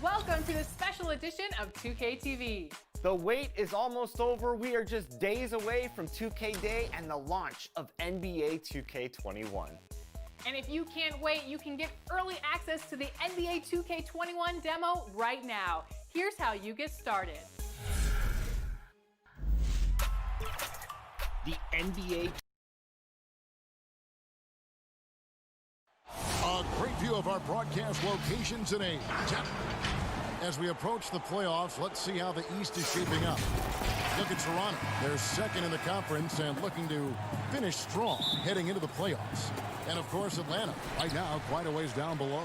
Welcome to this special edition of 2K TV. The wait is almost over. We are just days away from 2K Day and the launch of NBA 2K21. And if you can't wait, you can get early access to the NBA 2K21 demo right now. Here's how you get started. The NBA. A great view of our broadcast location today. As we approach the playoffs, let's see how the East is shaping up. Look at Toronto. They're second in the conference and looking to finish strong heading into the playoffs. And, of course, Atlanta right now quite a ways down below.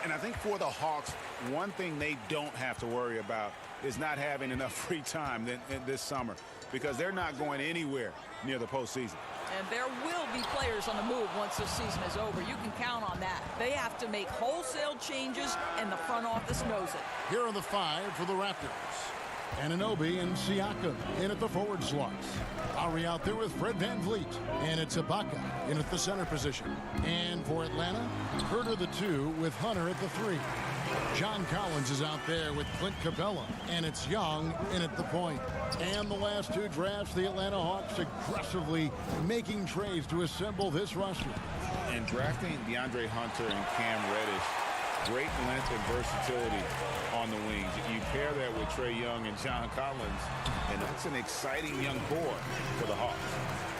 And I think for the Hawks, one thing they don't have to worry about is not having enough free time this summer, because they're not going anywhere near the postseason. And there will be players on the move once the season is over. You can count on that. They have to make wholesale changes, and the front office knows it. Here are the five for the Raptors. Anunoby and Siakam in at the forward slots. Lowry out there with Fred VanVleet. And it's Ibaka in at the center position. And for Atlanta, Herter the 2 with Hunter at the 3. John Collins is out there with Clint Capella. And it's Young in at the point. And the last two drafts, the Atlanta Hawks aggressively making trades to assemble this roster. And drafting DeAndre Hunter and Cam Reddish, great length and versatility on the wings. You pair that with Trae Young and John Collins, and that's an exciting young core for the Hawks.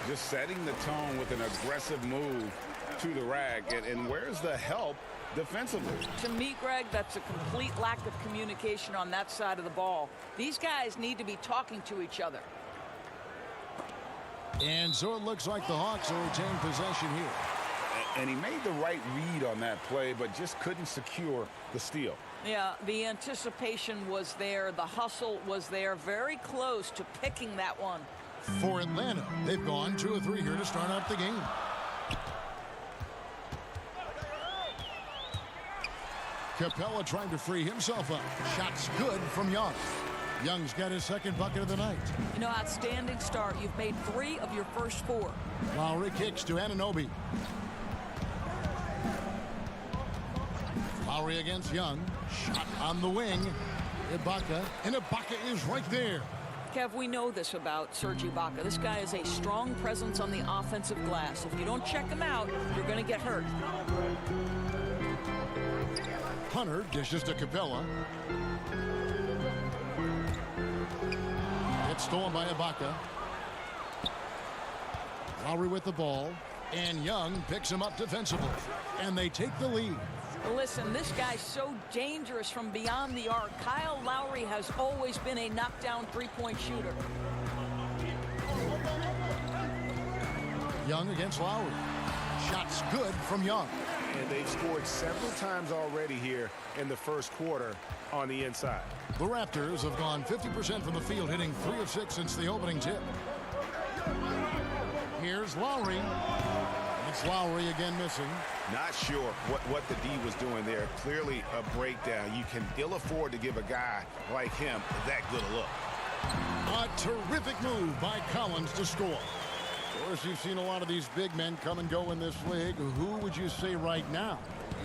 Just setting the tone with an aggressive move to the rack. And where's the help defensively? To me, Greg, that's a complete lack of communication on that side of the ball. These guys need to be talking to each other. And so it looks like the Hawks will retain possession here. And he made the right read on that play, but just couldn't secure the steal. Yeah, the anticipation was there. The hustle was there. Very close to picking that one. For Atlanta, they've gone 2 of 3 here to start out the game. Capella trying to free himself up. Shots good from Young. Young's got his second bucket of the night. You know, outstanding start. You've made 3 of your first 4. Lowry kicks to Anunoby. Lowry against Young. Shot on the wing. Ibaka. And Ibaka is right there. Kev, we know this about Serge Ibaka. This guy is a strong presence on the offensive glass. If you don't check him out, you're going to get hurt. Hunter dishes to Capella. It's stolen by Ibaka. Lowry with the ball. And Young picks him up defensively. And they take the lead. Listen, this guy's so dangerous from beyond the arc. Kyle Lowry has always been a knockdown three-point shooter. Young against Lowry. Shots good from Young. And they've scored several times already here in the first quarter on the inside. The Raptors have gone 50% from the field, hitting 3 of 6 since the opening tip. Here's Lowry. It's Lowry again missing. Not sure what the D was doing there. Clearly a breakdown. You can ill afford to give a guy like him that good a look. A terrific move by Collins to score. Of course, you've seen a lot of these big men come and go in this league. Who would you say right now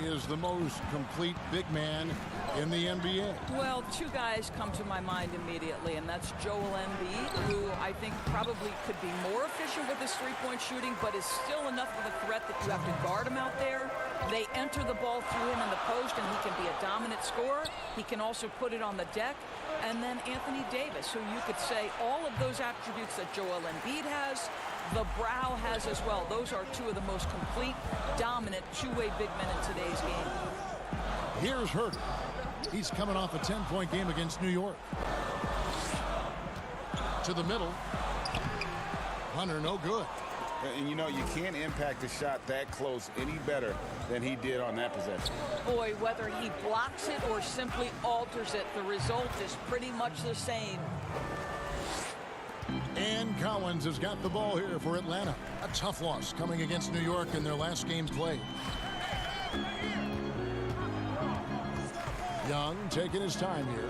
is the most complete big man in the NBA? Well, 2 guys come to my mind immediately, and that's Joel Embiid, who I think probably could be more efficient with his three-point shooting, but is still enough of a threat that you have to guard him out there. They enter the ball through him in the post, and he can be a dominant scorer. He can also put it on the deck. And then Anthony Davis, who you could say all of those attributes that Joel Embiid has, the Brow has as well. Those are 2 of the most complete, dominant, two-way big men in today's game. Here's Herter. He's coming off a 10-point game against New York. To the middle. Hunter, no good. And you know, you can't impact a shot that close any better than he did on that possession. Boy, whether he blocks it or simply alters it, the result is pretty much the same. And Collins has got the ball here for Atlanta. A tough loss coming against New York in their last game played. Young taking his time here.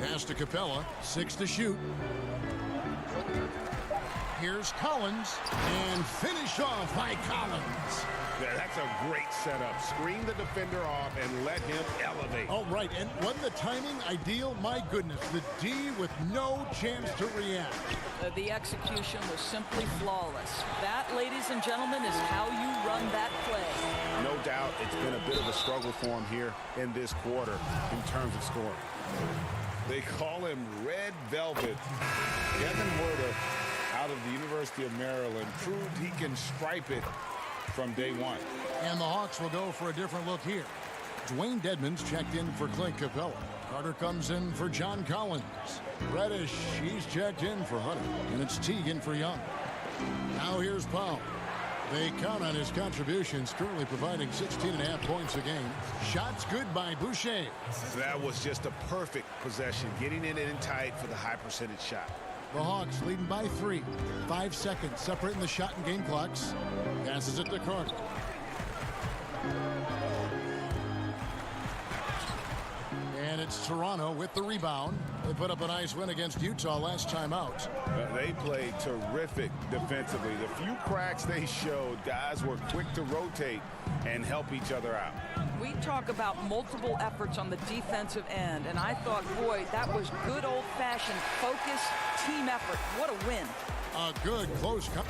Pass to Capella, 6 to shoot. Here's Collins, and finished off by Collins. Yeah, that's a great setup. Screen the defender off and let him elevate. All right, and wasn't the timing ideal? My goodness, the D with no chance to react. The execution was simply flawless. That, ladies and gentlemen, is how you run that play. No doubt it's been a bit of a struggle for him here in this quarter in terms of scoring. They call him Red Velvet. Kevin Huerter, out of the University of Maryland, proved he can stripe it from day one. And the Hawks will go for a different look here. Dwayne Dedmon's checked in for Clint Capella. Carter comes in for John Collins. Reddish, he's checked in for Hunter. And it's Teagan for Young. Now here's Powell. They count on his contributions, currently providing 16.5 points a game. Shots good by Boucher. That was just a perfect possession, getting it in tight for the high percentage shot. The Hawks leading by 3. 5 seconds separating the shot and game clocks. Passes it to Carter. And it's Toronto with the rebound. They put up a nice win against Utah last time out. They played terrific defensively. The few cracks they showed, guys were quick to rotate and help each other out. We talk about multiple efforts on the defensive end, and I thought, boy, that was good old-fashioned focus, team effort. What a win. A good close cut.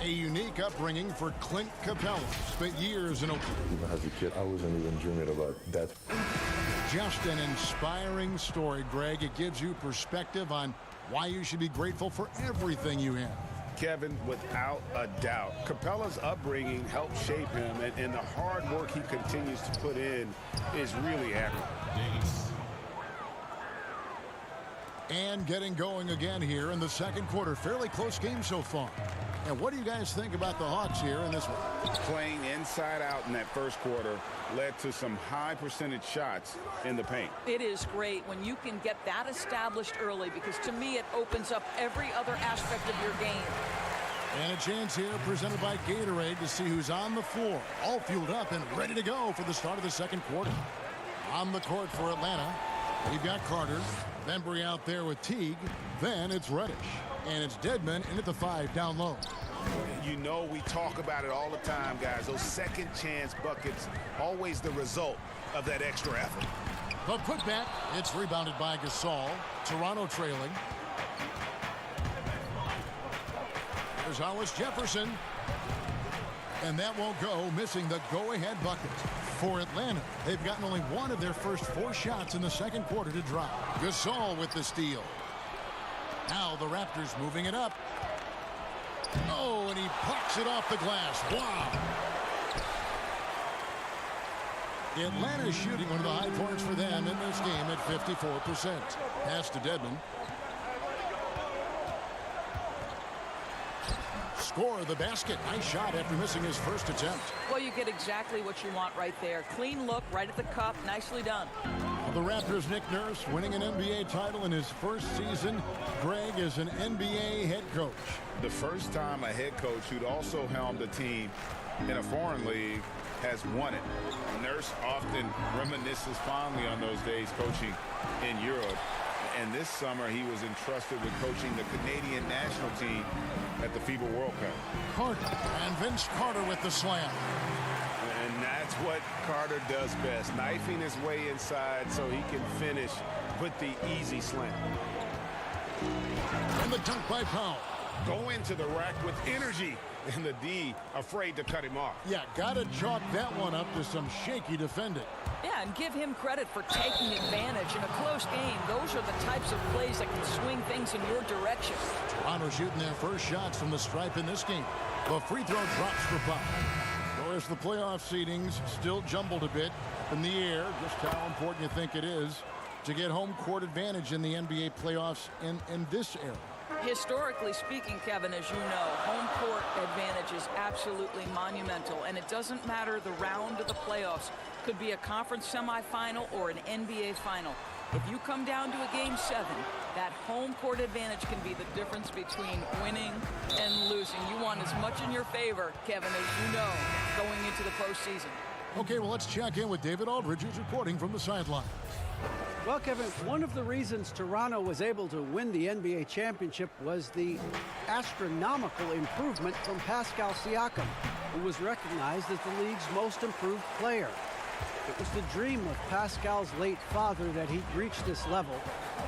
A unique upbringing for Clint Capella. Spent years in Oakland. Even as a kid, I wasn't even dreaming about that. Just an inspiring story, Greg. It gives you perspective on why you should be grateful for everything you have. Kevin, without a doubt, Capella's upbringing helped shape him, and the hard work he continues to put in is really admirable. And getting going again here in the second quarter. Fairly close game so far. And what do you guys think about the Hawks here in this one? Playing inside out in that first quarter led to some high percentage shots in the paint. It is great when you can get that established early, because to me it opens up every other aspect of your game. And a chance here presented by Gatorade to see who's on the floor. All fueled up and ready to go for the start of the second quarter. On the court for Atlanta, we've got Carter. Bembry out there with Teague. Then it's Reddish. And it's Dedmon in at the 5 down low. You know, we talk about it all the time, guys. Those second chance buckets, always the result of that extra effort. The putback, it's rebounded by Gasol. Toronto trailing. There's Hollis Jefferson. And that won't go, missing the go-ahead bucket. For Atlanta, they've gotten only one of their first 4 shots in the second quarter to drop. Gasol with the steal. Now the Raptors moving it up. Oh, and he pops it off the glass. Wow. Atlanta shooting one of the high points for them in this game at 54%. Pass to Dedmon. Score the basket. Nice shot after missing his first attempt. Well, you get exactly what you want right there. Clean look, right at the cup. Nicely done. The Raptors' Nick Nurse winning an NBA title in his first season. Greg is an NBA head coach. The first time a head coach who'd also helmed a team in a foreign league has won it. Nurse often reminisces fondly on those days coaching in Europe. And this summer, he was entrusted with coaching the Canadian national team at the FIBA World Cup. Carter and Vince Carter with the slam. And that's what Carter does best, knifing his way inside so he can finish with the easy slam. And the dunk by Powell. Go into the rack with energy, and the D afraid to cut him off. Yeah, gotta chalk that one up to some shaky defending. Yeah, and give him credit for taking advantage in a close game. Those are the types of plays that can swing things in your direction. Toronto shooting their first shots from the stripe in this game. The free throw drops for Powell. Of course, the playoff seedings still jumbled a bit in the air. Just how important you think it is to get home court advantage in the NBA playoffs in this era. Historically speaking, Kevin, as you know, home court advantage is absolutely monumental, and it doesn't matter the round of the playoffs. Could be a conference semifinal or an NBA final. If you come down to a Game 7, that home court advantage can be the difference between winning and losing. You want as much in your favor, Kevin, as you know, going into the postseason. Okay, well, let's check in with David Aldridge, who's reporting from the sideline. Well, Kevin, one of the reasons Toronto was able to win the NBA championship was the astronomical improvement from Pascal Siakam, who was recognized as the league's most improved player. It was the dream of Pascal's late father that he'd reach this level,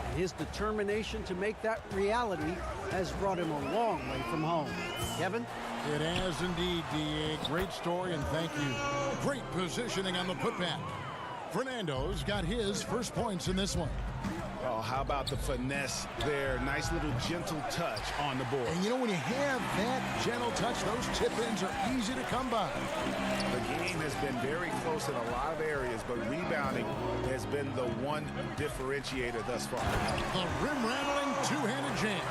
and his determination to make that reality has brought him a long way from home. Kevin? It has indeed, D.A. Great story, and thank you. Great positioning on the putback. Fernando's got his first points in this one. Oh, how about the finesse there? Nice little gentle touch on the board. And you know, when you have that gentle touch, those tip-ins are easy to come by. The game has been very close in a lot of areas, but rebounding has been the one differentiator thus far. The rim-rattling two-handed jam.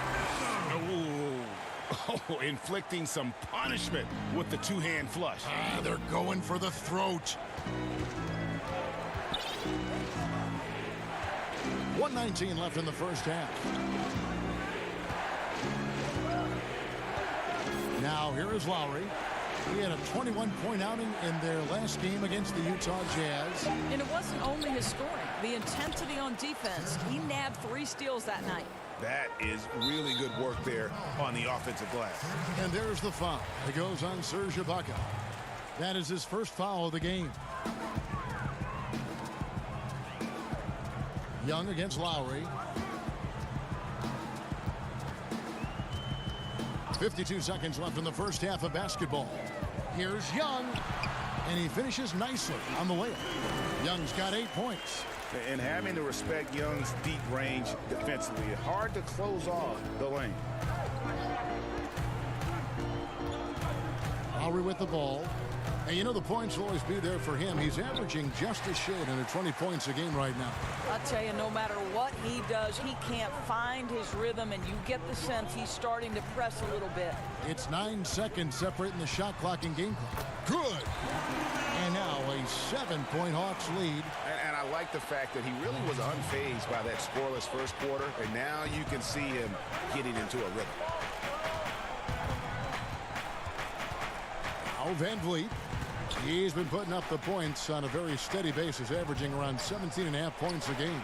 Oh, inflicting some punishment with the two-hand flush. They're going for the throat. 1:19 left in the first half. Now here is Lowry. He had a 21-point outing in their last game against the Utah Jazz. And it wasn't only his scoring. The intensity on defense. He nabbed 3 steals that night. That is really good work there on the offensive glass. And there's the foul. It goes on Serge Ibaka. That is his first foul of the game. Young against Lowry. 52 seconds left in the first half of basketball. Here's Young, and he finishes nicely on the layup. Young's got 8 points. And having to respect Young's deep range defensively, hard to close off the lane. Lowry with the ball. And you know the points will always be there for him. He's averaging just a shade under 20 points a game right now. I'll tell you, no matter what he does, he can't find his rhythm, and you get the sense he's starting to press a little bit. It's 9 seconds separating the shot clock and game clock. Good. And now a 7-point Hawks lead. And I like the fact that he really was unfazed by that scoreless first quarter, and now you can see him getting into a rhythm. Now Van Vliet. He's been putting up the points on a very steady basis, averaging around 17.5 points a game.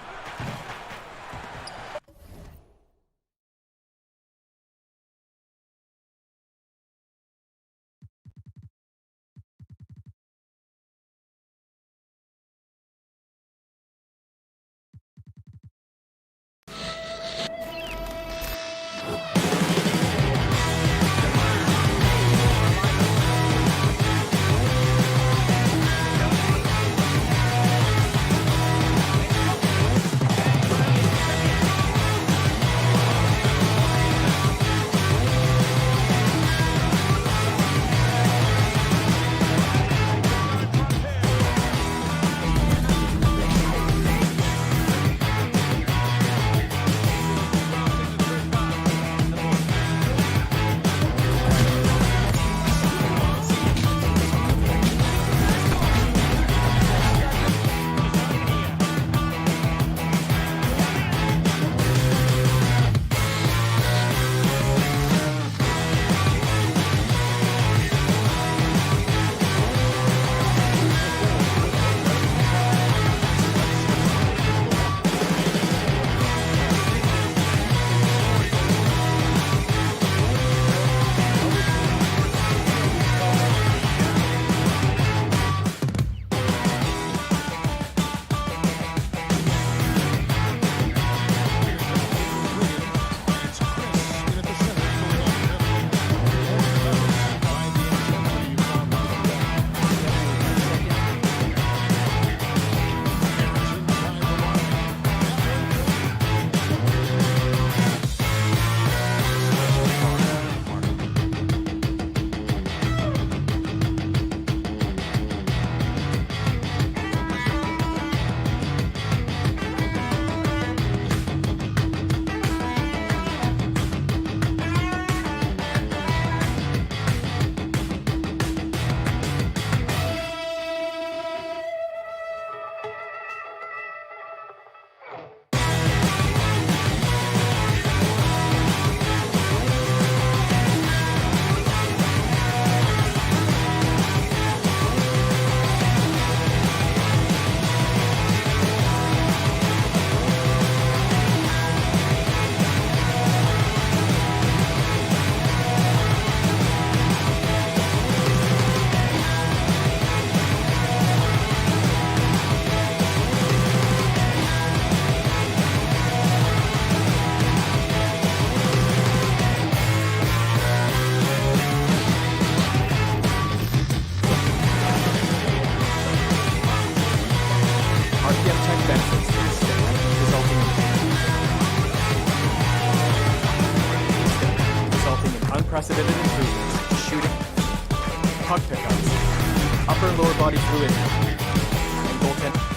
puck pickups, upper and lower body fluid, and goaltend.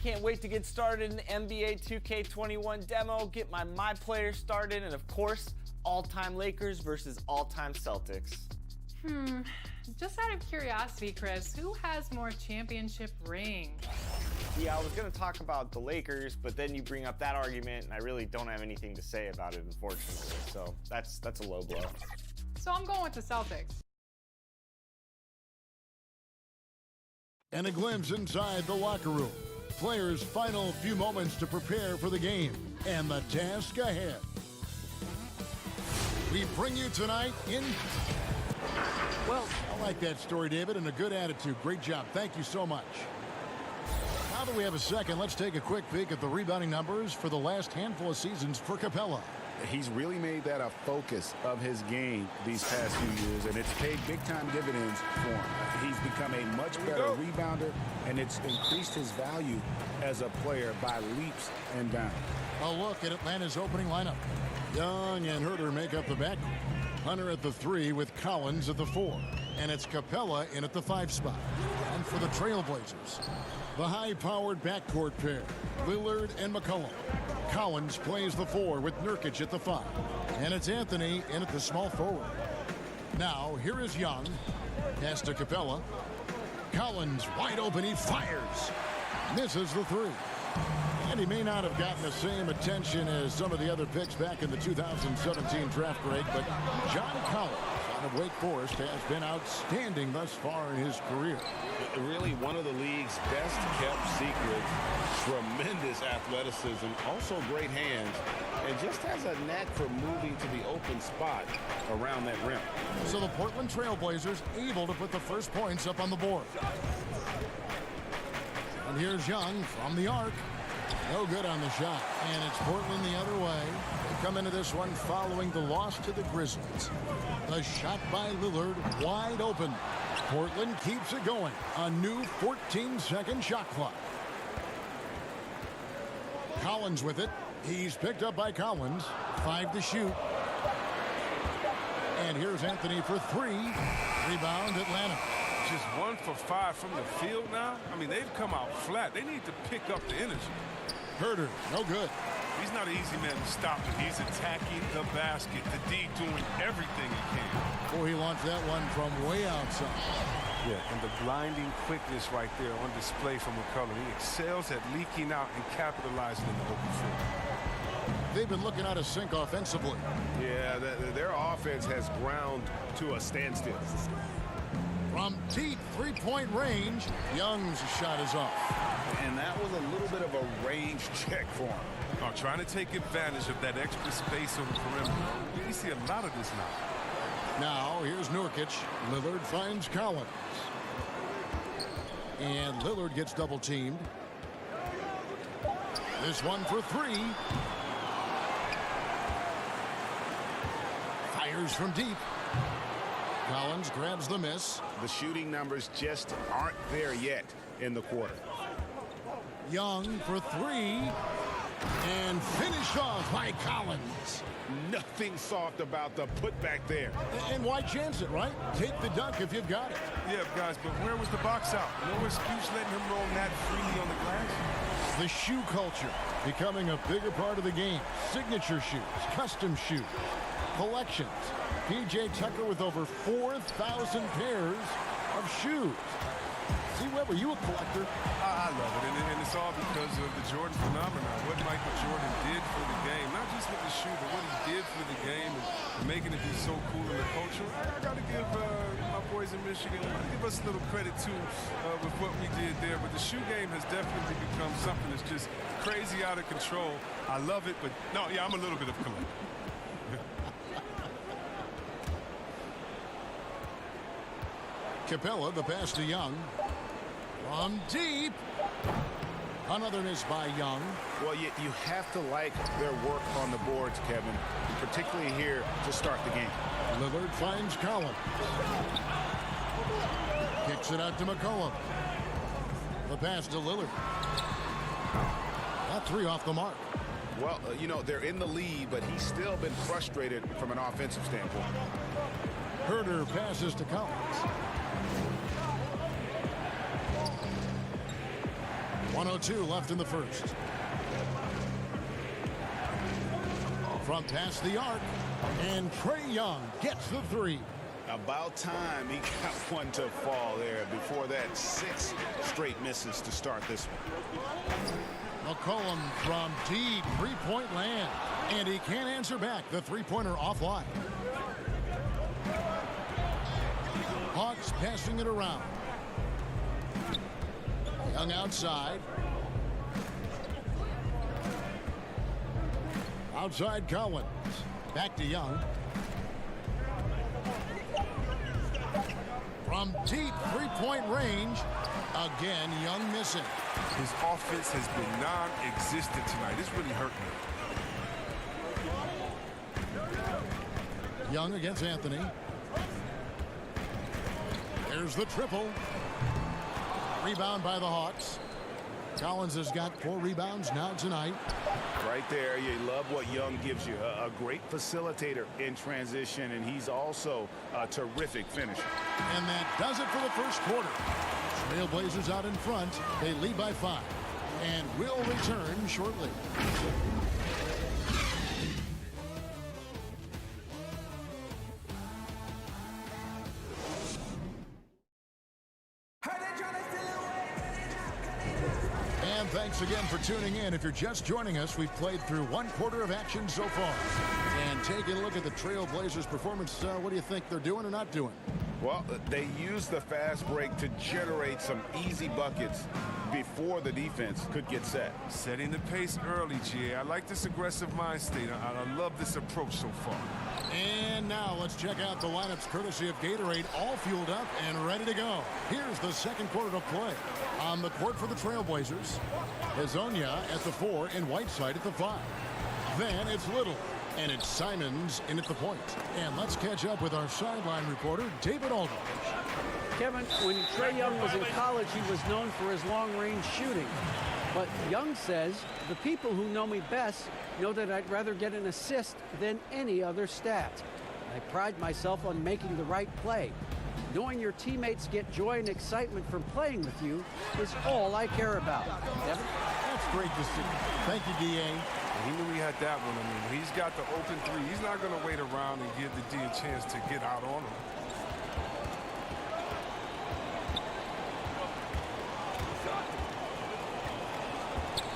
can't wait to get started in the NBA 2K21 demo, get my player started, and of course, all-time Lakers versus all-time Celtics. Just out of curiosity, Chris, who has more championship rings? Yeah, I was gonna talk about the Lakers, but then you bring up that argument, and I really don't have anything to say about it, unfortunately. So that's a low blow. So I'm going with the Celtics. And a glimpse inside the locker room. Players' final few moments to prepare for the game and the task ahead. We bring you tonight in... Well, I like that story, David, and a good attitude. Great job. Thank you so much. Now that we have a second, let's take a quick peek at the rebounding numbers for the last handful of seasons for Capella. He's really made that a focus of his game these past few years, and it's paid big-time dividends for him. He's become a much better rebounder, and it's increased his value as a player by leaps and bounds. A look at Atlanta's opening lineup. Young and Herter make up the backcourt. Hunter at the 3 with Collins at the 4. And it's Capella in at the 5 spot. And for the Trailblazers, the high-powered backcourt pair, Lillard and McCollum. Collins plays the 4 with Nurkic at the 5. And it's Anthony in at the small forward. Now, here is Young. Pass to Capella. Collins wide open. He fires. Misses the 3. And he may not have gotten the same attention as some of the other picks back in the 2017 draft break, but John Collins out of Wake Forest has been outstanding thus far in his career. Really one of the league's best kept secrets. Tremendous athleticism, also great hands, and just has a knack for moving to the open spot around that rim. So the Portland Trailblazers able to put the first points up on the board. And here's Young from the arc. No good on the shot. And it's Portland the other way. They come into this one following the loss to the Grizzlies. The shot by Lillard wide open. Portland keeps it going. A new 14-second shot clock. Collins with it. He's picked up by Collins. 5 to shoot. And here's Anthony for 3. Rebound Atlanta. Just 1 for 5 from the field now. I mean, they've come out flat. They need to pick up the energy. Herter, no good. He's not an easy man to stop, but he's attacking the basket. The D doing everything he can. Boy, he launched that one from way outside. Yeah, and the blinding quickness right there on display from McCollum. He excels at leaking out and capitalizing in the open field. They've been looking out of sync offensively. Yeah, their offense has ground to a standstill. From deep three-point range, Young's shot is off. And that was a little bit of a range check for him. Oh, trying to take advantage of that extra space on the perimeter. We see a lot of this now. Now, here's Nurkic. Lillard finds Collins. And Lillard gets double-teamed. This one for 3. Fires from deep. Collins grabs the miss. The shooting numbers just aren't there yet in the quarter. Young for 3. And finished off by Collins. Nothing soft about the putback there. And why chance it, right? Take the dunk if you've got it. Yeah, guys, but where was the box out? No excuse letting him roll that freely on the glass. The shoe culture becoming a bigger part of the game. Signature shoes, custom shoes, collections. P.J. Tucker with over 4,000 pairs of shoes. See, Webb, are you a collector? I love it, and it's all because of the Jordan phenomenon. What Michael Jordan did for the game, not just with the shoe, but what he did for the game and making it be so cool in the culture. I got to give my boys in Michigan, give us a little credit too with what we did there. But the shoe game has definitely become something that's just crazy out of control. I love it, but no, yeah, I'm a little bit of a collector. Capella, the pass to Young. From deep. Another miss by Young. Well, you have to like their work on the boards, Kevin, particularly here to start the game. Lillard finds Collins. Kicks it out to McCollum. The pass to Lillard. That 3 off the mark. Well, you know, they're in the lead, but he's still been frustrated from an offensive standpoint. Herter passes to Collins. 1:02 left in the first. From past the arc, and Trae Young gets the three. About time he got one to fall there. Before that, 6 straight misses to start this one. McCollum from deep three-point land, and he can't answer back. The three-pointer offline. Hawks passing it around. Young outside. Outside Collins. Back to Young. From deep three-point range. Again, Young missing. His offense has been non-existent tonight. It's really hurting him. Young against Anthony. There's the triple. Rebound by the Hawks. Collins has got 4 rebounds now tonight. Right there, you love what Young gives you. A great facilitator in transition, and he's also a terrific finisher. And that does it for the first quarter. Trailblazers out in front. They lead by 5. And will return shortly. And thanks again for tuning in. If you're just joining us, we've played through 1 quarter of action so far. And taking a look at the Trailblazers' performance, what do you think they're doing or not doing? Well, they used the fast break to generate some easy buckets before the defense could get set. Setting the pace early, GA. I like this aggressive mind state. I love this approach so far. And now let's check out the lineups courtesy of Gatorade, all fueled up and ready to go. Here's the second quarter to play. On the court for the Trailblazers, Hezonja at the 4 and Whiteside at the 5. Then it's Little, and it's Simons in at the point. And let's catch up with our sideline reporter, David Aldridge. Kevin, when Trae Young was in college, he was known for his long-range shooting. But Young says, the people who know me best know that I'd rather get an assist than any other stat. I pride myself on making the right play. Knowing your teammates get joy and excitement from playing with you is all I care about. Devin? That's great to see. Thank you, D.A. He knew he had that one. I mean, he's got the open 3. He's not going to wait around and give the D a chance to get out on him.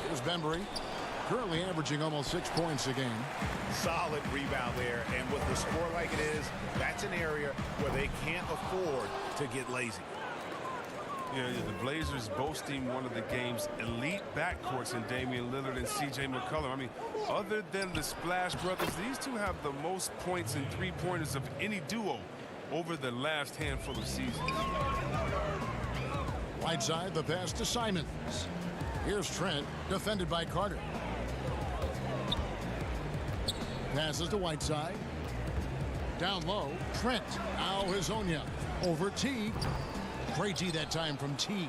Here's Bembry, currently averaging almost 6 points a game. Solid rebound there, and with the score like it is, that's an area where they can't afford to get lazy. Yeah, the Blazers boasting one of the game's elite backcourts in Damian Lillard and C.J. McCollum. I mean, other than the Splash Brothers, these two have the most points and three-pointers of any duo over the last handful of seasons. Whiteside, the pass to Simons. Here's Trent, defended by Carter. Passes to Whiteside. Down low, Trent. Now Hezonja. Over T. Great D that time from T.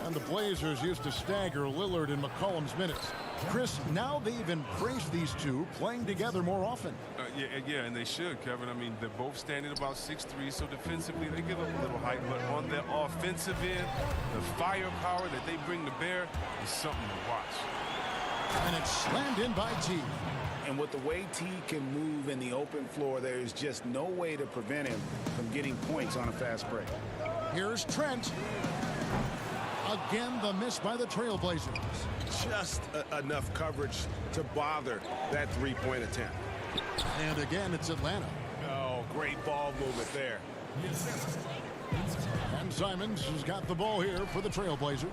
And the Blazers used to stagger Lillard and McCollum's minutes. Chris, now they've embraced these two playing together more often. Yeah, and they should, Kevin. I mean, they're both standing about 6'3", so defensively they give up a little height. But on their offensive end, the firepower that they bring to bear is something to watch. And it's slammed in by T. And with the way T can move in the open floor, there is just no way to prevent him from getting points on a fast break. Here's Trent. Again, the miss by the Trailblazers. Just enough coverage to bother that three-point attempt. And again, it's Atlanta. Oh, great ball movement there. And Simons has got the ball here for the Trailblazers.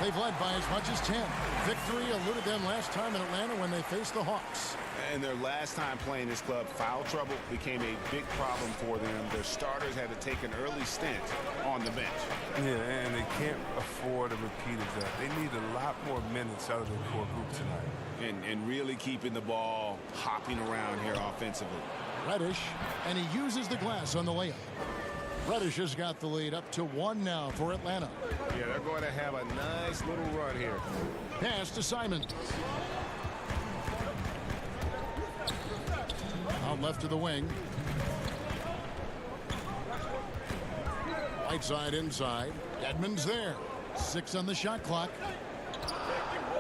They've led by as much as 10. Victory eluded them last time in Atlanta when they faced the Hawks. And their last time playing this club, foul trouble became a big problem for them. Their starters had to take an early stint on the bench. Yeah, and they can't afford a repeat of that. They need a lot more minutes out of their core group tonight. And really keeping the ball hopping around here offensively. Reddish, and he uses the glass on the layup. Reddish has got the lead up to 1 now for Atlanta. Yeah, they're going to have a nice little run here. Pass to Simons. Out left to the wing. Whiteside inside. Edmonds there. 6 on the shot clock.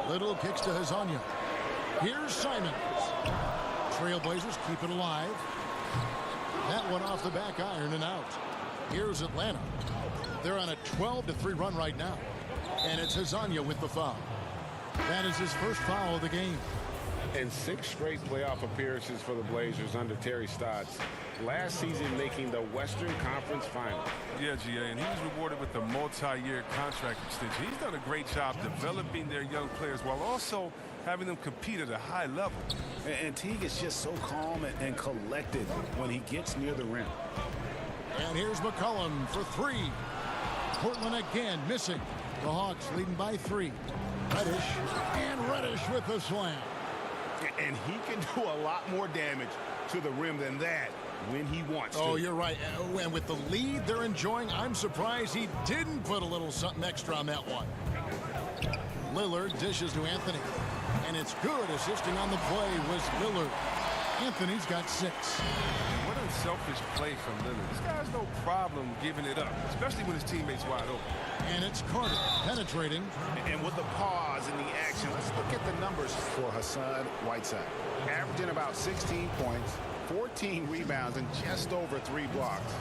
Little kicks to Hazanya. Here's Simons. Trailblazers keep it alive. That one off the back iron and out. Here's Atlanta. They're on a 12-3 run right now. And it's Hazanya with the foul. That is his first foul of the game. And 6 straight playoff appearances for the Blazers under Terry Stotts. Last season making the Western Conference Final. Yeah, GA, and he was rewarded with a multi-year contract extension. He's done a great job developing their young players while also having them compete at a high level. And Teague is just so calm and collected when he gets near the rim. And here's McCollum for 3. Portland again missing. The Hawks leading by 3. Reddish with the slam. And he can do a lot more damage to the rim than that when he wants to. Oh, you're right. And with the lead they're enjoying, I'm surprised he didn't put a little something extra on that one. Lillard dishes to Anthony. And it's good. Assisting on the play was Lillard. Anthony's got 6. What unselfish play from Lillard. This guy's no problem giving it up, especially when his teammate's wide open. And it's Carter penetrating. And with the pause in the action, let's look at the numbers for Hassan Whiteside. Averaging about 16 points, 14 rebounds, and just over 3 blocks.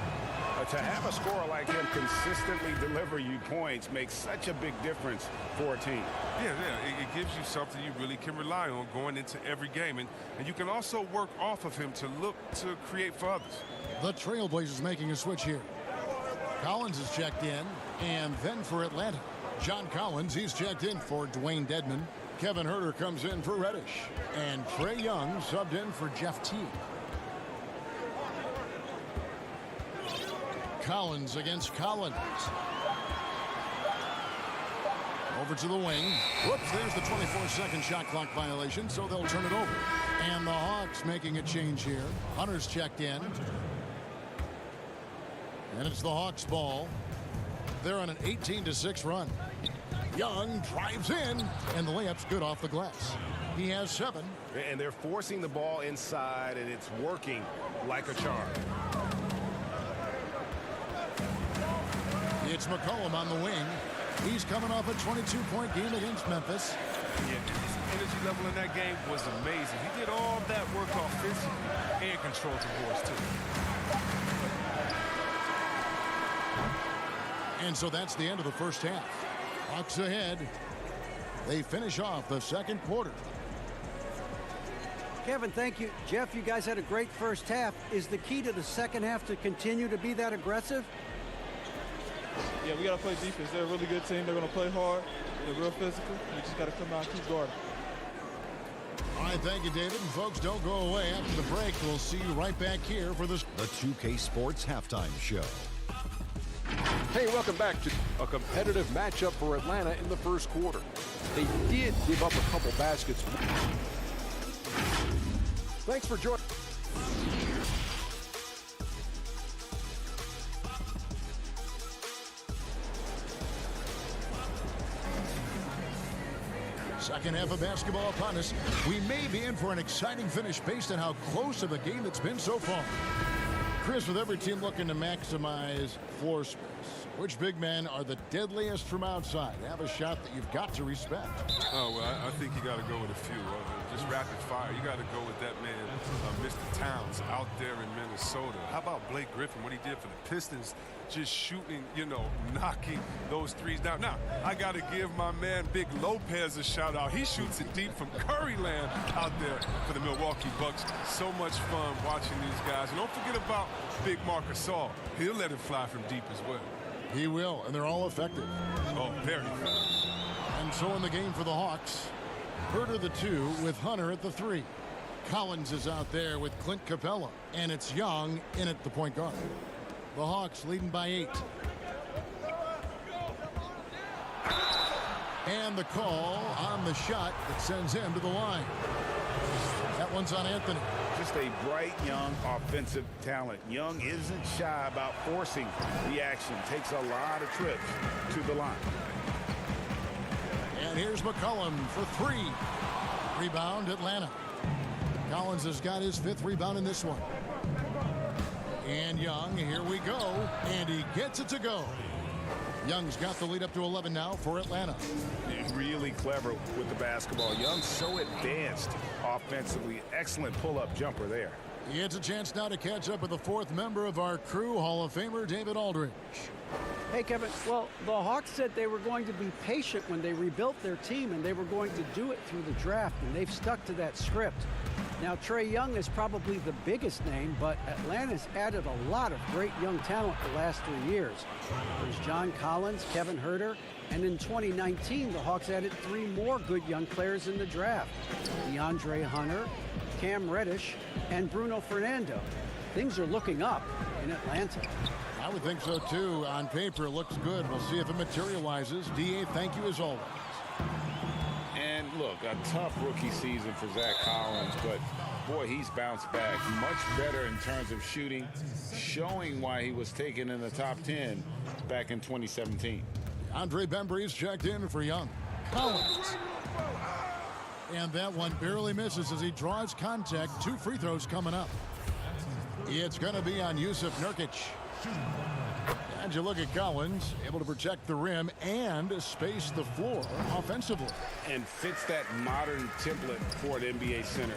To have a scorer like him consistently deliver you points makes such a big difference for a team. Yeah, it gives you something you really can rely on going into every game. And you can also work off of him to look to create for others. The Trailblazers making a switch here. Collins is checked in, and then for Atlanta, John Collins, he's checked in for Dwayne Dedmon. Kevin Huerter comes in for Reddish, and Trae Young subbed in for Jeff Teague. Collins against Collins. Over to the wing. Whoops, there's the 24-second shot clock violation, so they'll turn it over. And the Hawks making a change here. Hunter's checked in. And it's the Hawks' ball. They're on an 18-6 run. Young drives in, and the layup's good off the glass. He has 7. And they're forcing the ball inside, and it's working like a charm. It's McCollum on the wing. He's coming off a 22-point game against Memphis. Yeah, his energy level in that game was amazing. He did all that work offensively and controlled the boards, too. And so that's the end of the first half. Hawks ahead. They finish off the second quarter. Kevin, thank you. Jeff, you guys had a great first half. Is the key to the second half to continue to be that aggressive? Yeah, we got to play defense. They're a really good team. They're going to play hard. They're real physical. We just got to come out and keep guarding. All right, thank you, David. And folks, don't go away. After the break, we'll see you right back here for the 2K Sports Halftime Show. Hey, welcome back to a competitive matchup for Atlanta in the first quarter. They did give up a couple baskets. Thanks for joining. Second half of basketball upon us. We may be in for an exciting finish based on how close of a game it's been so far. Chris, with every team looking to maximize floor space, which big men are the deadliest from outside? Have a shot that you've got to respect. Oh, well, I think you got to go with a few. Just rapid fire. You got to go with that man, Mr. Towns, out there in Minnesota. How about Blake Griffin, what he did for the Pistons, just shooting, knocking those threes down. Now, I got to give my man Big Lopez a shout-out. He shoots it deep from Curryland out there for the Milwaukee Bucks. So much fun watching these guys. And don't forget about Big Marc Gasol. He'll let it fly from deep as well. He will, and they're all effective. Oh, very effective. And so in the game for the Hawks, Huerter the 2 with Hunter at the 3. Collins is out there with Clint Capella, and it's Young in at the point guard. The Hawks leading by 8. And the call on the shot that sends him to the line. That one's on Anthony. Just a bright, young, offensive talent. Young isn't shy about forcing the action. Takes a lot of trips to the line. And here's McCollum for 3. Rebound, Atlanta. Collins has got his 5th rebound in this one. And Young, here we go. And he gets it to go. Young's got the lead up to 11 now for Atlanta. Really clever with the basketball. Young so advanced offensively. Excellent pull-up jumper there. It's a chance now to catch up with the fourth member of our crew, Hall of Famer David Aldridge. Hey, Kevin. Well, the Hawks said they were going to be patient when they rebuilt their team, and they were going to do it through the draft, and they've stuck to that script. Now, Trae Young is probably the biggest name, but Atlanta's added a lot of great young talent the last 3 years. There's John Collins, Kevin Huerter, and in 2019, the Hawks added 3 more good young players in the draft. DeAndre Hunter, Cam Reddish, and Bruno Fernando. Things are looking up in Atlanta. I would think so, too. On paper, it looks good. We'll see if it materializes. D.A., thank you as always. And look, a tough rookie season for Zach Collins, but boy, he's bounced back. Much better in terms of shooting, showing why he was taken in the top 10 back in 2017. Andre Bembry's checked in for Young. Collins. And that one barely misses as he draws contact. 2 free throws coming up. It's going to be on Jusuf Nurkic. And you look at Collins, able to protect the rim and space the floor offensively. And fits that modern template for an NBA center.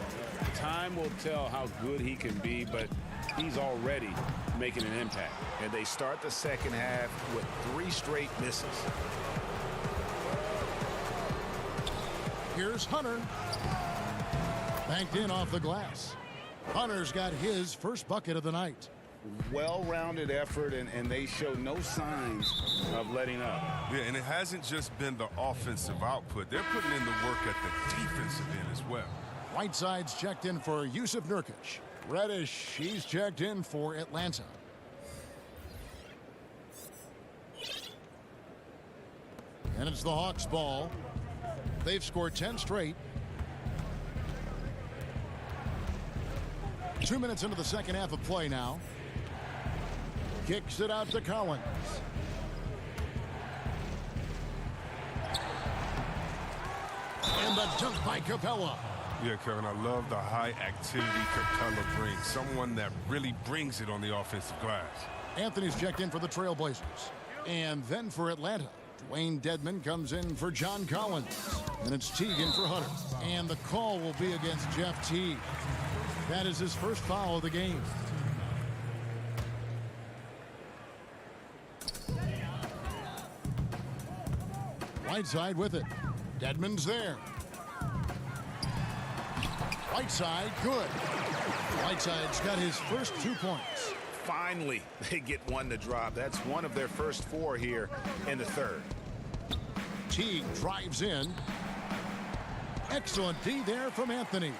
Time will tell how good he can be, but he's already making an impact. And they start the second half with 3 straight misses. Here's Hunter. Banked in off the glass. Hunter's got his first bucket of the night. Well-rounded effort, and they show no signs of letting up. Yeah, and it hasn't just been the offensive output. They're putting in the work at the defensive end as well. Whiteside's checked in for Jusuf Nurkic. Reddish, he's checked in for Atlanta. And it's the Hawks' ball. They've scored 10 straight. 2 minutes into the second half of play now. Kicks it out to Collins. And the dunk by Capella. Yeah, Kevin, I love the high activity Capella brings. Someone that really brings it on the offensive glass. Anthony's checked in for the Trailblazers. And then for Atlanta, Dwayne Dedmon comes in for John Collins. And it's Teague in for Hunter. And the call will be against Jeff Teague. That is his first foul of the game. Whiteside with it. Dedmon's there. Whiteside, good. Whiteside's got his first 2 points. Finally, they get one to drop. That's one of their first 4 here in the third. Teague drives in. Excellent D there from Anthony.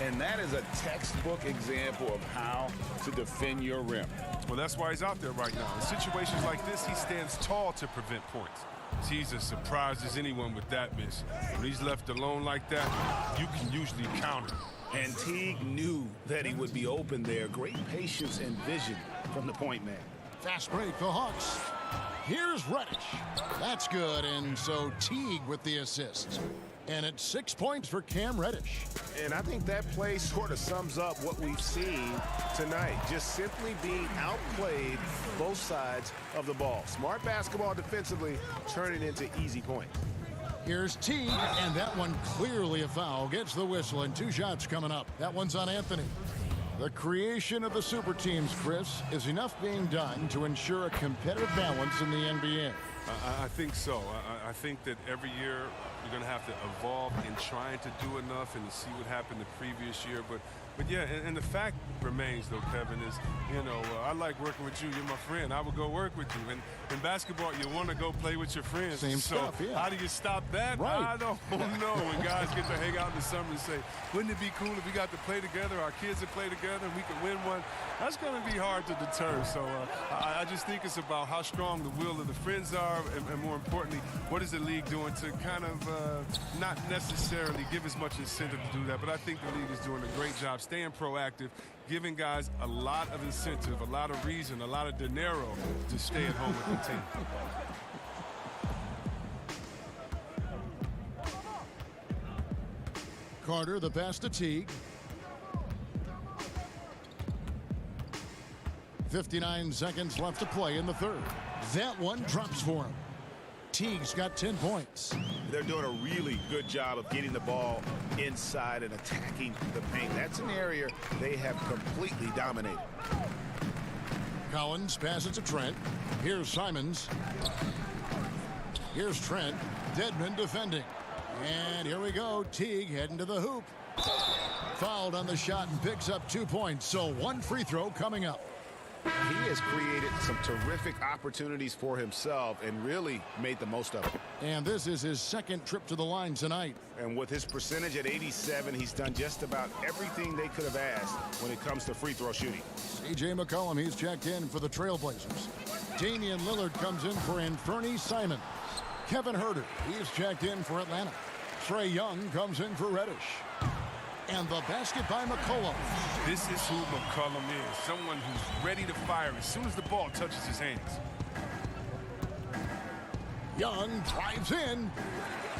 And that is a textbook example of how to defend your rim. Well, that's why he's out there right now. In situations like this, he stands tall to prevent points. He's as surprised as anyone with that miss. When he's left alone like that, you can usually counter. And Teague knew that he would be open there. Great patience and vision from the point man. Fast break, the Hawks. Here's Reddish. That's good, and so Teague with the assist. And it's 6 points for Cam Reddish. And I think that play sort of sums up what we've seen tonight. Just simply being outplayed both sides of the ball. Smart basketball defensively, turning into easy points. Here's Teague, and that one clearly a foul. Gets the whistle, and 2 shots coming up. That one's on Anthony. The creation of the super teams, Chris, is enough being done to ensure a competitive balance in the NBA. I think so. I think that every year you're going to have to evolve in trying to do enough and to see what happened the previous year. But yeah, and the fact remains, though, Kevin, is, you know, I like working with you. You're my friend. I would go work with you. And in basketball, you want to go play with your friends. Same stuff, yeah. How do you stop that? Right. I don't know. When guys get to hang out in the summer and say, wouldn't it be cool if we got to play together, our kids would play together, and we could win one? That's going to be hard to deter. So I just think it's about how strong the will of the friends are, and more importantly, what is the league doing to kind of not necessarily give as much incentive to do that, but I think the league is doing a great job staying proactive, giving guys a lot of incentive, a lot of reason, a lot of dinero to stay at home with the team. Carter, the pass to Teague. 59 seconds left to play in the third. That one drops for him. Teague's got 10 points. They're doing a really good job of getting the ball inside and attacking the paint. That's an area they have completely dominated. Collins passes to Trent. Here's Simons. Here's Trent. Dedmon defending. And here we go. Teague heading to the hoop. Fouled on the shot and picks up 2 points. So one free throw coming up. He has created some terrific opportunities for himself and really made the most of it. And this is his second trip to the line tonight. And with his percentage at 87, he's done just about everything they could have asked when it comes to free throw shooting. C.J. McCollum, he's checked in for the Trailblazers. Damian Lillard comes in for Anthony Simons. Kevin Huerter, he's checked in for Atlanta. Trae Young comes in for Reddish. And the basket by McCollum. This is who McCollum is, someone who's ready to fire as soon as the ball touches his hands. Young drives in.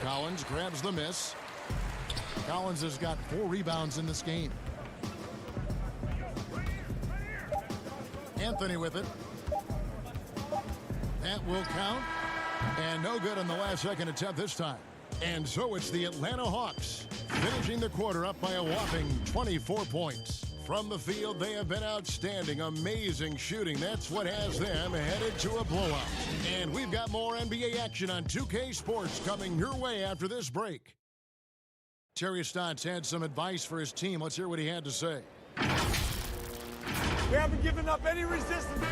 Collins grabs the miss. Collins has got 4 rebounds in this game. Anthony with it. That will count. And no good on the last second attempt this time. And so it's the Atlanta Hawks finishing the quarter up by a whopping 24 points. From the field, they have been outstanding, amazing shooting. That's what has them headed to a blowout. And we've got more NBA action on 2K Sports coming your way after this break. Terry Stotts had some advice for his team. Let's hear what he had to say. We haven't given up any resistance.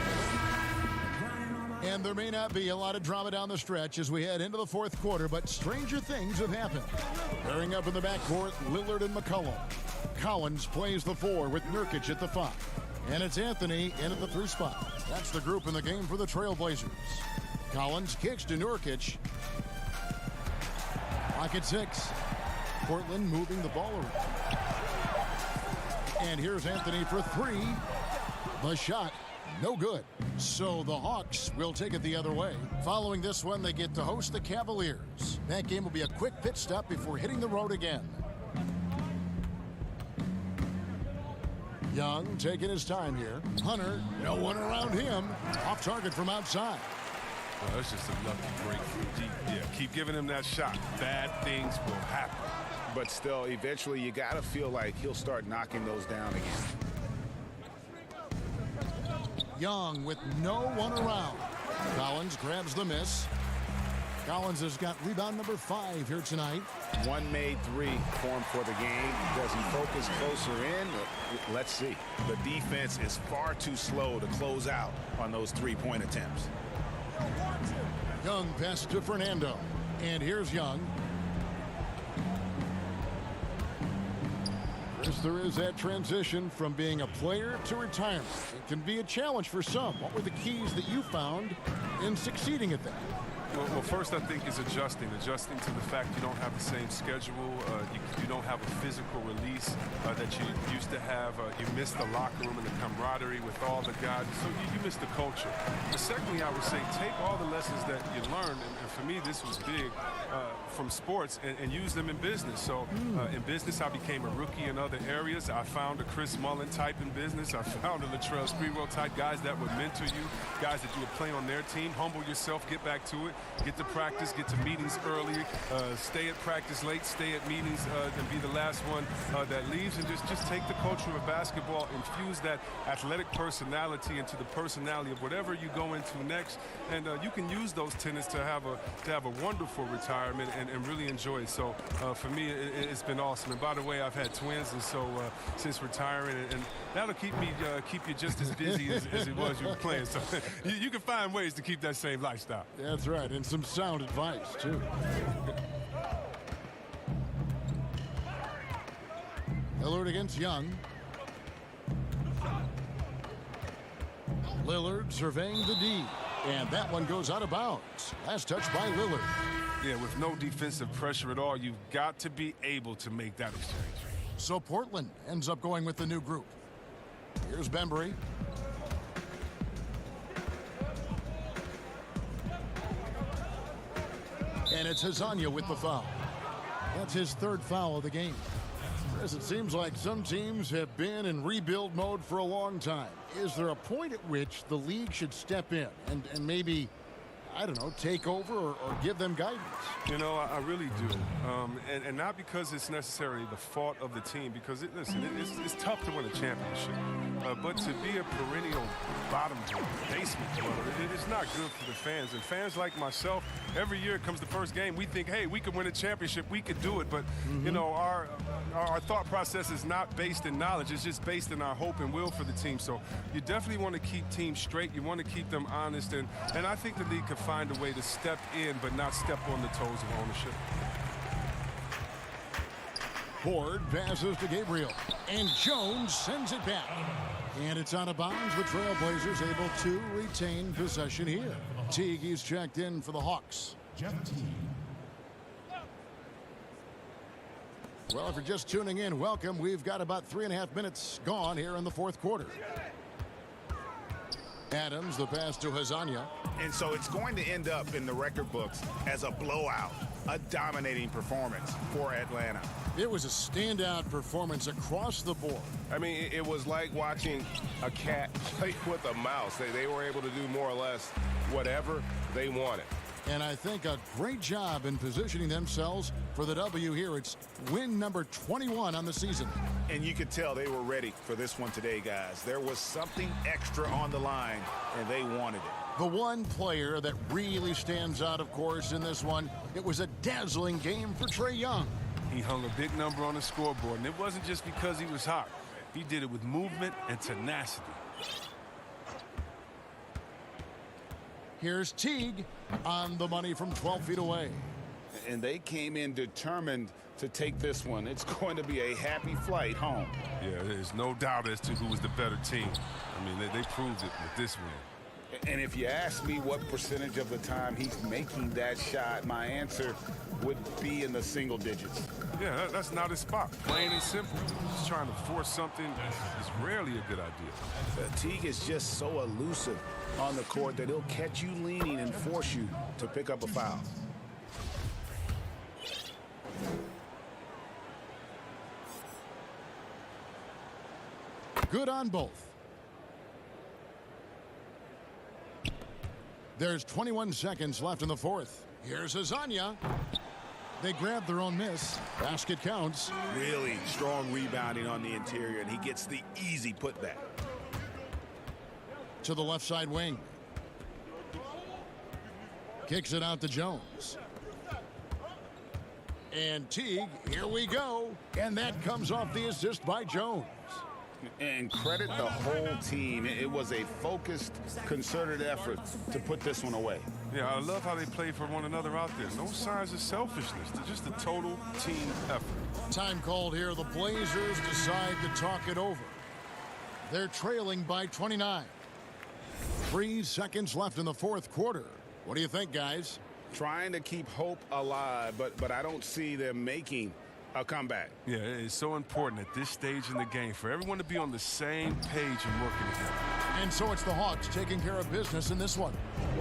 And there may not be a lot of drama down the stretch as we head into the fourth quarter, but stranger things have happened. Pairing up in the backcourt, Lillard and McCollum. Collins plays the 4 with Nurkic at the 5. And it's Anthony in at the 3 spot. That's the group in the game for the Trailblazers. Collins kicks to Nurkic. Clock at 6. Portland moving the ball around. And here's Anthony for 3. The shot. No good. So the Hawks will take it the other way. Following this one, they get to host the Cavaliers. That game will be a quick pit stop before hitting the road again. Young taking his time here. Hunter, no one around him. Off target from outside. Well, that's just a lucky break from deep. Yeah, keep giving him that shot. Bad things will happen. But still, eventually you got to feel like he'll start knocking those down again. Young with no one around. Collins grabs the miss. Collins has got rebound number 5 here tonight. One made 3 for him for the game. Does he focus closer in? Let's see. The defense is far too slow to close out on those 3-point attempts. Young pass to Fernando. And here's Young. As there is that transition from being a player to retirement. It can be a challenge for some. What were the keys that you found in succeeding at that? Well, first I think is adjusting to the fact you don't have the same schedule. You don't have a physical release that you used to have. You miss the locker room and the camaraderie with all the guys. So you miss the culture. But secondly, I would say take all the lessons that you learned, and for me this was big, from sports and use them in business. So in business, I became a rookie in other areas. I found a Chris Mullin type in business. I found a Latrell Sprewell type, guys that would mentor you, guys that you would play on their team. Humble yourself, get back to it. Get to practice, get to meetings early, stay at practice late, stay at meetings, and be the last one that leaves, and just take the culture of basketball, infuse that athletic personality into the personality of whatever you go into next, and you can use those tenets to have a wonderful retirement and really enjoy it. So for me, it's been awesome. And by the way, I've had twins, and so since retiring, and that'll keep you just as busy as it was you were playing. So you can find ways to keep that same lifestyle. That's right, and some sound advice, too. Lillard against Young. Lillard surveying the D, and that one goes out of bounds. Last touch by Lillard. Yeah, with no defensive pressure at all, you've got to be able to make that exchange. So Portland ends up going with the new group. Here's Bembry. And it's Hazanya with the foul. That's his 3rd foul of the game. As it seems like some teams have been in rebuild mode for a long time. Is there a point at which the league should step in and maybe, I don't know, take over or give them guidance? You know, I really do. And not because it's necessarily the fault of the team, because, it's tough to win a championship. But to be a perennial bottom basement dweller, it's not good for the fans. And fans like myself, every year it comes the first game, we think, hey, we could win a championship, we could do it. But, you know, our thought process is not based in knowledge. It's just based in our hope and will for the team. So you definitely want to keep teams straight. You want to keep them honest. And I think the league could find a way to step in but not step on the toes of ownership. Ford passes to Gabriel, and Jones sends it back. And it's out of bounds, with Trailblazers able to retain possession here. Teague is checked in for the Hawks. Well, if you're just tuning in, welcome. We've got about 3.5 minutes gone here in the fourth quarter. Adams, the pass to Hazanya. And so it's going to end up in the record books as a blowout, a dominating performance for Atlanta. It was a standout performance across the board. I mean, it was like watching a cat play with a mouse. They were able to do more or less whatever they wanted. And I think a great job in positioning themselves for the W here. It's win number 21 on the season. And you could tell they were ready for this one today, guys. There was something extra on the line, and they wanted it. The one player that really stands out, of course, in this one, it was a dazzling game for Trae Young. He hung a big number on the scoreboard, and it wasn't just because he was hot. He did it with movement and tenacity. Here's Teague on the money from 12 feet away. And they came in determined to take this one. It's going to be a happy flight home. Yeah, there's no doubt as to who was the better team. I mean, they proved it with this win. And if you ask me what percentage of the time he's making that shot, my answer would be in the single digits. Yeah, that's not his spot. Plain and simple. Just trying to force something is rarely a good idea. Teague is just so elusive on the court that he'll catch you leaning and force you to pick up a foul. Good on both. There's 21 seconds left in the fourth. Here's Hazanya. They grab their own miss. Basket counts. Really strong rebounding on the interior, and he gets the easy putback. To the left side wing. Kicks it out to Jones. And Teague, here we go. And that comes off the assist by Jones. And credit the whole team. It was a focused, concerted effort to put this one away. Yeah, I love how they play for one another out there. No signs of selfishness. They're just a total team effort. Time called here. The Blazers decide to talk it over. They're trailing by 29. 3 seconds left in the fourth quarter. What do you think, guys? Trying to keep hope alive, but I don't see them making a comeback. Yeah, it's so important at this stage in the game for everyone to be on the same page and working together. And so it's the Hawks taking care of business in this one.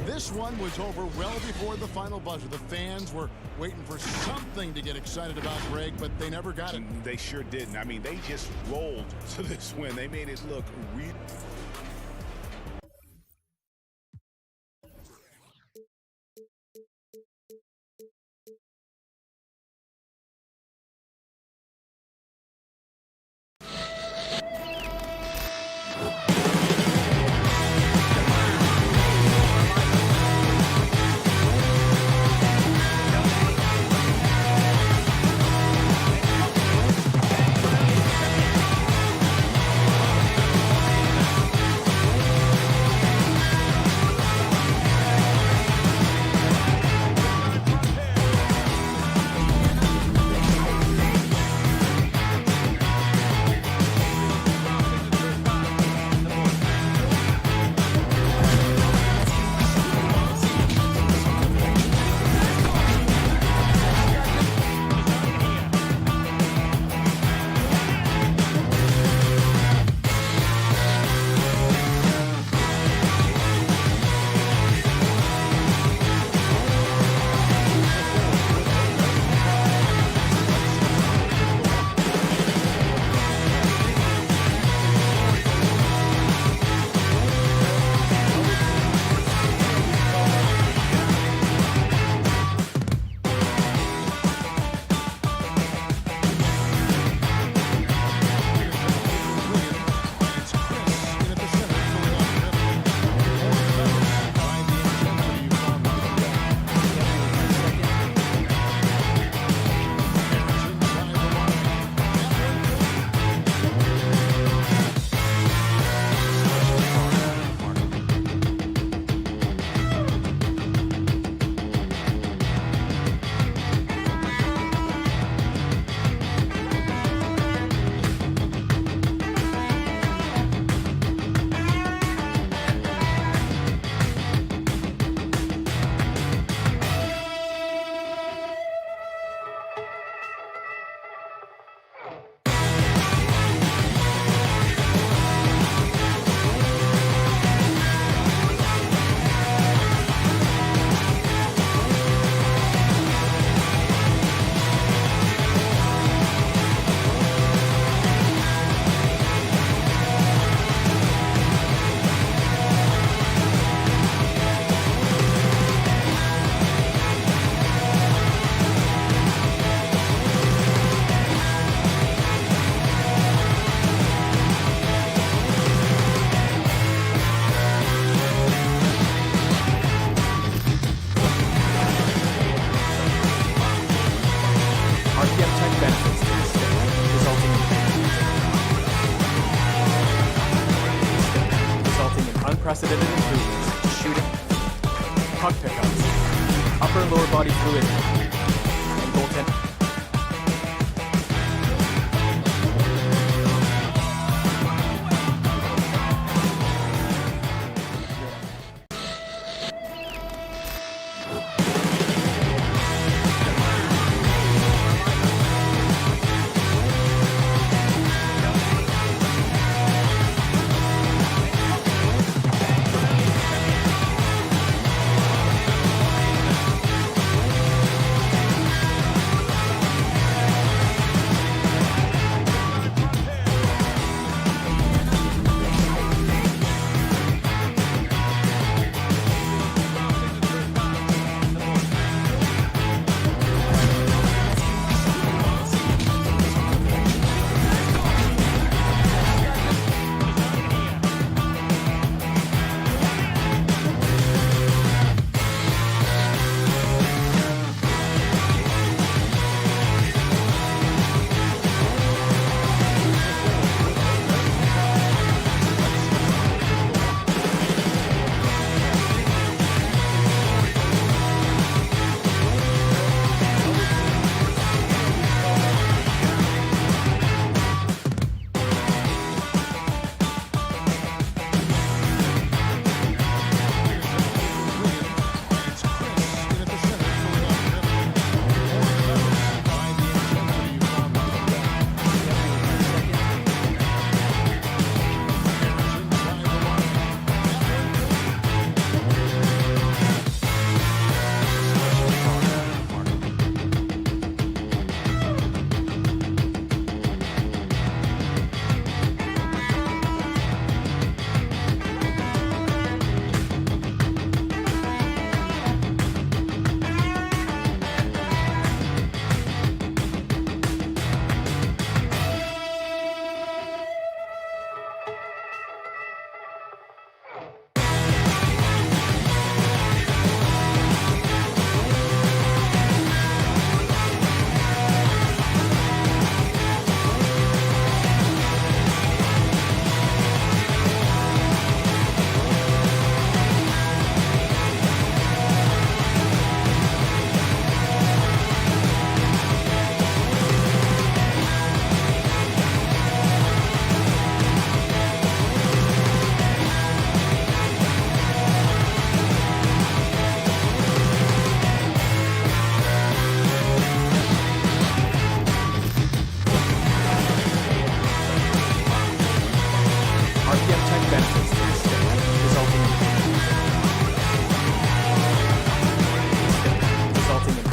This one was over well before the final buzzer. The fans were waiting for something to get excited about, Greg, but they never got it. They sure didn't. I mean, they just rolled to this win. They made it look real. unprecedented improvements to shooting, puck pickups, upper and lower body fluidity, and goaltending.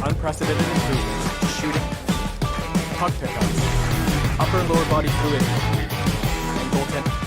Unprecedented improvements to shooting, puck pickups, upper and lower body fluidity, and goaltending.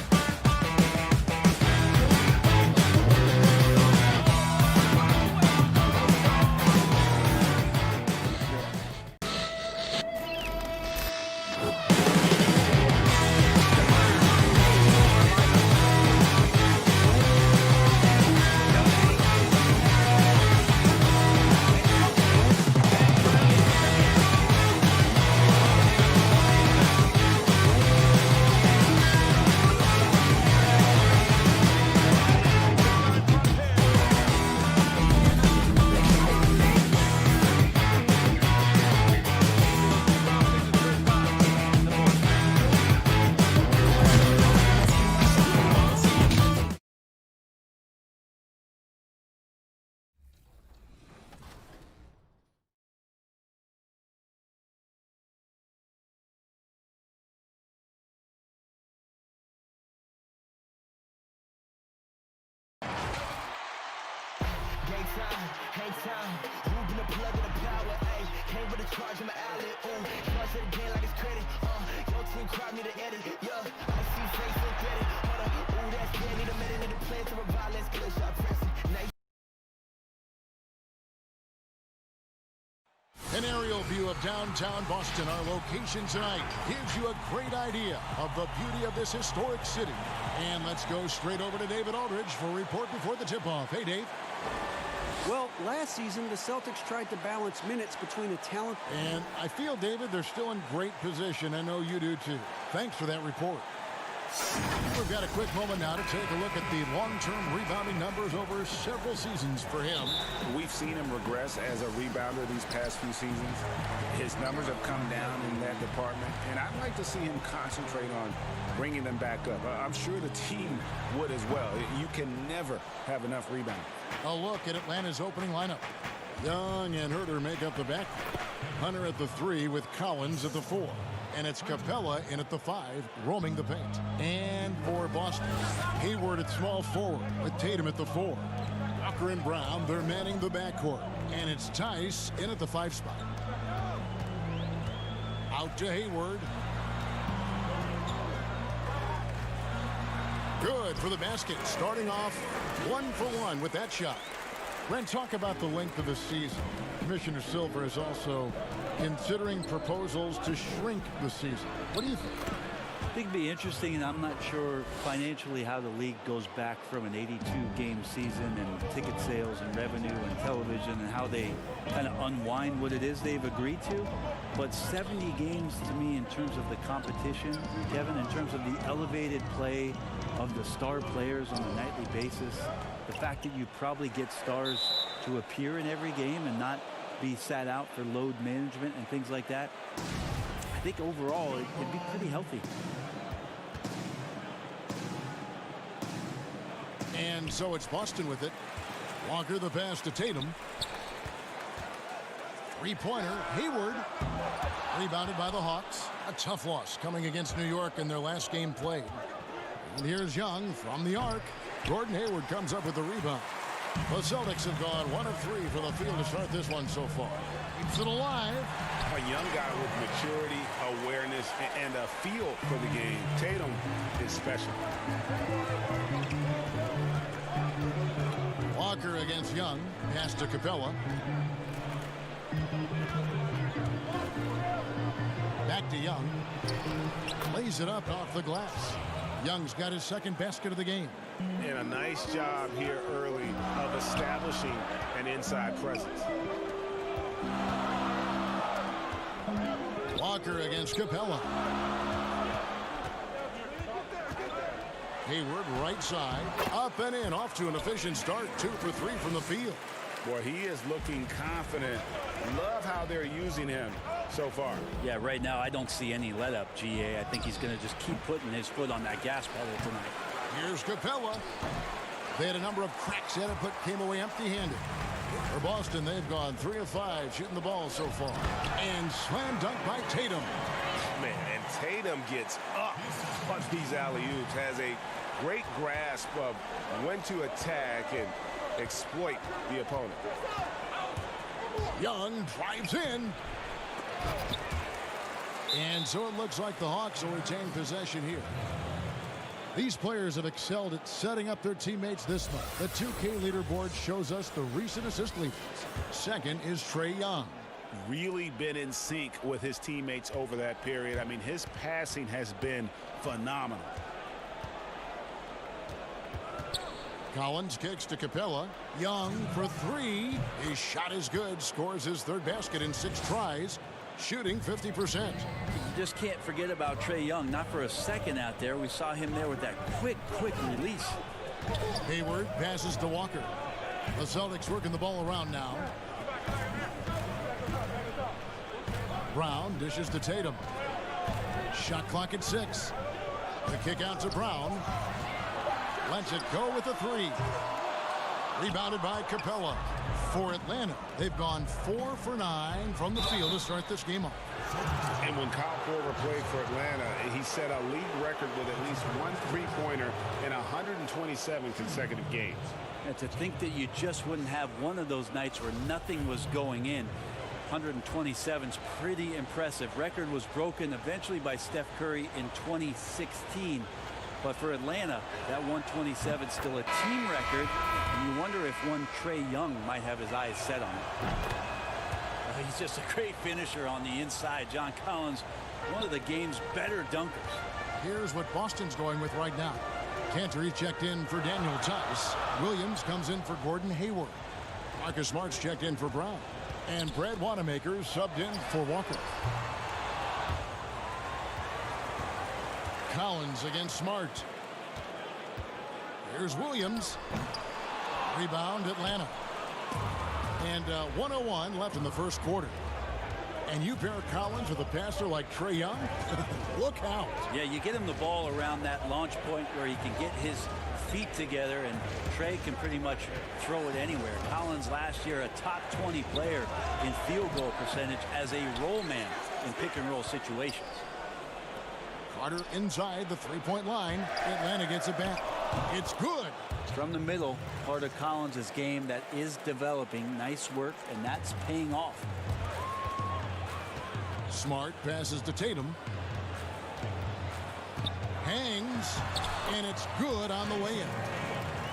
Hang time, moving the plug in the power, ayy. Came with a charge in my alley, ooh. Charge it again like it's credit, your team crowd need an edit, yeah. I see face so credit, hold up, ooh, that's good. Need a minute, need a plan to revive, let's get a shot pressing. Nice. An aerial view of downtown Boston, our location tonight, gives you a great idea of the beauty of this historic city. And let's go straight over to David Aldridge for a report before the tip-off. Hey, Dave. Well, last season, the Celtics tried to balance minutes between a talent. And I feel, David, they're still in great position. I know you do, too. Thanks for that report. We've got a quick moment now to take a look at the long-term rebounding numbers over several seasons for him. We've seen him regress as a rebounder these past few seasons. His numbers have come down in that department, and I'd like to see him concentrate on bringing them back up. I'm sure the team would as well. You can never have enough rebounds. A look at Atlanta's opening lineup. Young and Herter make up the back. Hunter at the 3 with Collins at the 4. And it's Capella in at the 5, roaming the paint. And for Boston, Hayward at small forward with Tatum at the 4. Walker and Brown, they're manning the backcourt. And it's Tice in at the 5 spot. Out to Hayward. Good for the basket. Starting off 1 for 1 with that shot. Brent, talk about the length of the season. Commissioner Silver is also considering proposals to shrink the season. What do you think? I think it'd be interesting, and I'm not sure financially how the league goes back from an 82-game season and ticket sales and revenue and television and how they kind of unwind what it is they've agreed to. But 70 games to me in terms of the competition, Kevin, in terms of the elevated play of the star players on a nightly basis, the fact that you probably get stars to appear in every game and not be sat out for load management and things like that, I think overall it'd be pretty healthy. And so it's Boston with it. Walker the pass to Tatum. Three-pointer, Hayward. Rebounded by the Hawks. A tough loss coming against New York in their last game played. And here's Young from the arc. Gordon Hayward comes up with the rebound. The Celtics have gone 1 of 3 for the field to start this one so far. Keeps it alive. A young guy with maturity, awareness, and a feel for the game. Tatum is special. Walker against Young. Pass to Capella. Back to Young. Lays it up off the glass. Young's got his second basket of the game. And a nice job here early of establishing an inside presence. Walker against Capella. Hayward right side. Up and in. Off to an efficient start. 2 for 3 from the field. Boy, he is looking confident. Love how they're using him so far. Yeah, right now I don't see any let up, GA. I think he's going to just keep putting his foot on that gas pedal tonight. Here's Capella. They had a number of cracks at it, but came away empty-handed. For Boston, they've gone 3 of 5 shooting the ball so far. And slam dunk by Tatum. Man, and Tatum gets up on these alley-oops, has a great grasp of when to attack and exploit the opponent. Young drives in. And so it looks like the Hawks will retain possession here. These players have excelled at setting up their teammates this month. The 2K leaderboard shows us the recent assist leaders. Second is Trae Young. Really been in sync with his teammates over that period. I mean, his passing has been phenomenal. Collins kicks to Capella. Young for 3. His shot is good. Scores his third basket in 6 tries. Shooting 50%. You just can't forget about Trae Young. Not for a second out there. We saw him there with that quick release. Hayward passes to Walker. The Celtics working the ball around now. Brown dishes to Tatum. Shot clock at 6. The kick out to Brown. Lets it go with a 3. Rebounded by Capella. For Atlanta, they've gone 4 for 9 from the field to start this game off. And when Kyle Korver played for Atlanta, he set a league record with at least 1 3-pointer in 127 consecutive games. And to think that you just wouldn't have one of those nights where nothing was going in. 127 is pretty impressive. Record was broken eventually by Steph Curry in 2016. But for Atlanta, that 127 is still a team record. And you wonder if one Trae Young might have his eyes set on it. He's just a great finisher on the inside. John Collins, one of the game's better dunkers. Here's what Boston's going with right now. Cantor checked in for Daniel Tice. Williams comes in for Gordon Hayward. Marcus Smart's checked in for Brown. And Brad Wanamaker subbed in for Walker. Collins against Smart. Here's Williams. Rebound, Atlanta. And 1:01 left in the first quarter. And you pair Collins with a passer like Trae Young, look out. Yeah, you get him the ball around that launch point where he can get his feet together, and Trae can pretty much throw it anywhere. Collins last year a top 20 player in field goal percentage as a roll man in pick and roll situations. Carter inside the three-point line. Atlanta gets it back. It's good. From the middle, part of Collins' game that is developing. Nice work, and that's paying off. Smart passes to Tatum. Hangs, and it's good on the way in.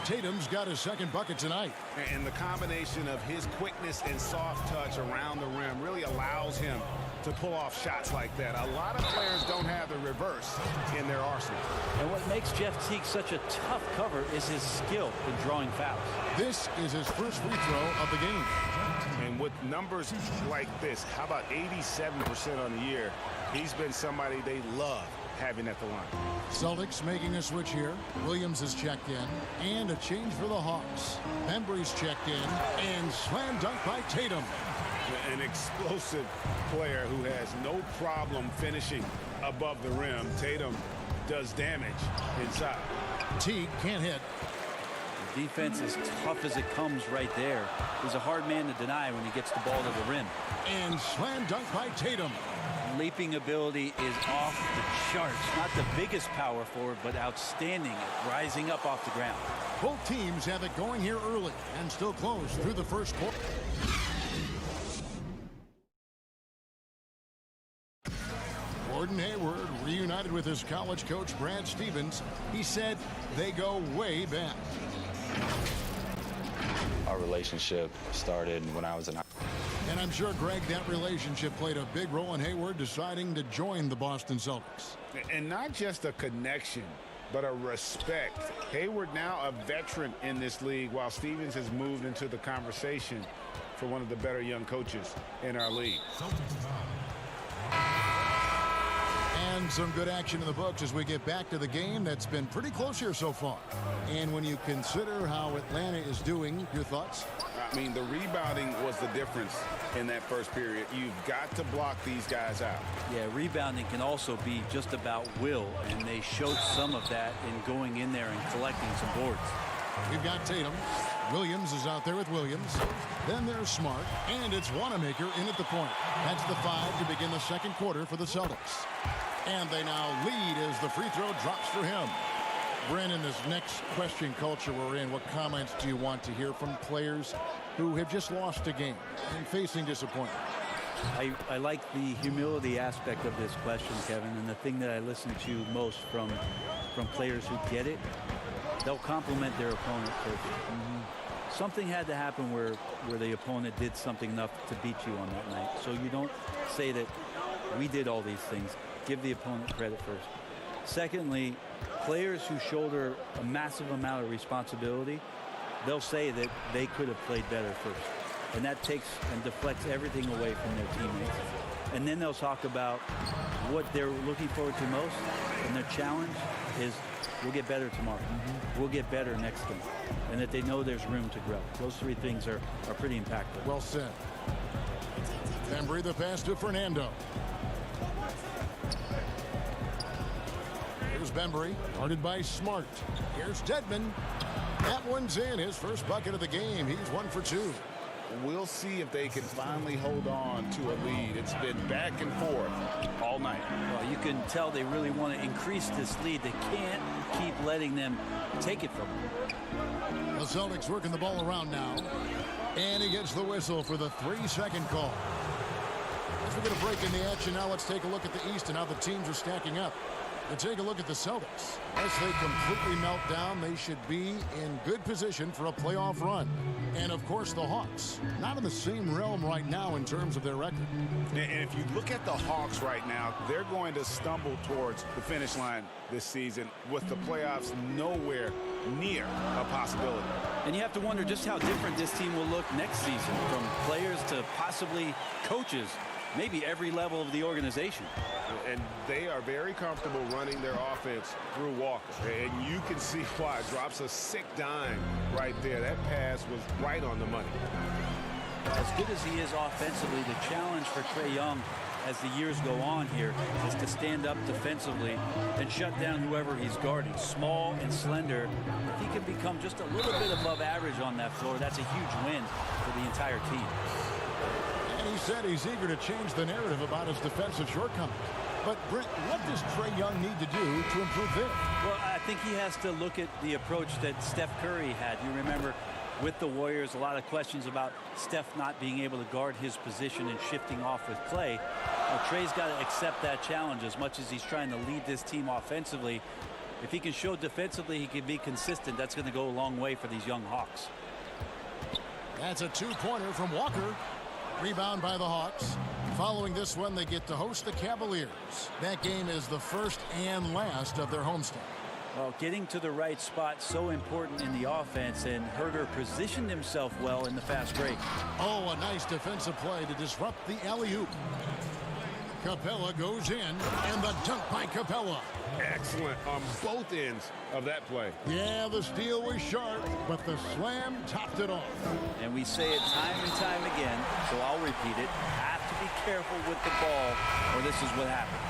Tatum's got his second bucket tonight. And the combination of his quickness and soft touch around the rim really allows him to pull off shots like that. A lot of players don't have the reverse in their arsenal. And what makes Jeff Teague such a tough cover is his skill in drawing fouls. This is his first free throw of the game. And with numbers like this, how about 87% on the year? He's been somebody they love having at the line. Celtics making a switch here. Williams is checked in. And a change for the Hawks. Bembry's checked in. And slam dunk by Tatum. An explosive player who has no problem finishing above the rim. Tatum does damage inside. Teague can't hit. The defense is tough as it comes right there. He's a hard man to deny when he gets the ball to the rim. And slam dunk by Tatum. Leaping ability is off the charts. Not the biggest power forward, but outstanding at rising up off the ground. Both teams have it going here early and still close through the first quarter. Gordon Hayward reunited with his college coach Brad Stevens. He said they go way back. Our relationship started when I was in. And I'm sure, Greg, that relationship played a big role in Hayward deciding to join the Boston Celtics. And not just a connection, but a respect. Hayward now a veteran in this league, while Stevens has moved into the conversation for one of the better young coaches in our league. And some good action in the books as we get back to the game that's been pretty close here so far. And when you consider how Atlanta is doing, your thoughts? I mean, the rebounding was the difference in that first period. You've got to block these guys out. Yeah, rebounding can also be just about will, and they showed some of that in going in there and collecting some boards. We've got Tatum. Williams is out there with Williams. Then there's Smart, and it's Wanamaker in at the point. That's the 5 to begin the second quarter for the Celtics. And they now lead as the free throw drops for him. Brandon, this next question culture we're in, what comments do you want to hear from players who have just lost a game and facing disappointment? I like the humility aspect of this question, Kevin, and the thing that I listen to most from players who get it, they'll compliment their opponent first. Something had to happen where the opponent did something enough to beat you on that night. So you don't say that we did all these things. Give the opponent credit first. Secondly, players who shoulder a massive amount of responsibility, they'll say that they could have played better first. And that takes and deflects everything away from their teammates. And then they'll talk about what they're looking forward to most, and their challenge is we'll get better tomorrow. We'll get better next game. And that they know there's room to grow. Those three things are pretty impactful. Well said. Bembry the pass to Fernando. Here's Bembry, guarded by Smart. Here's Dedmon. That one's in, his first bucket of the game. He's 1 for 2. We'll see if they can finally hold on to a lead. It's been back and forth all night. Well, you can tell they really want to increase this lead. They can't keep letting them take it from them. The Celtics working the ball around now. And he gets the whistle for the 3-second call. As we get a break in the action now, let's take a look at the East and how the teams are stacking up. And take a look at the Celtics. As they completely melt down, they should be in good position for a playoff run. And, of course, the Hawks, not in the same realm right now in terms of their record. And if you look at the Hawks right now, they're going to stumble towards the finish line this season with the playoffs nowhere near a possibility. And you have to wonder just how different this team will look next season, from players to possibly coaches. maybe every level of the organization. And they are very comfortable running their offense through Walker. And you can see why. Drops a sick dime right there. That pass was right on the money. As good as he is offensively, the challenge for Trae Young as the years go on here is to stand up defensively and shut down whoever he's guarding. Small and slender. If he can become just a little bit above average on that floor, that's a huge win for the entire team. And he said he's eager to change the narrative about his defensive shortcomings. But, Brent, what does Trae Young need to do to improve this? Well, I think he has to look at the approach that Steph Curry had. You remember with the Warriors, a lot of questions about Steph not being able to guard his position and shifting off with Klay. Well, Trae's got to accept that challenge as much as he's trying to lead this team offensively. If he can show defensively he can be consistent, that's going to go a long way for these young Hawks. That's a two-pointer from Walker. Rebound by the Hawks. Following this one, they get to host the Cavaliers. That game is the first and last of their homestand. Well, getting to the right spot so important in the offense, and Herter positioned himself well in the fast break. Oh, a nice defensive play to disrupt the alley-oop. Capella goes in, and the dunk by Capella. Excellent on both ends of that play. Yeah, the steal was sharp, but the slam topped it off. And we say it time and time again, so I'll repeat it. Have to be careful with the ball, or this is what happens.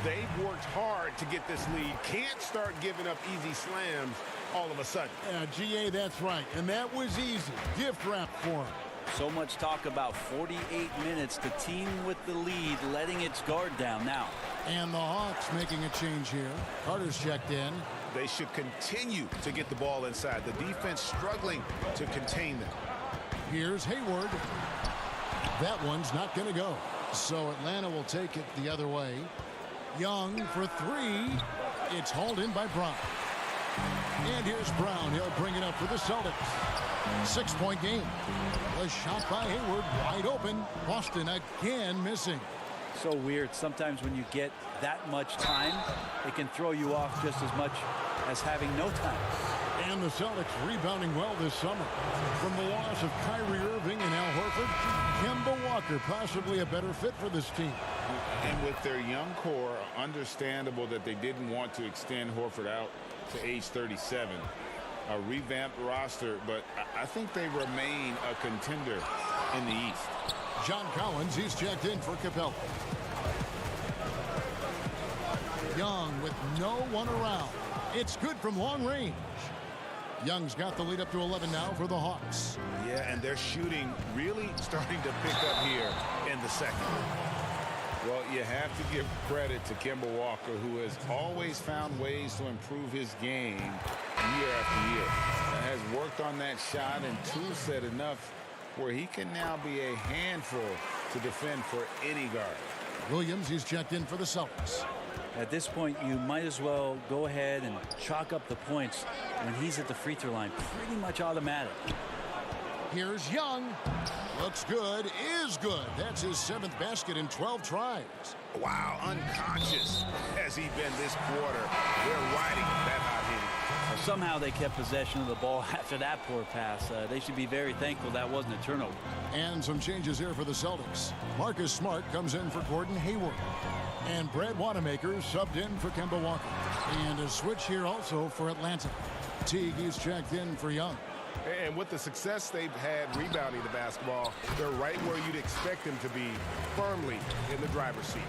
They've worked hard to get this lead. Can't start giving up easy slams all of a sudden. Yeah, GA, that's right. And that was easy. Gift wrap for him. So much talk about 48 minutes. The team with the lead letting its guard down now. And the Hawks making a change here. Carter's checked in. They should continue to get the ball inside. The defense struggling to contain them. Here's Hayward. That one's not going to go. So Atlanta will take it the other way. Young for three. It's hauled in by Brown. And here's Brown. He'll bring it up for the Celtics. 6-point game. The shot by Hayward wide open. Boston again missing. So weird. Sometimes when you get that much time, it can throw you off just as much as having no time. And the Celtics rebounding well this summer. From the loss of Kyrie Irving and Al Horford, Kemba Walker possibly a better fit for this team. And with their young core, understandable that they didn't want to extend Horford out to age 37. A revamped roster, but I think they remain a contender in the East. John Collins, he's checked in for Capella. Young with no one around. It's good from long range. Young's got the lead up to 11 now for the Hawks. Yeah, and their shooting really starting to pick up here in the second. Well, you have to give credit to Kemba Walker, who has always found ways to improve his game year after year. And has worked on that shot and tool set enough where he can now be a handful to defend for any guard. Williams, he's checked in for the Celtics. At this point, you might as well go ahead and chalk up the points when he's at the free throw line. Pretty much automatic. Here's Young. Looks good, is good. That's his 7th basket in 12 tries. Wow, unconscious has he been this quarter. They're riding that hot hand. Well, somehow they kept possession of the ball after that poor pass. They should be very thankful that wasn't a turnover. And some changes here for the Celtics. Marcus Smart comes in for Gordon Hayward. And Brad Wanamaker subbed in for Kemba Walker. And a switch here also for Atlanta. Teague is checked in for Young. And with the success they've had rebounding the basketball, they're right where you'd expect them to be, firmly in the driver's seat.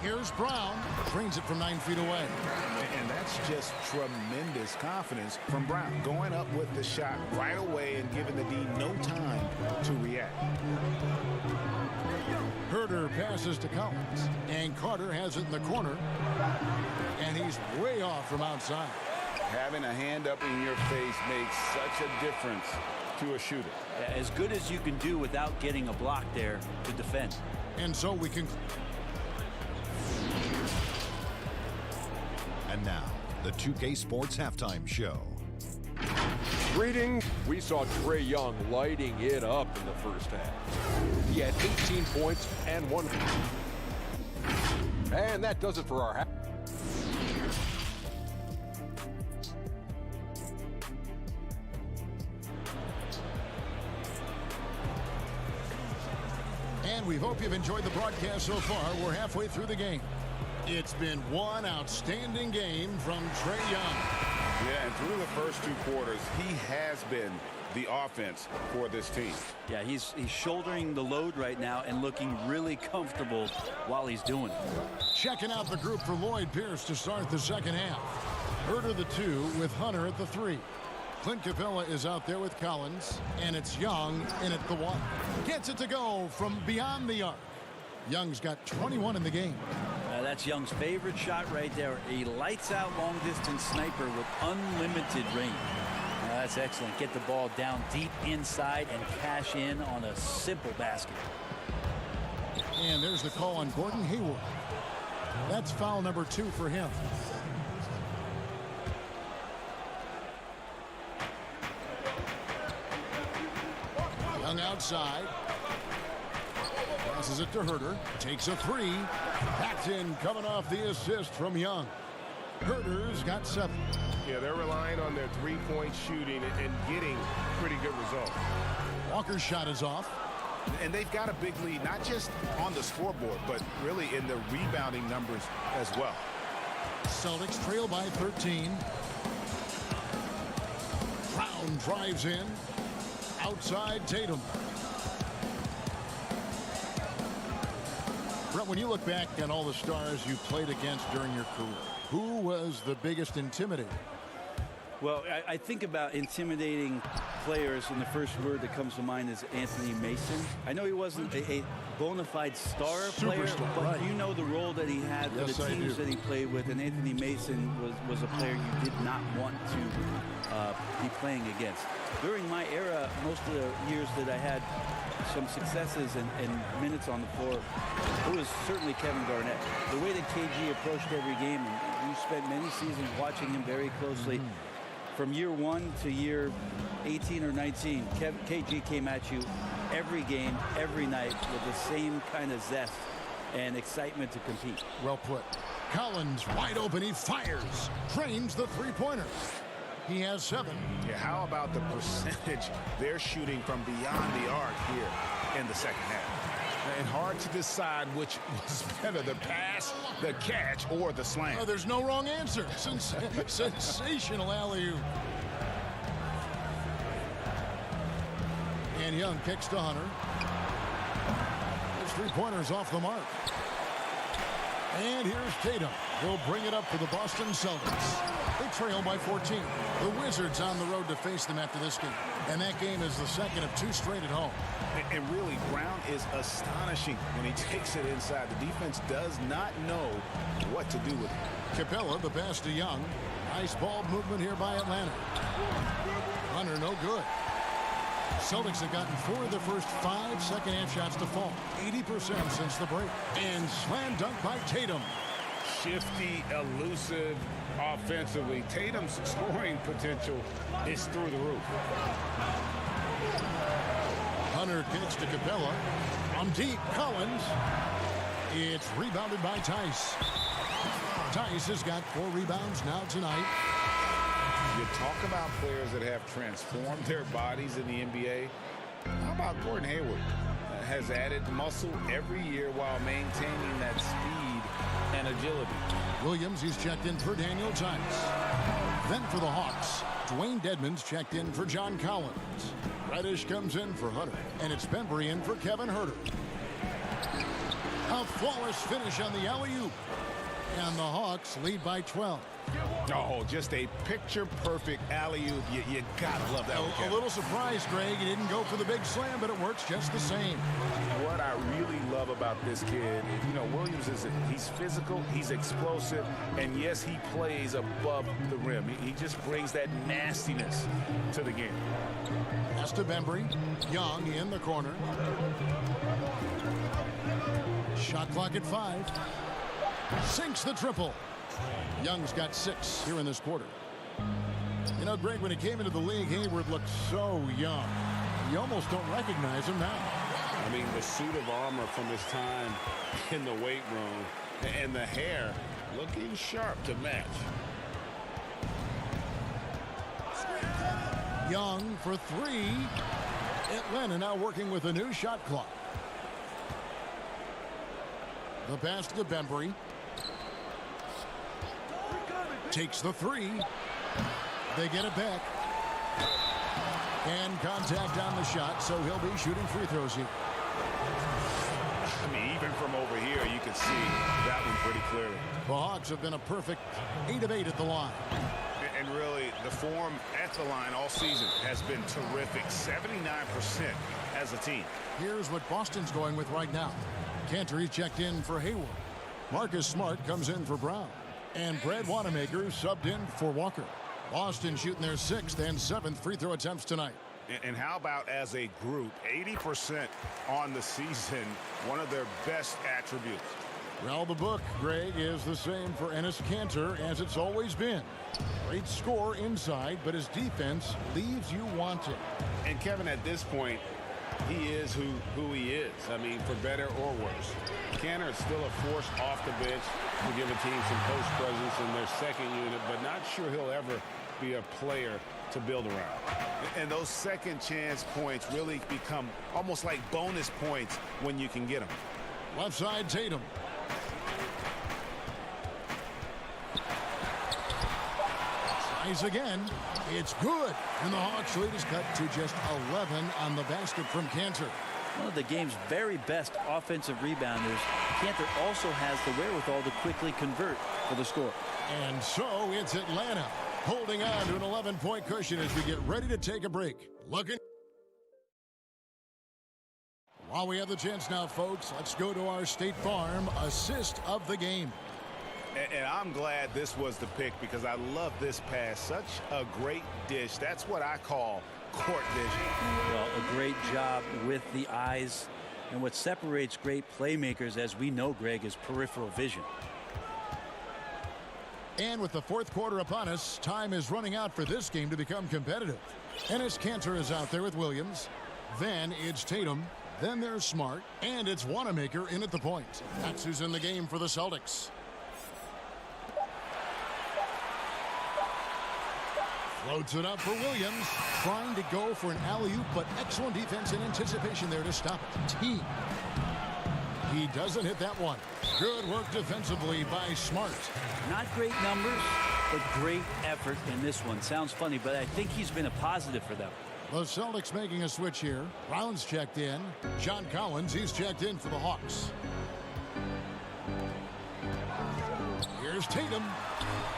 Here's Brown. Brings it from 9 feet away. And that's just tremendous confidence from Brown. Going up with the shot right away and giving the D no time to react. Herter passes to Collins. And Carter has it in the corner. And he's way off from outside. Having a hand up in your face makes such a difference to a shooter. Yeah, as good as you can do without getting a block there to defend. And so we can... And now, the 2K Sports Halftime Show. Greetings. We saw Trae Young lighting it up in the first half. He had 18 points and 1. And that does it for our half. we hope you've enjoyed the broadcast so far. We're halfway through the game. It's been one outstanding game from Trae Young. Yeah, and through the first 2 quarters, he has been the offense for this team. Yeah, he's shouldering the load right now and looking really comfortable while he's doing it. Checking out the group for Lloyd Pierce to start the second half. Herter the 2 with Hunter at the 3. Clint Capella is out there with Collins, and it's Young in at the 1. Gets it to go from beyond the arc. Young's got 21 in the game. That's Young's favorite shot right there. A lights-out long-distance sniper with unlimited range. That's excellent. Get the ball down deep inside and cash in on a simple basket. And there's the call on Gordon Hayward. That's foul number 2 for him. Young outside. Passes it to Herter. Takes a 3. That's in, coming off the assist from Young. Herter's got 7. Yeah, they're relying on their three-point shooting and getting pretty good results. Walker's shot is off. And they've got a big lead, not just on the scoreboard, but really in the rebounding numbers as well. Celtics trail by 13. Brown drives in. Outside Tatum. Brett, when you look back at all the stars you played against during your career, who was the biggest intimidator? Well, I think about intimidating players, and the first word that comes to mind is Anthony Mason. I know he wasn't a bona fide star player, but right. You know the role that he had for the teams that he played with, and Anthony Mason was a player you did not want to be playing against. During my era, most of the years that I had some successes and minutes on the floor, it was certainly Kevin Garnett. The way that KG approached every game, and you spent many seasons watching him very closely, from year 1 to year 18 or 19, KG came at you every game, every night with the same kind of zest and excitement to compete. Well put. Collins wide open, he fires. Drains the three-pointer. He has 7. Yeah, how about the percentage they're shooting from beyond the arc here in the second half? And hard to decide which was better, the pass, the catch, or the slam. Oh, there's no wrong answer. Sensational alley-oop. And Young kicks to Hunter. His three-pointer's off the mark. And here's Tatum. He'll bring it up for the Boston Celtics. They trail by 14. The Wizards on the road to face them after this game. And that game is the second of 2 straight at home. And really, Brown is astonishing when he takes it inside. The defense does not know what to do with it. Capella, the pass to Young. Nice ball movement here by Atlanta. Hunter, no good. Celtics have gotten 4 of the first 5 second-half shots to fall. 80% since the break. And slam dunk by Tatum. Shifty, elusive offensively. Tatum's scoring potential is through the roof. Hunter kicks to Capella. From deep, Collins. It's rebounded by Tice. Tice has got 4 rebounds now tonight. You talk about players that have transformed their bodies in the NBA. How about Gordon Hayward? Has added muscle every year while maintaining that speed and agility. Williams is checked in for Daniel Tice. Then for the Hawks, Dwayne Dedmon's checked in for John Collins. Reddish comes in for Hunter, and it's Bembry in for Kevin Herter. A flawless finish on the alley-oop. And the Hawks lead by 12. Oh, just a picture-perfect alley-oop. You gotta love that one, A little surprised, Greg. He didn't go for the big slam, but it works just the same. What I really love about this kid, Williams he's physical, he's explosive, and yes, he plays above the rim. He just brings that nastiness to the game. Pass to Bembry. Young in the corner. Shot clock at 5. Sinks the triple. Young's got 6 here in this quarter. Greg, when he came into the league, Hayward looked so young. You almost don't recognize him now. I mean, the suit of armor from his time in the weight room and the hair looking sharp to match. Young for 3. Atlanta now working with a new shot clock. The pass to Bembry. Takes the three. They get it back. And contact on the shot, so he'll be shooting free throws here. I mean, even from over here, you can see that one pretty clearly. The Hawks have been a perfect 8 of 8 at the line. And really, the form at the line all season has been terrific. 79% as a team. Here's what Boston's going with right now. Cantor checked in for Hayward. Marcus Smart comes in for Brown. And Brad Wanamaker subbed in for Walker. Boston shooting their 6th and 7th free throw attempts tonight. And how about as a group, 80% on the season, one of their best attributes. Well, the book, Greg, is the same for Enes Kanter as it's always been. Great score inside, but his defense leaves you wanting. And Kevin, at this point, he is who he is. I mean, for better or worse. Kanter is still a force off the bench to give a team some post presence in their second unit, but not sure he'll ever be a player to build around. And those second chance points really become almost like bonus points when you can get them. Left side, Tatum. Tries again. It's good. And the Hawks lead is cut to just 11 on the basket from Kanter. One of the game's very best offensive rebounders, Kanter also has the wherewithal to quickly convert for the score. And so it's Atlanta holding on to an 11-point cushion as we get ready to take a break. While we have the chance now, folks, let's go to our State Farm assist of the game. And I'm glad this was the pick because I love this pass. Such a great dish. That's what I call court vision. Well, a great job with the eyes. And what separates great playmakers, as we know, Greg, is peripheral vision. And with the fourth quarter upon us, time is running out for this game to become competitive. Enes Kanter is out there with Williams. Then it's Tatum. Then there's Smart. And it's Wanamaker in at the point. That's who's in the game for the Celtics. Floats it up for Williams. Trying to go for an alley-oop, but excellent defense and anticipation there to stop it. He doesn't hit that one. Good work defensively by Smart. Not great numbers, but great effort in this one. Sounds funny, but I think he's been a positive for them. The Celtics making a switch here. Brown's checked in. John Collins, he's checked in for the Hawks. Here's Tatum.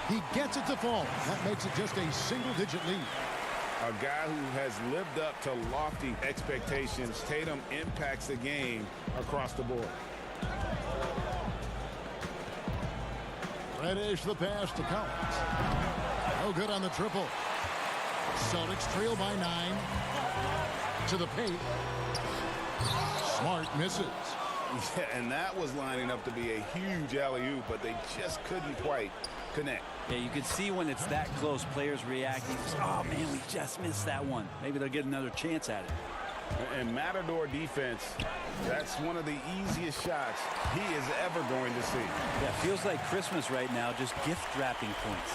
He gets it to fall. That makes it just a single-digit lead. A guy who has lived up to lofty expectations. Tatum impacts the game across the board. Reddish the pass to Collins. No good on the triple. Celtics trail by 9. To the paint. Smart misses. Yeah, and that was lining up to be a huge alley-oop, but they just couldn't quite connect. Yeah, you can see when it's that close, players reacting. Oh, man, we just missed that one. Maybe they'll get another chance at it. And Matador defense, that's one of the easiest shots he is ever going to see. Yeah, feels like Christmas right now, just gift wrapping points.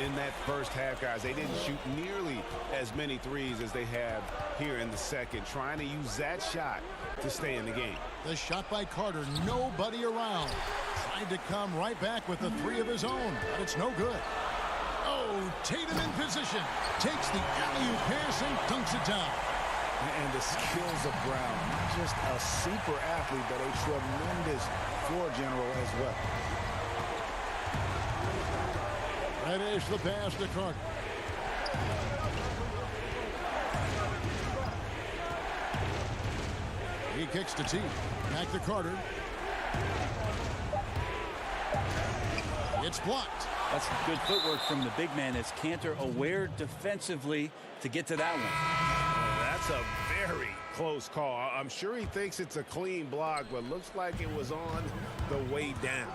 In that first half, guys, they didn't shoot nearly as many threes as they have here in the second, trying to use that shot to stay in the game. The shot by Carter, nobody around. Tried to come right back with a three of his own, but it's no good. Oh, Tatum in position. Takes the alley-oop pass and dunks it down. And the skills of Brown, not just a super athlete, but a tremendous floor general as well. Reddish the pass to Carter. He kicks to T. Back to Carter. It's blocked. That's good footwork from the big man as Kanter aware defensively to get to that one. That's a very close call. I'm sure he thinks it's a clean block, but looks like it was on the way down.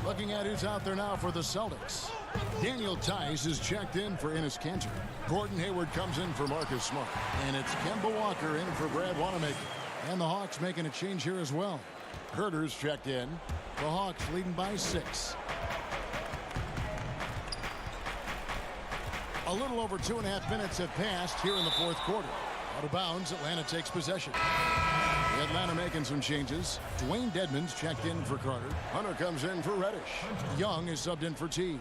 Looking at who's out there now for the Celtics. Daniel Tice is checked in for Enes Kanter. Gordon Hayward comes in for Marcus Smart. And it's Kemba Walker in for Brad Wanamaker. And the Hawks making a change here as well. Herter's checked in. The Hawks leading by 6. A little over 2.5 minutes have passed here in the fourth quarter. Out of bounds, Atlanta takes possession. Atlanta making some changes. Dwayne Dedmon's checked in for Carter. Hunter comes in for Reddish. Young is subbed in for T.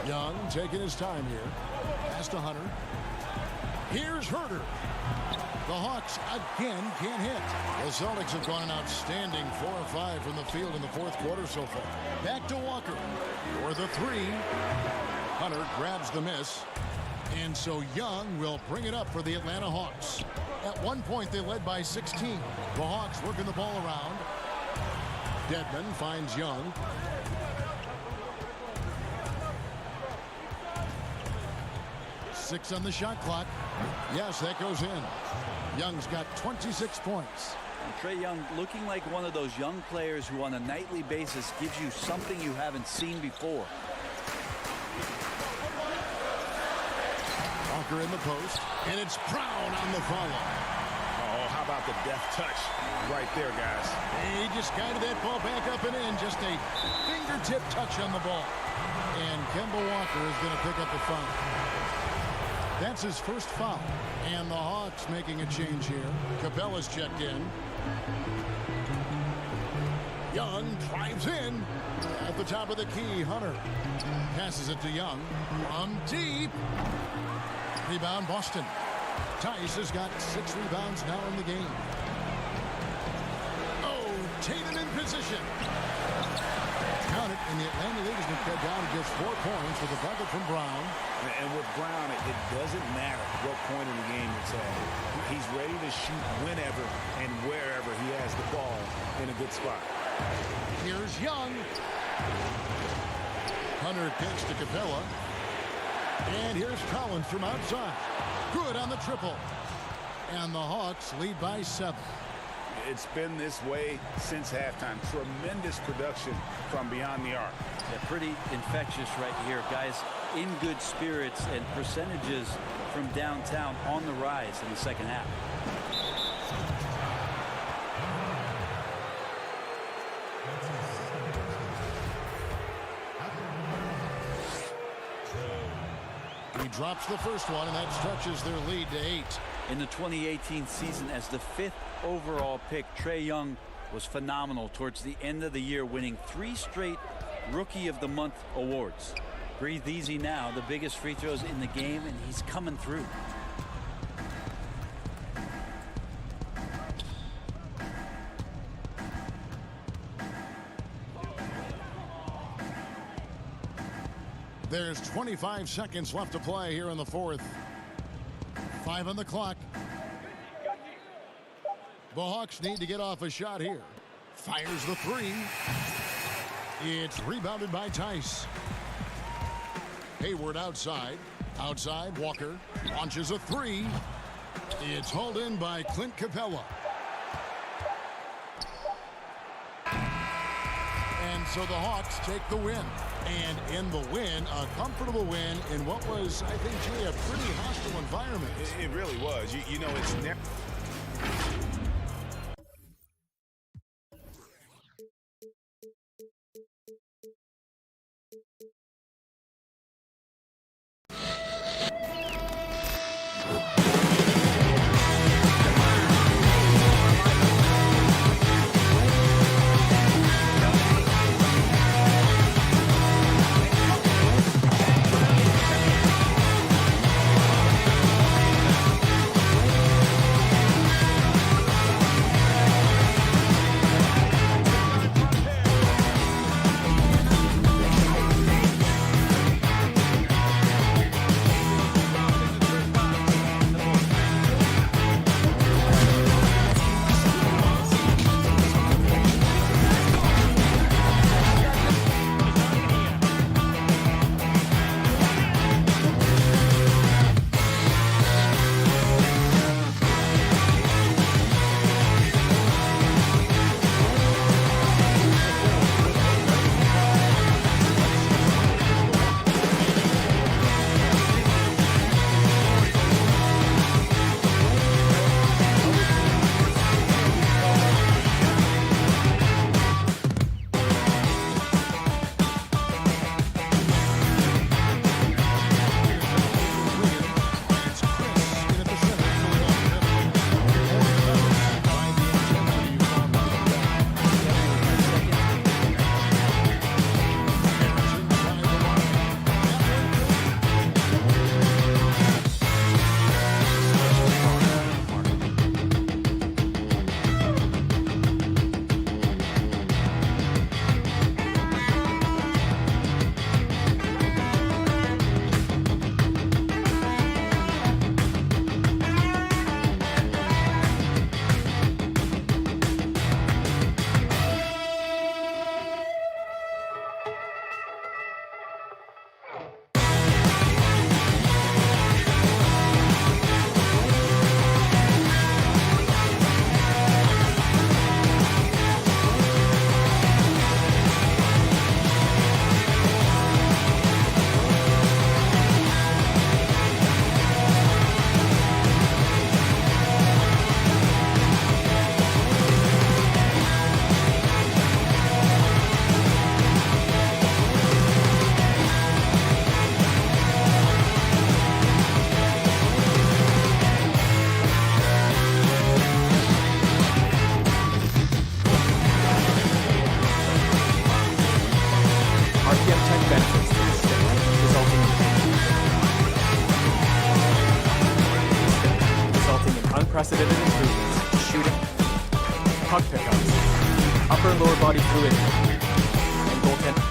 Young taking his time here. Pass to Hunter. Here's Herter. The Hawks again can't hit. The Celtics have gone an outstanding 4 of 5 from the field in the fourth quarter so far. Back to Walker for the three. Hunter grabs the miss. And so Young will bring it up for the Atlanta Hawks. At one point, they led by 16. The Hawks working the ball around. Dedmon finds Young. Six on the shot clock. Yes, that goes in. Young's got 26 points. And Trae Young looking like one of those young players who on a nightly basis gives you something you haven't seen before. Walker in the post, and it's Brown on the follow. Oh, how about the deft touch right there, guys? He just guided that ball back up and in. Just a fingertip touch on the ball. And Kemba Walker is going to pick up the foul. That's his first foul. And the Hawks making a change here. Capella's checked in. Young drives in. At the top of the key, Hunter passes it to Young. From deep. Rebound, Boston. Tice has got 6 rebounds now in the game. Oh, Tatum in position. Count it, and the Atlanta League has been cut down to just 4 points with a bucket from Brown. And with Brown, it doesn't matter what point in the game it's at. He's ready to shoot whenever and wherever he has the ball in a good spot. Here's Young. Hunter kicks to Capella. And here's Collins from outside. Good on the triple. And the Hawks lead by 7. It's been this way since halftime. Tremendous production from beyond the arc. Yeah, pretty infectious right here. Guys in good spirits and percentages from downtown on the rise in the second half. He drops the first one, and that stretches their lead to 8. In the 2018 season, as the 5th overall pick, Trae Young was phenomenal towards the end of the year, winning 3 straight Rookie of the Month awards. Breathe easy now, the biggest free throws in the game, and he's coming through. There's 25 seconds left to play here in the fourth. 5 on the clock. The Hawks need to get off a shot here. Fires the 3. It's rebounded by Tice. Hayward outside. Outside, Walker launches a 3. It's hauled in by Clint Capella. And so the Hawks take the win. And in the win, a comfortable win in what was, I think, Jay, a pretty hostile environment. It really was. You know, it's never... unprecedented improvements. Shooting, puck pickup, upper and lower body fluidity, and goaltending.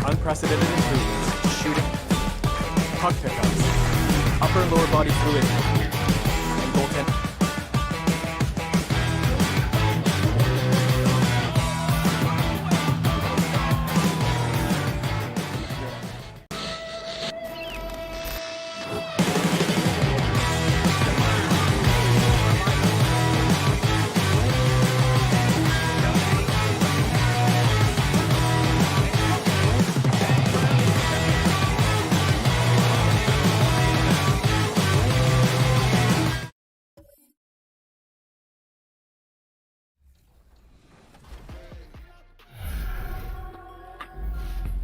Unprecedented improvements. Shooting, puck pickups, upper and lower body fluidity, and goaltending.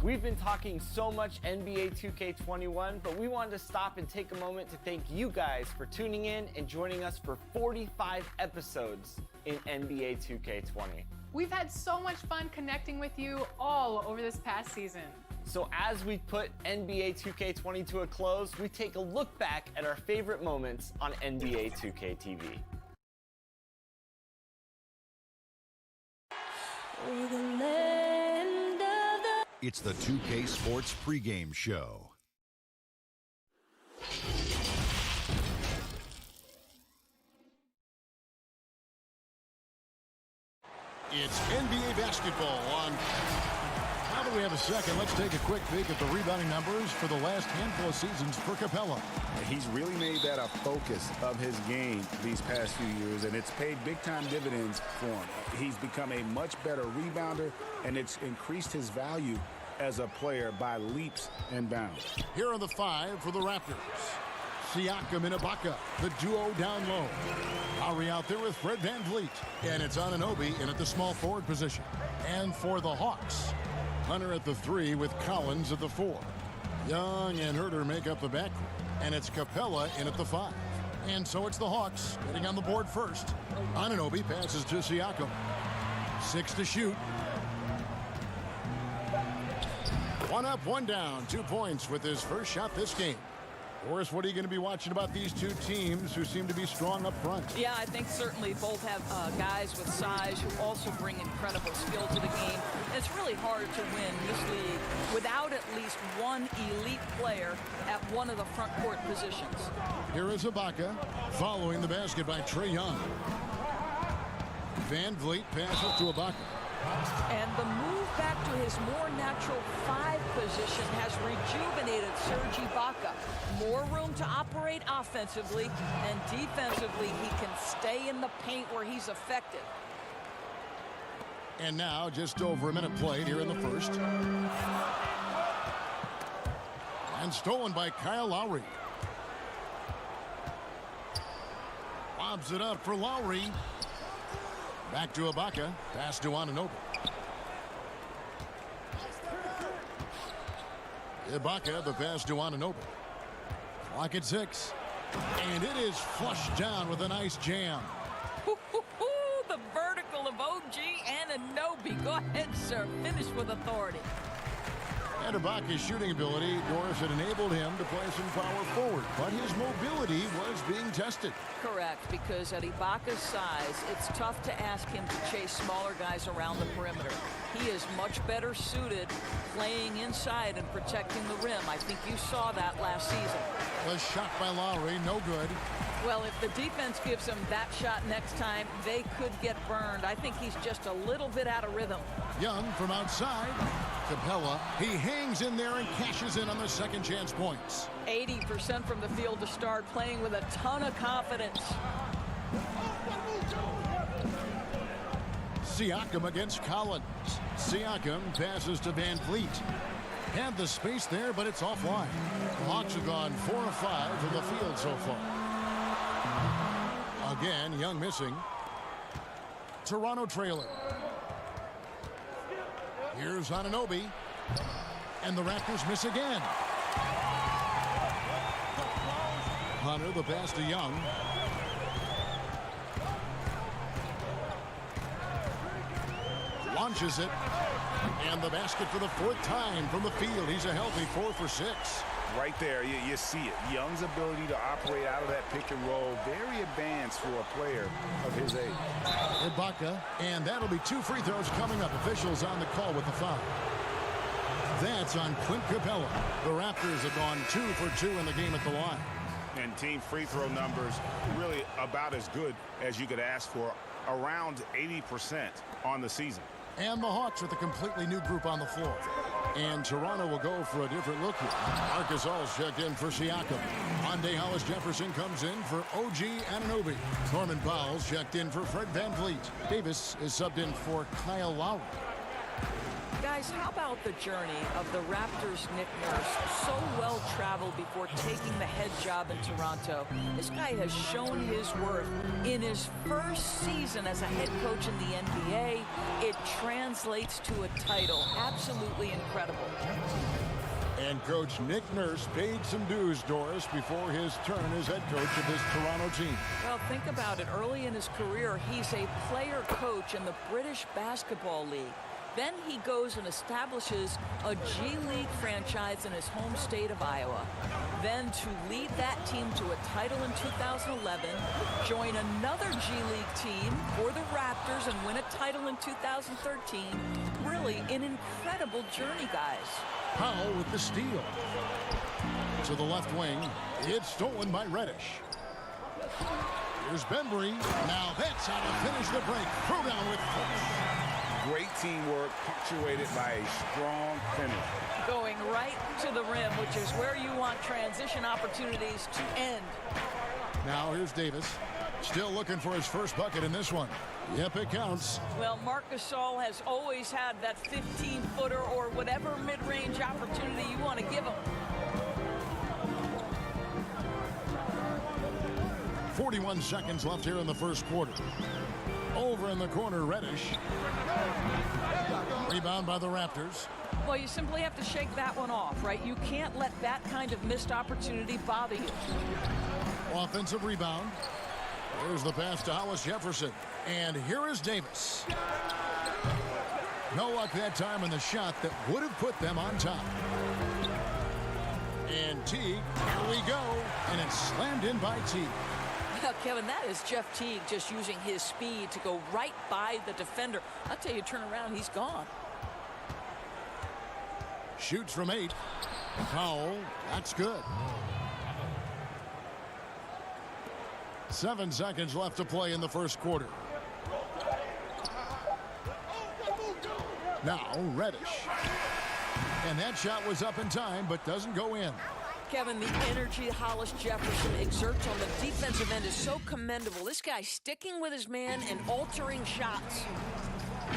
We've been talking so much NBA 2K21, but we wanted to stop and take a moment to thank you guys for tuning in and joining us for 45 episodes in NBA 2K20. We've had so much fun connecting with you all over this past season. So as we put NBA 2K20 to a close, we take a look back at our favorite moments on NBA 2K TV. It's the 2K Sports pregame show. It's NBA basketball on. Now that we have a second, let's take a quick peek at the rebounding numbers for the last handful of seasons for Capella. He's really made that a focus of his game these past few years, and it's paid big-time dividends for him. He's become a much better rebounder, and it's increased his value as a player by leaps and bounds. Here are the five for the Raptors. Siakam and Ibaka, the duo down low. Lowry out there with Fred VanVleet. And it's Anunoby in at the small forward position. And for the Hawks, Hunter at the 3 with Collins at the 4. Young and Herter make up the backcourt. And it's Capella in at the 5. And so it's the Hawks getting on the board first. Anunoby passes to Siakam. 6 to shoot. 1 up, 1 down. 2 points with his first shot this game. Doris, what are you going to be watching about these two teams who seem to be strong up front? Yeah, I think certainly both have guys with size who also bring incredible skill to the game. And it's really hard to win this league without at least one elite player at one of the front court positions. Here is Ibaka following the basket by Trae Young. VanVleet passes to Ibaka. And the move back to his more natural 5 position has rejuvenated Serge Ibaka. More room to operate offensively, and defensively he can stay in the paint where he's effective. And now just over a minute played here in the first. And stolen by Kyle Lowry. Lobs it up for Lowry. Back to Ibaka. Pass to Anunoby. Ibaka, the pass to Anunoby. Clock at 6. And it is flushed down with a nice jam. The vertical of OG Anunoby. Go ahead, sir. Finish with authority. And Ibaka's shooting ability, Doris, had enabled him to play some power forward, but his mobility was being tested. Correct, because at Ibaka's size, it's tough to ask him to chase smaller guys around the perimeter. He is much better suited playing inside and protecting the rim. I think you saw that last season. The shot by Lowry, no good. Well, if the defense gives him that shot next time, they could get burned. I think he's just a little bit out of rhythm. Young from outside. Capella, he hangs in there and cashes in on the second chance points. 80% from the field to start, playing with a ton of confidence. Siakam against Collins. Siakam passes to VanVleet. Had the space there, but it's offline. Hawks have gone 4 of 5 from the field so far. Again, Young missing. Toronto trailing. Here's Anunoby. And the Raptors miss again. Hunter, the pass to Young. Launches it. And the basket for the 4th time from the field. He's a healthy 4 for 6. Right there, you see it. Young's ability to operate out of that pick and roll, very advanced for a player of his age. Ibaka, and that'll be 2 free throws coming up. Officials on the call with the foul. That's on Clint Capella. The Raptors have gone 2 for 2 in the game at the line. And team free throw numbers really about as good as you could ask for, around 80% on the season. And the Hawks with a completely new group on the floor. And Toronto will go for a different look here. Marcus All's checked in for Siakam. Monday Hollis Jefferson comes in for OG Anunoby. Norman Powell's checked in for Fred VanVleet. Davis is subbed in for Kyle Lowry. Guys, how about the journey of the Raptors' Nick Nurse, so well traveled before taking the head job in Toronto? This guy has shown his worth in his first season as a head coach in the NBA. It translates to a title. Absolutely incredible. And Coach Nick Nurse paid some dues, Doris, before his turn as head coach of this Toronto team. Well, think about it. Early in his career, he's a player coach in the British Basketball League. Then he goes and establishes a G League franchise in his home state of Iowa. Then to lead that team to a title in 2011, join another G League team for the Raptors and win a title in 2013. Really an incredible journey, guys. Powell with the steal. To the left wing, it's stolen by Reddish. Here's Bembry. Now that's how to finish the break. Throw down with force. Great teamwork punctuated by a strong finish. Going right to the rim, which is where you want transition opportunities to end. Now here's Davis. Still looking for his first bucket in this one. Yep, it counts. Well, Marc Gasol has always had that 15-footer or whatever mid-range opportunity you want to give him. 41 seconds left here in the first quarter. Over in the corner, Reddish. Rebound by the Raptors. Well, you simply have to shake that one off, right? You can't let that kind of missed opportunity bother you. Offensive rebound. Here's the pass to Hollis Jefferson. And here is Davis. No luck that time in the shot that would have put them on top. And Teague, here we go. And it's slammed in by Teague. Well, Kevin, that is Jeff Teague just using his speed to go right by the defender. I'll tell you, turn around, he's gone. Shoots from 8. Powell, that's good. 7 seconds left to play in the first quarter. Now Reddish. And that shot was up in time, but doesn't go in. Kevin, the energy Hollis Jefferson exerts on the defensive end is so commendable. This guy sticking with his man and altering shots.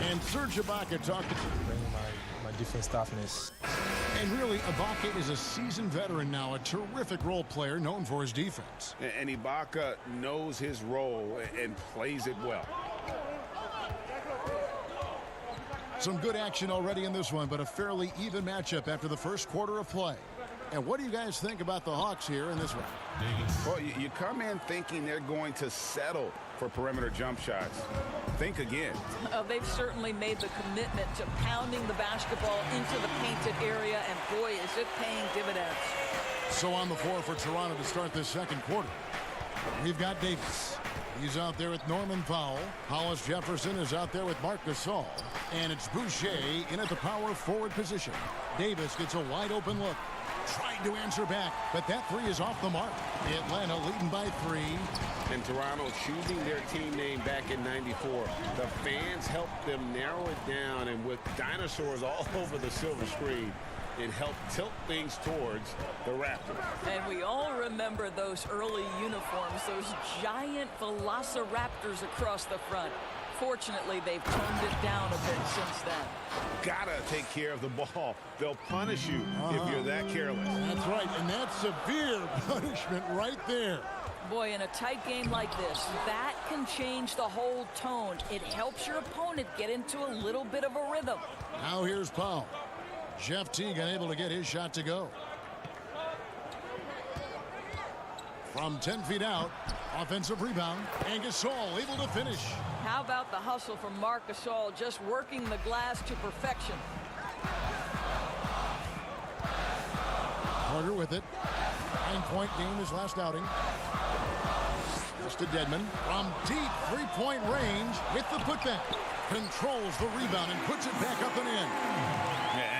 And Serge Ibaka talked to bring my defense toughness. And really, Ibaka is a seasoned veteran now, a terrific role player known for his defense. And Ibaka knows his role and plays it well. Some good action already in this one, but a fairly even matchup after the first quarter of play. And what do you guys think about the Hawks here in this one? Well, you come in thinking they're going to settle for perimeter jump shots. Think again. They've certainly made the commitment to pounding the basketball into the painted area, and boy, is it paying dividends. So on the floor for Toronto to start this second quarter, we've got Davis. He's out there with Norman Powell. Hollis Jefferson is out there with Marc Gasol. And it's Boucher in at the power forward position. Davis gets a wide open look. Trying to answer back, but that three is off the mark. Atlanta leading by 3. And Toronto choosing their team name back in '94. The fans helped them narrow it down, and with dinosaurs all over the silver screen, it helped tilt things towards the Raptors. And we all remember those early uniforms, those giant velociraptors across the front. Fortunately, they've toned it down a bit since then. Gotta take care of the ball. They'll punish you if you're that careless. That's right, and that's severe punishment right there. Boy, in a tight game like this, that can change the whole tone. It helps your opponent get into a little bit of a rhythm. Now here's Powell. Jeff Teague unable to get his shot to go. From 10 feet out, offensive rebound, and Gasol able to finish. How about the hustle from Marc Gasol, just working the glass to perfection. Carter with it. 9-point game his last outing. Just to Dedmon from deep three-point range with the putback. Controls the rebound and puts it back up and in.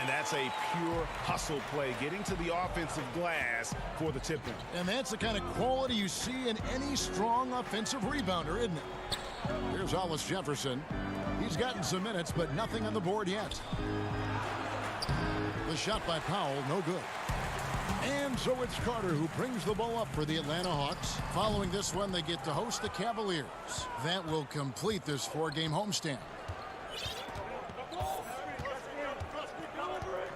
And that's a pure hustle play, getting to the offensive glass for the tip-in. And that's the kind of quality you see in any strong offensive rebounder, isn't it? Here's Hollis Jefferson. He's gotten some minutes, but nothing on the board yet. The shot by Powell, no good. And so it's Carter who brings the ball up for the Atlanta Hawks. Following this one, they get to host the Cavaliers. That will complete this 4-game homestand.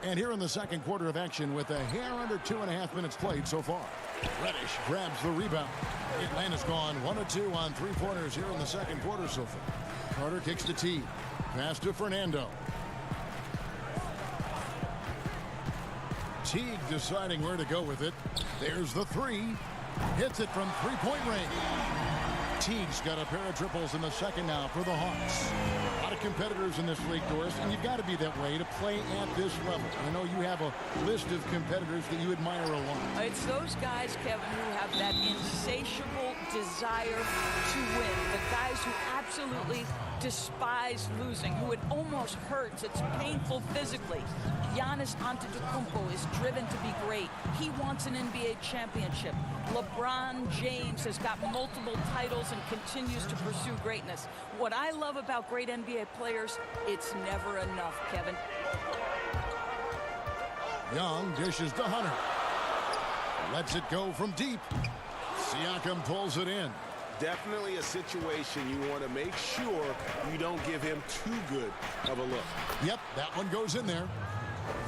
And here in the second quarter of action with a hair under 2.5 minutes played so far. Reddish grabs the rebound. Atlanta's gone 1 of 2 on 3-pointers here in the second quarter so far. Carter kicks to Teague. Pass to Fernando. Teague deciding where to go with it. There's the 3. Hits it from 3-point range. Teague's got a pair of triples in the second now for the Hawks. A lot of competitors in this league, Doris, and you've got to be that way to play at this level. I know you have a list of competitors that you admire a lot. It's those guys, Kevin, who have that insatiable desire to win. The guys who absolutely despise losing, who it almost hurts. It's painful physically. Giannis Antetokounmpo is driven to be great. He wants an NBA championship. LeBron James has got multiple titles and continues to pursue greatness. What I love about great NBA players, it's never enough, Kevin. Young dishes to Hunter. Lets it go from deep. Siakam pulls it in. Definitely a situation you want to make sure you don't give him too good of a look. Yep, that one goes in there.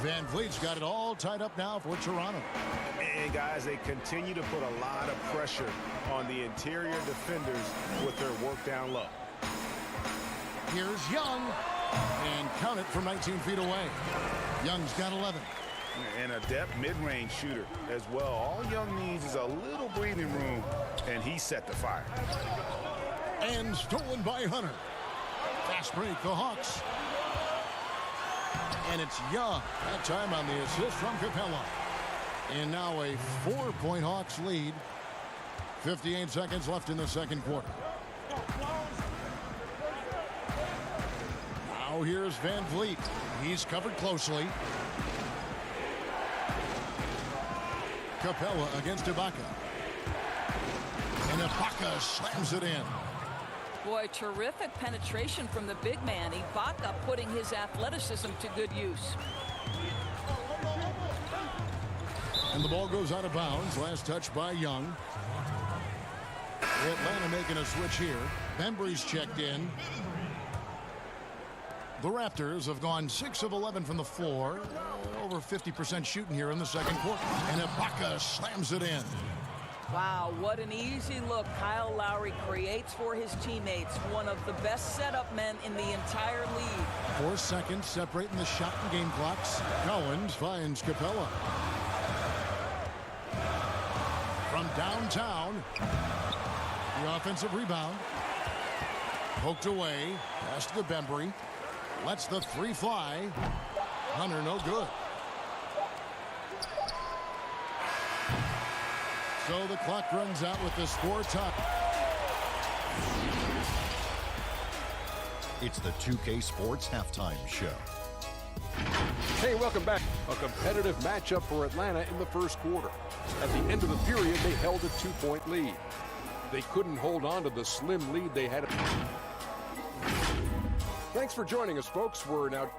Van Vliet's got it all tied up now for Toronto. And guys, they continue to put a lot of pressure on the interior defenders with their work down low. Here's Young, and count it from 19 feet away. Young's got 11. And a depth mid-range shooter as well. All Young needs is a little breathing room, and he set the fire. And stolen by Hunter. Fast break, the Hawks. And it's Young, that time on the assist from Capella. And now a 4-point Hawks lead. 58 seconds left in the second quarter. Now here's Van Vliet. He's covered closely. Capella against Ibaka. And Ibaka slams it in. Boy, terrific penetration from the big man. Ibaka putting his athleticism to good use. And the ball goes out of bounds. Last touch by Young. Atlanta making a switch here. Bembry's checked in. The Raptors have gone 6 of 11 from the floor. Over 50% shooting here in the second quarter. And Ibaka slams it in. Wow, what an easy look Kyle Lowry creates for his teammates. One of the best setup men in the entire league. 4 seconds separating the shot and game clocks. Collins finds Capella. From downtown. The offensive rebound. Poked away. Pass to the Bembry. Lets the three fly. Hunter no good. So the clock runs out with the score tie. It's the 2K Sports Halftime Show. Hey, welcome back. A competitive matchup for Atlanta in the first quarter. At the end of the period, they held a 2-point lead. They couldn't hold on to the slim lead they had. Thanks for joining us, folks. We're now...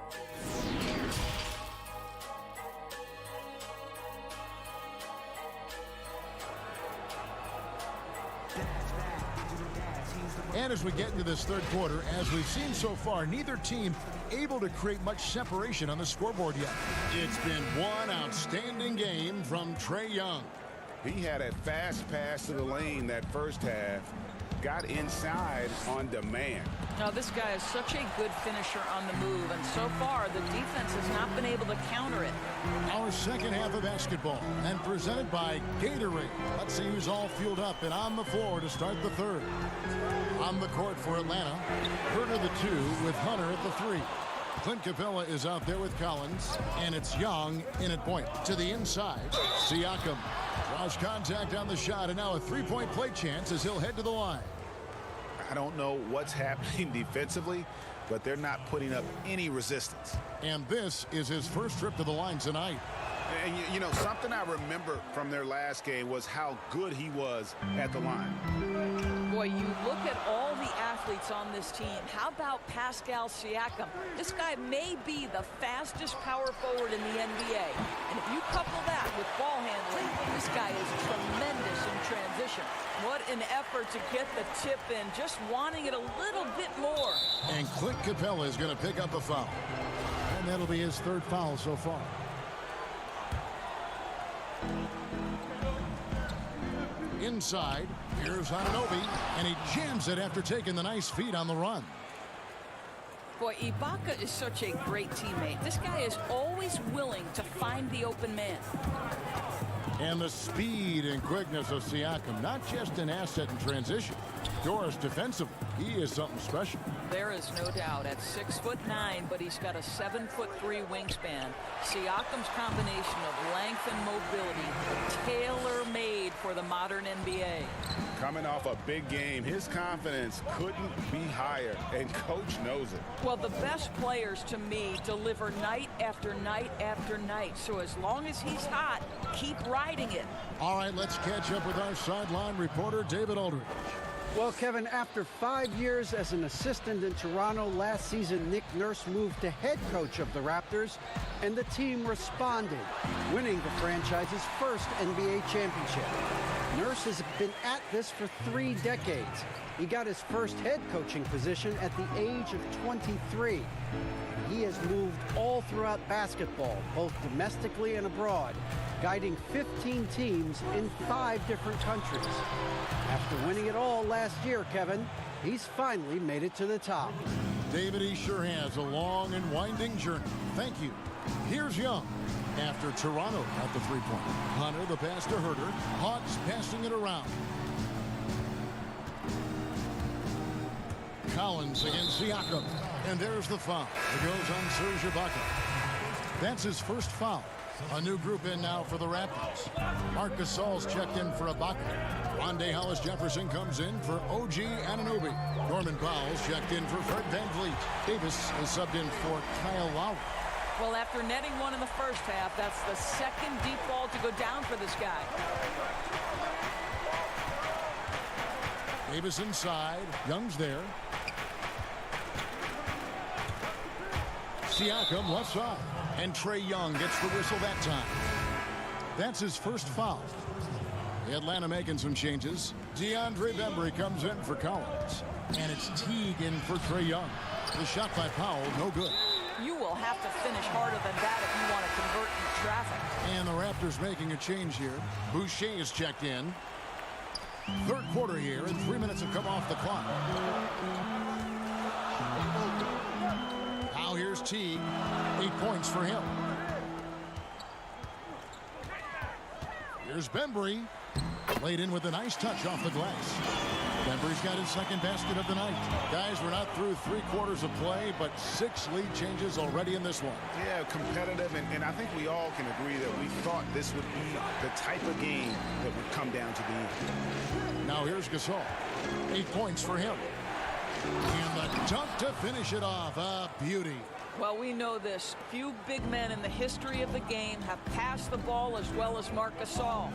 And as we get into this third quarter, as we've seen so far, neither team able to create much separation on the scoreboard yet. It's been one outstanding game from Trae Young. He had a fast pass to the lane that first half. Got inside on demand. Now, this guy is such a good finisher on the move, and so far, the defense has not been able to counter it. Our second half of basketball, and presented by Gatorade. Let's see who's all fueled up and on the floor to start the third. On the court for Atlanta, Herter the 2 with Hunter at the 3. Clint Capella is out there with Collins, and it's Young in at point. To the inside, Siakam draws contact on the shot, and now a three-point play chance as he'll head to the line. I don't know what's happening defensively, but they're not putting up any resistance. And this is his first trip to the line tonight. And you know, something I remember from their last game was how good he was at the line. Boy, you look at all the athletes on this team. How about Pascal Siakam? This guy may be the fastest power forward in the NBA. And if you couple that with ball handling, this guy is tremendous in transition. What an effort to get the tip in, just wanting it a little bit more. And Clint Capella is going to pick up a foul. And that'll be his third foul so far. Inside, here's Anunoby, and he jams it after taking the nice feed on the run. Boy, Ibaka is such a great teammate. This guy is always willing to find the open man. And the speed and quickness of Siakam, not just an asset in transition. Doris defensively, he is something special. There is no doubt at 6'9", but he's got a 7'3" wingspan. Siakam's combination of length and mobility, tailor-made for the modern NBA. Coming off a big game, his confidence couldn't be higher, and coach knows it. Well, the best players to me deliver night after night after night. So as long as he's hot, keep riding it. All right, let's catch up with our sideline reporter, David Aldridge. Well, Kevin, after 5 years as an assistant in Toronto, last season Nick Nurse moved to head coach of the Raptors, and the team responded, winning the franchise's first NBA championship. Nurse has been at this for 3 decades. He got his first head coaching position at the age of 23. He has moved all throughout basketball, both domestically and abroad, guiding 15 teams in 5 different countries. After winning it all last year, Kevin, he's finally made it to the top. David, he sure has a long and winding journey. Thank you. Here's Young. After Toronto at the three-point. Hunter, the pass to Herter. Hawks passing it around. Collins against Siakam. And there's the foul. It goes on Serge Ibaka. That's his first foul. A new group in now for the Raptors. Marc Gasol's checked in for Ibaka. Rondé Hollis-Jefferson comes in for OG Anunoby. Norman Powell's checked in for Fred VanVleet. Davis is subbed in for Kyle Lowry. Well, after netting one in the first half, that's the second deep ball to go down for this guy. Davis inside. Young's there. Siakam left side. And Trae Young gets the whistle that time. That's his first foul. Atlanta making some changes. DeAndre Bembry comes in for Collins. And it's Teague in for Trae Young. The shot by Powell, no good. You will have to finish harder than that if you want to convert in traffic. And the Raptors making a change here. Boucher is checked in. Third quarter here, and 3 minutes have come off the clock. Now here's Teague. 8 points for him. Here's Bembry. Laid in with a nice touch off the glass. Bembry's got his second basket of the night. Guys, we're not through 3 quarters of play, but 6 lead changes already in this one. Yeah, competitive, and I think we all can agree that we thought this would be the type of game that would come down to the end. Now here's Gasol. 8 points for him. And the dunk to finish it off. A beauty. Well, we know this. Few big men in the history of the game have passed the ball as well as Marc Gasol.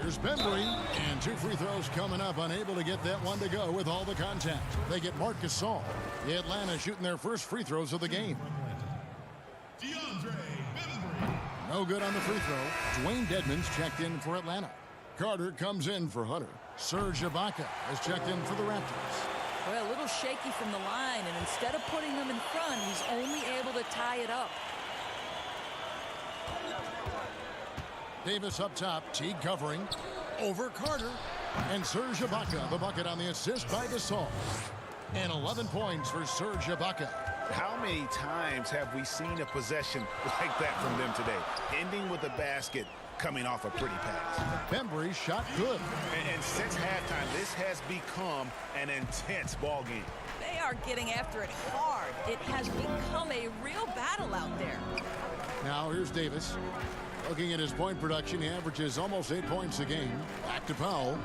Here's Bembry, and 2 free throws coming up, unable to get that one to go with all the contact. They get Marc Gasol. Atlanta shooting their first free throws of the game. No good on the free throw. Dwayne Dedmon's checked in for Atlanta. Carter comes in for Hunter. Serge Ibaka has checked in for the Raptors. Well, a little shaky from the line, and instead of putting them in front, he's only able to tie it up. Davis up top, Teague covering, over Carter, and Serge Ibaka, the bucket on the assist by Gasol. And 11 points for Serge Ibaka. How many times have we seen a possession like that from them today? Ending with a basket, coming off a pretty pass. Bembry shot good. And since halftime, this has become an intense ball game. They are getting after it hard. It has become a real battle out there. Now here's Davis. Looking at his point production, he averages almost 8 points a game. Back to Powell.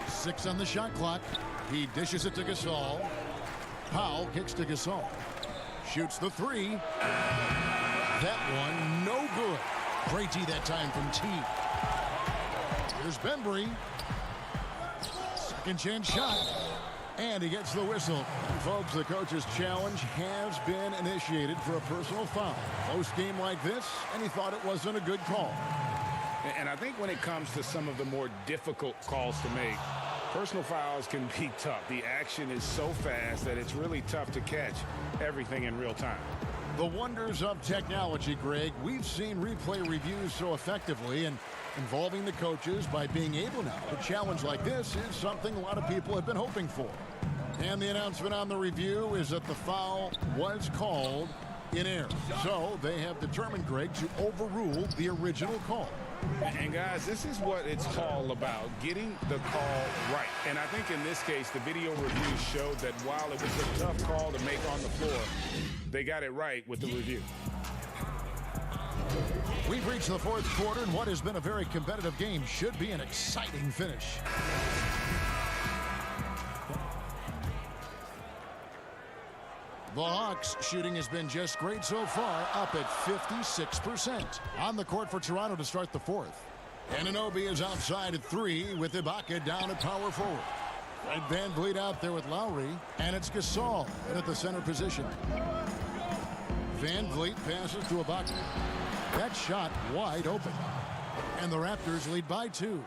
6 on the shot clock. He dishes it to Gasol. Powell kicks to Gasol. Shoots the 3. That one, no good. Great D that time from T. Here's Bembry. Second chance shot. And he gets the whistle. And folks, the coach's challenge has been initiated for a personal foul. Close game like this, and he thought it wasn't a good call. And I think when it comes to some of the more difficult calls to make, personal fouls can be tough. The action is so fast that it's really tough to catch everything in real time. The wonders of technology, Greg. We've seen replay reviews so effectively, and involving the coaches by being able now to challenge like this is something a lot of people have been hoping for. And the announcement on the review is that the foul was called in error. So they have determined, Greg, to overrule the original call. And guys, this is what it's all about, getting the call right. And I think in this case, the video review showed that while it was a tough call to make on the floor, they got it right with the review. We've reached the 4th quarter, and what has been a very competitive game should be an exciting finish. The Hawks shooting has been just great so far, up at 56%. On the court for Toronto to start the 4th. Anunoby is outside at 3 with Ibaka down at power forward. Fred VanVleet out there with Lowry, and it's Gasol at the center position. VanVleet passes to Ibaka. That shot wide open. And the Raptors lead by 2.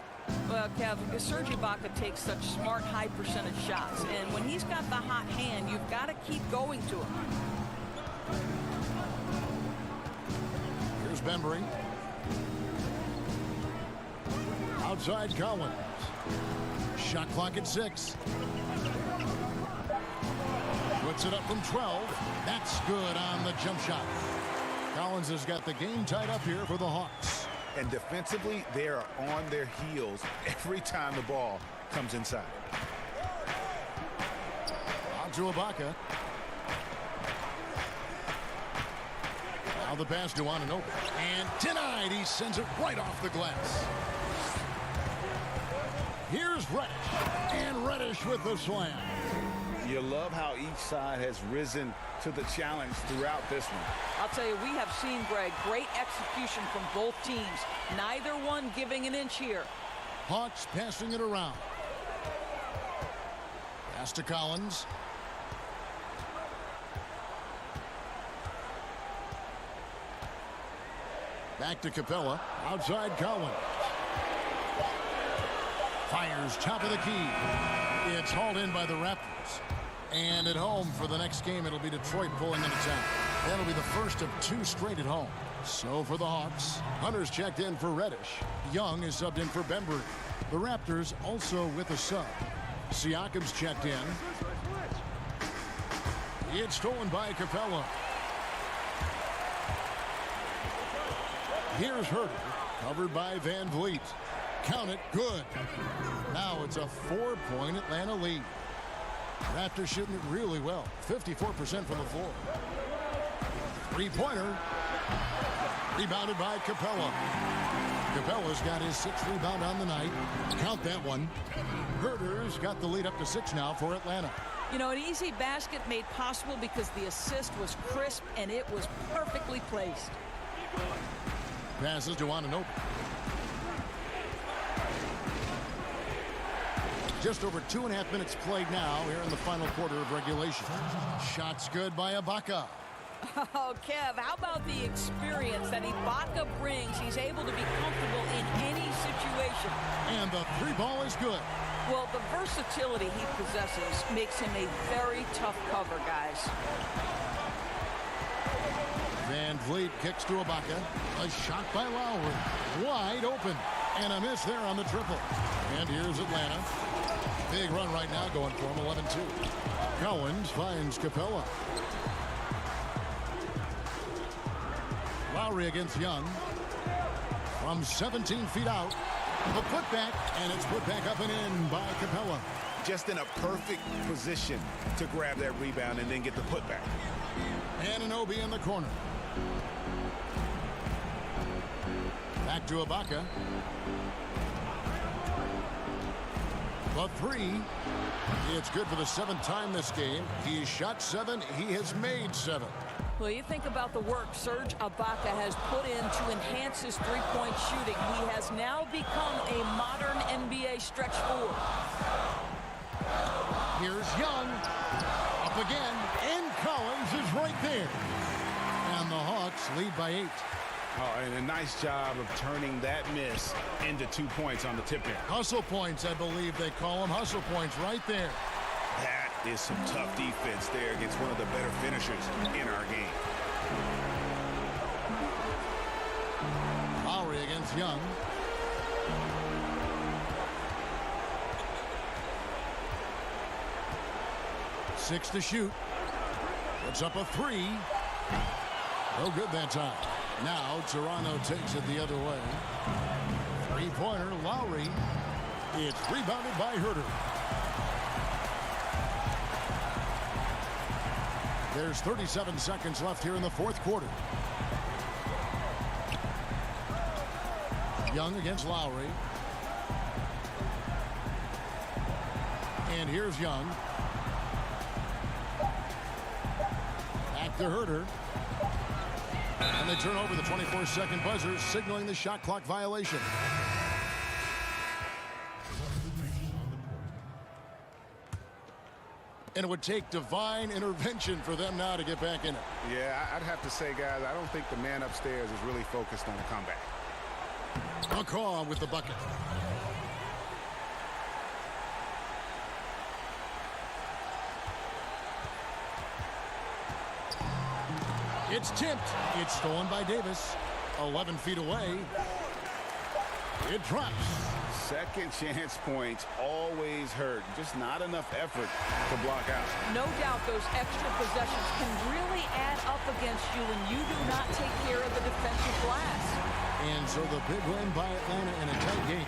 Well, Kev, Serge Ibaka takes such smart, high percentage shots. And when he's got the hot hand, you've got to keep going to him. Here's Bembry. Outside Collins. Shot clock at 6. Puts it up from 12. That's good on the jump shot. Collins has got the game tied up here for the Hawks. And defensively, they are on their heels every time the ball comes inside. On to Ibaka. Now the pass to Anunoby. And denied. He sends it right off the glass. Here's Reddish. And Reddish with the slam. You love how each side has risen to the challenge throughout this one. I'll tell you, we have seen, Greg, great execution from both teams. Neither one giving an inch here. Hawks passing it around. Pass to Collins. Back to Capella. Outside Collins. Fires top of the key. It's hauled in by the Raptors. And at home for the next game, it'll be Detroit pulling into town. That'll be the first of 2 straight at home. So for the Hawks, Hunter's checked in for Reddish. Young is subbed in for Bembry. The Raptors also with a sub. Siakam's checked in. It's stolen by Capella. Here's Herter, covered by Van Vliet. Count it, good. Now it's a 4-point Atlanta lead. Raptors shooting it really well. 54% from the floor. 3-pointer. Rebounded by Capella. Capella's got his 6th rebound on the night. Count that one. Herter's got the lead up to 6 now for Atlanta. You know, an easy basket made possible because the assist was crisp and it was perfectly placed. Passes to Anunoby. Just over 2.5 minutes played now here in the final quarter of regulation. Shots good by Ibaka. Oh, Kev, how about the experience that Ibaka brings? He's able to be comfortable in any situation. And the 3-ball is good. Well, the versatility he possesses makes him a very tough cover, guys. Van Vliet kicks to Ibaka. A shot by Lowry. Wide open. And a miss there on the triple. And here's Atlanta. Big run right now going for him, 11-2. Collins finds Capella. Lowry against Young. From 17 feet out. The putback, and it's put back up and in by Capella. Just in a perfect position to grab that rebound and then get the putback. Anunoby in the corner. Back to Ibaka. The 3. It's good for the 7th time this game. He shot 7. He has made 7. Well, you think about the work Serge Ibaka has put in to enhance his three-point shooting. He has now become a modern NBA stretch 4. Here's Young. Up again. And Collins is right there. And the Hawks lead by 8. Oh, and a nice job of turning that miss into 2 points on the tip in. Hustle points, I believe they call them. Hustle points right there. That is some tough defense there against one of the better finishers in our game. Lowry against Young. Six to shoot. Puts up a 3. No good that time. Now Toronto takes it the other way. 3-pointer, Lowry. It's rebounded by Herter. There's 37 seconds left here in the 4th quarter. Young against Lowry. And here's Young. Back to Herter. And they turn over the 24-second buzzer, signaling the shot clock violation. And it would take divine intervention for them now to get back in it. Yeah, I'd have to say, guys, I don't think the man upstairs is really focused on the comeback. McCaw with the bucket. It's tipped. It's stolen by Davis. 11 feet away. It drops. Second chance points always hurt. Just not enough effort to block out. No doubt those extra possessions can really add up against you when you do not take care of the defensive glass. And so the big win by Atlanta in a tight game.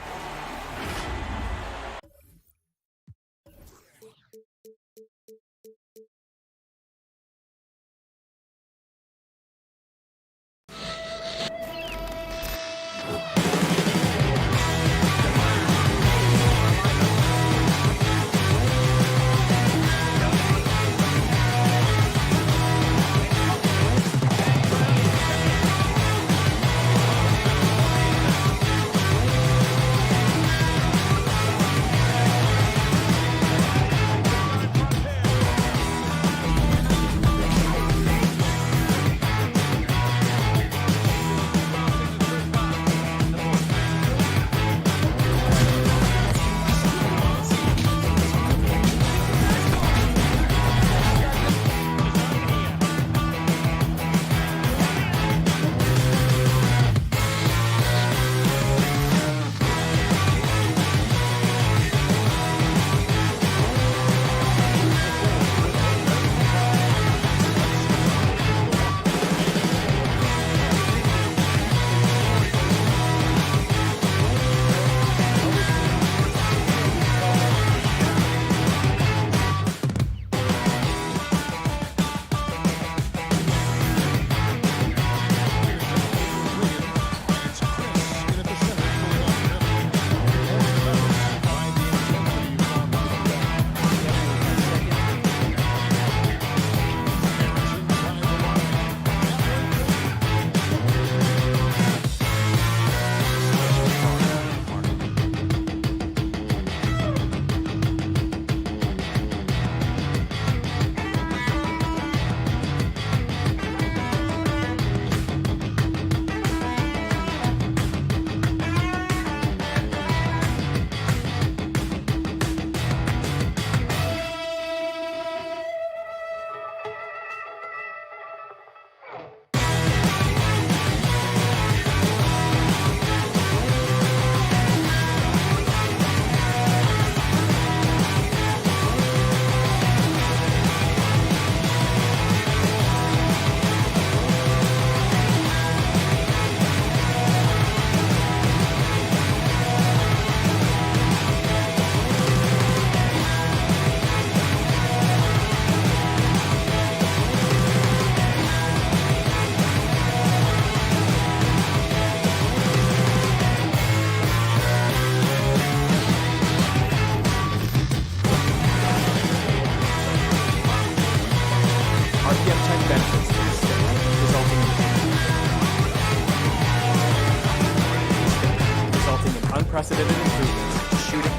unprecedented improvements, shooting,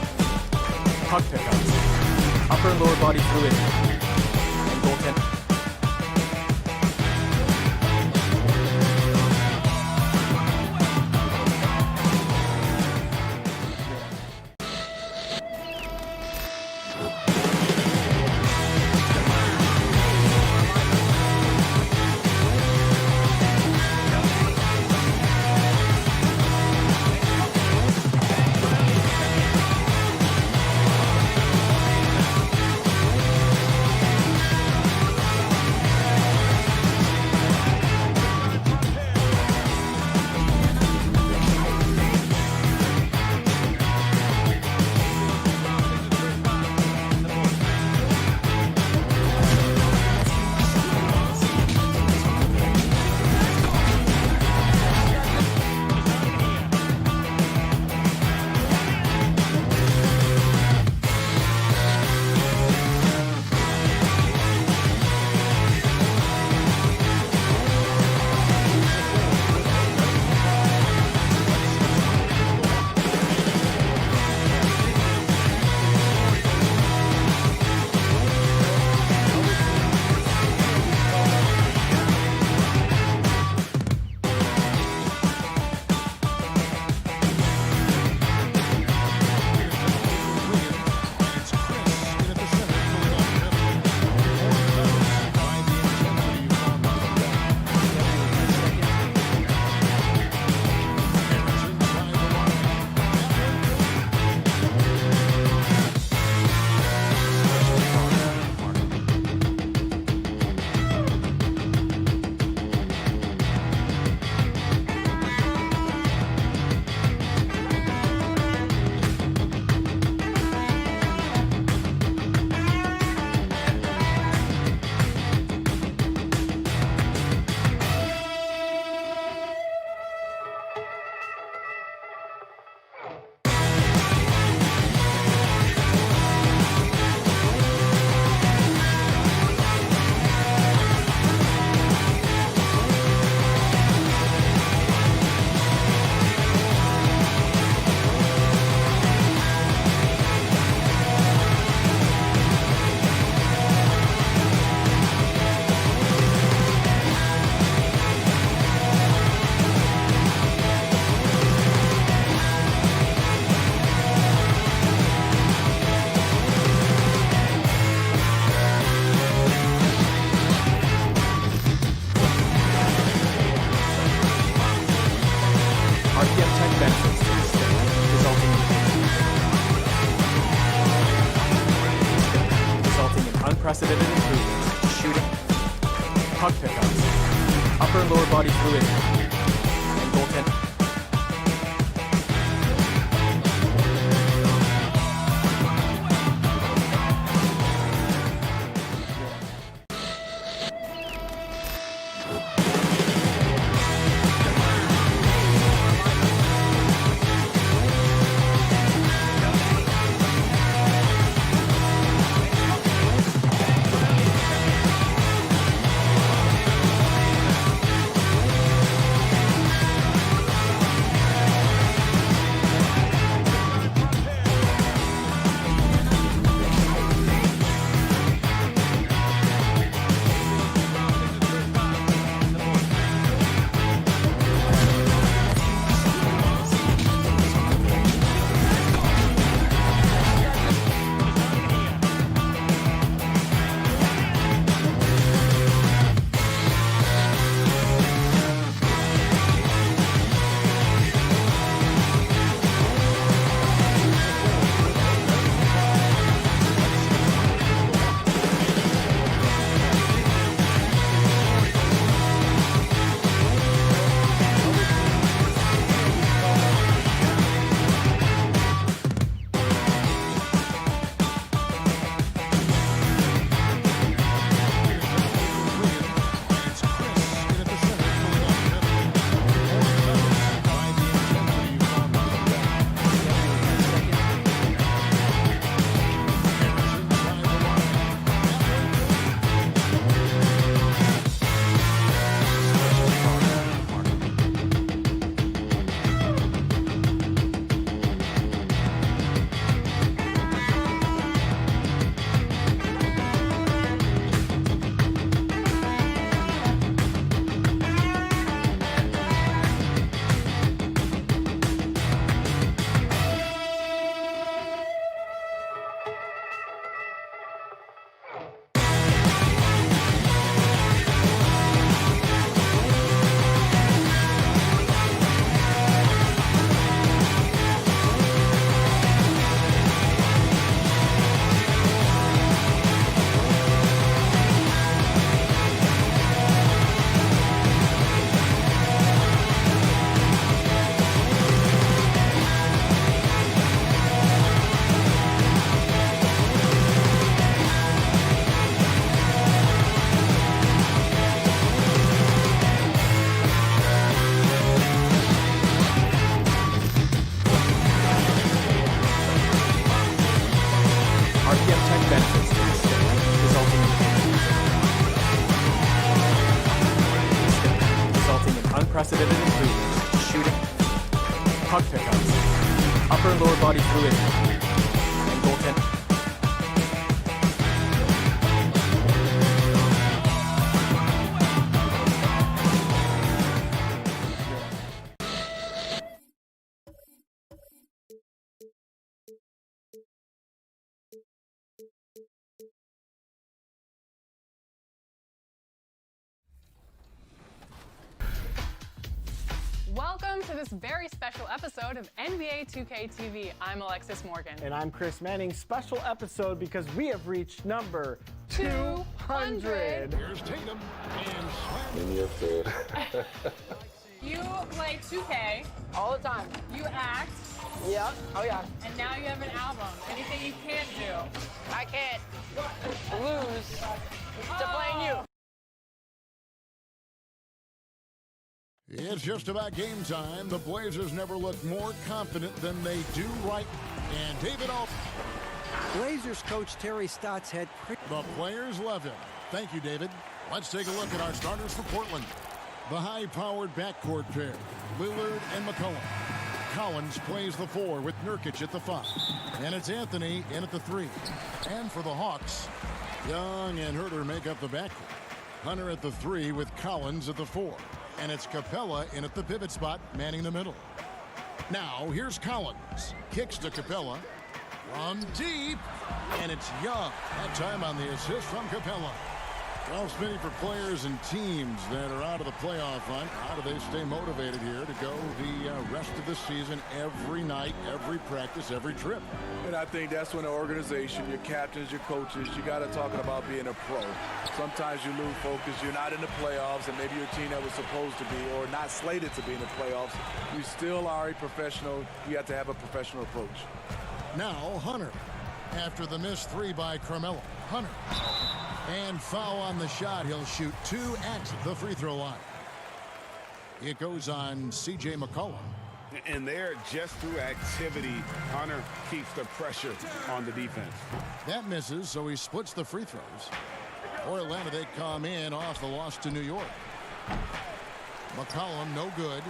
puck pickups, upper and lower body fluidity, and goaltending. RPM tech benefits to the stick, resulting in unprecedented improvements in shooting, puck pickups, upper and lower body fluidity, and goaltending. Unprecedented improvements in shooting, puck pickups, upper and lower body fluidity, and goaltending. Welcome to this very special episode of NBA 2K TV. I'm Alexis Morgan. And I'm Chris Manning. Special episode because we have reached number 200. Here's Tatum and In your face. You play 2K all the time. You act. Yep. Oh yeah. And now you have an album. Anything you can't do? I can't lose to playing you. It's just about game time. The Blazers never looked more confident than they do right. And David Blazers coach Terry Stotts had... The players love him. Thank you, David. Let's take a look at our starters for Portland. The high-powered backcourt pair, Lillard and McCollum. Collins plays the 4 with Nurkic at the 5. And it's Anthony in at the 3. And for the Hawks, Young and Herter make up the backcourt. Hunter at the 3 with Collins at the 4. And it's Capella in at the pivot spot, manning the middle. Now, here's Collins. Kicks to Capella. From deep. And it's Young. That time on the assist from Capella. Well, Smitty, for players and teams that are out of the playoff hunt, how do they stay motivated here to go the rest of the season every night, every practice, every trip? And I think that's when the organization, your captains, your coaches, you got to talk about being a pro. Sometimes you lose focus. You're not in the playoffs, and maybe your team that was supposed to be or not slated to be in the playoffs. You still are a professional. You have to have a professional approach. Now, Hunter. After the missed three by Carmelo. Hunter. And foul on the shot. He'll shoot 2 at the free throw line. It goes on C.J. McCollum. And there, just through activity, Hunter keeps the pressure on the defense. That misses, so he splits the free throws. For Atlanta, they come in off the loss to New York. McCollum, no good.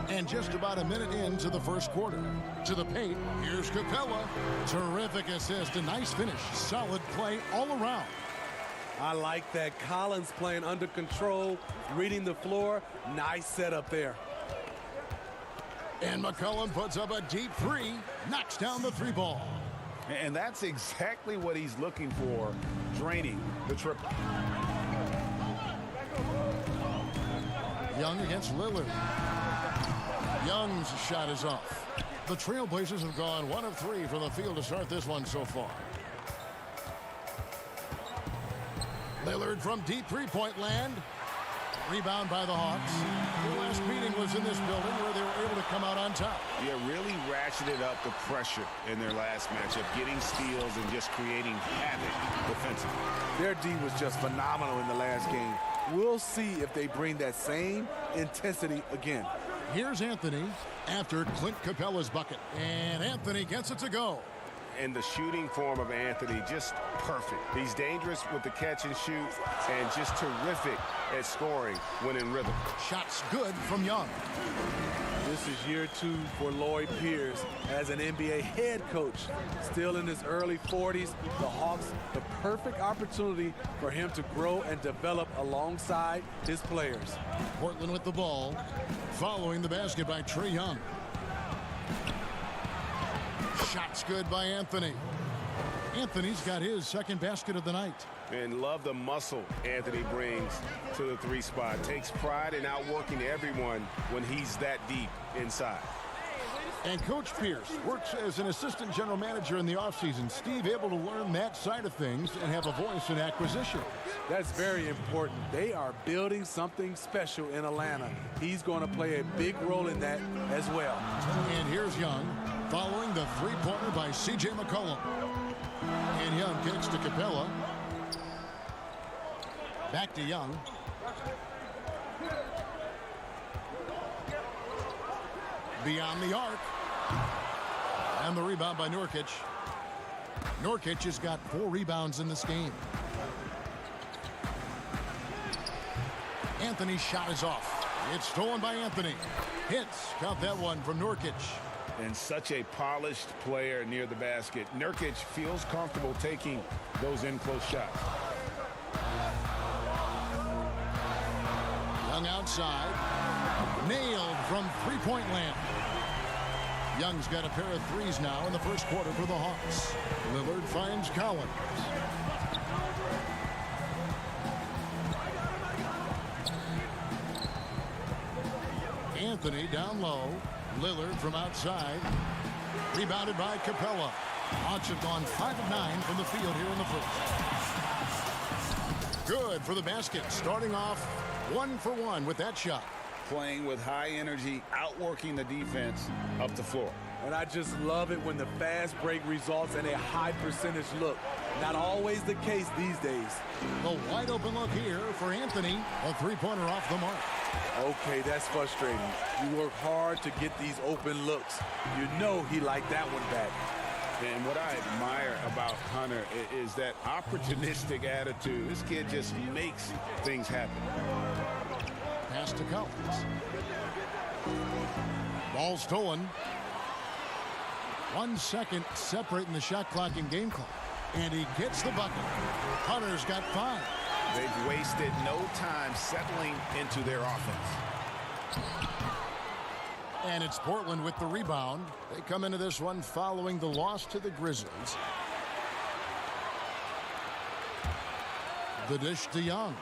And just about a minute into the first quarter. To the paint, here's Capella. Terrific assist, a nice finish. Solid play all around. I like that. Collins playing under control, reading the floor. Nice setup there. And McCollum puts up a deep three, knocks down the three ball. And that's exactly what he's looking for, draining the triple. Young against Lillard. Young's shot is off. The Trailblazers have gone 1 of 3 from the field to start this one so far. Lillard from deep three-point land. Rebound by the Hawks. The last meeting was in this building where they were able to come out on top. Yeah, really ratcheted up the pressure in their last matchup, getting steals and just creating havoc defensively. Their D was just phenomenal in the last game. We'll see if they bring that same intensity again. Here's Anthony after Clint Capella's bucket. And Anthony gets it to go. And the shooting form of Anthony, just perfect. He's dangerous with the catch and shoot and just terrific at scoring when in rhythm. Shots good from Young. This is year 2 for Lloyd Pierce as an NBA head coach. Still in his early 40s, the Hawks, the perfect opportunity for him to grow and develop alongside his players. Portland with the ball, following the basket by Trae Young. Shots good by Anthony. Anthony's got his second basket of the night. And love the muscle Anthony brings to the 3 spot. Takes pride in outworking everyone when he's that deep inside. And Coach Pierce works as an assistant general manager in the offseason. Steve able to learn that side of things and have a voice in acquisition. That's very important. They are building something special in Atlanta. He's going to play a big role in that as well. And here's Young following the three-pointer by C.J. McCollum. And Young kicks to Capella. Back to Young. Beyond the arc. And the rebound by Nurkic. Nurkic has got 4 rebounds in this game. Anthony's shot is off. It's stolen by Anthony. Hits. Count that one from Nurkic. And such a polished player near the basket. Nurkic feels comfortable taking those in-close shots. Young outside. Nailed from three-point land. Young's got a pair of threes now in the first quarter for the Hawks. Lillard finds Collins. Anthony down low. Lillard from outside. Rebounded by Capella. Hawks have gone 5 of 9 from the field here in the first. Good for the basket. Starting off 1 for 1 with that shot. Playing with high energy, outworking the defense up the floor. And I just love it when the fast break results in a high percentage look. Not always the case these days. The wide open look here for Anthony. A three-pointer off the mark. Okay, that's frustrating. You work hard to get these open looks. You know he liked that one back. And what I admire about Hunter is that opportunistic attitude. This kid just makes things happen. Pass to Collins. Ball stolen. 1 second separating the shot clock and game clock. And he gets the bucket. Hunter's got 5. They've wasted no time settling into their offense. And it's Portland with the rebound. They come into this one following the loss to the Grizzlies. The dish to Young.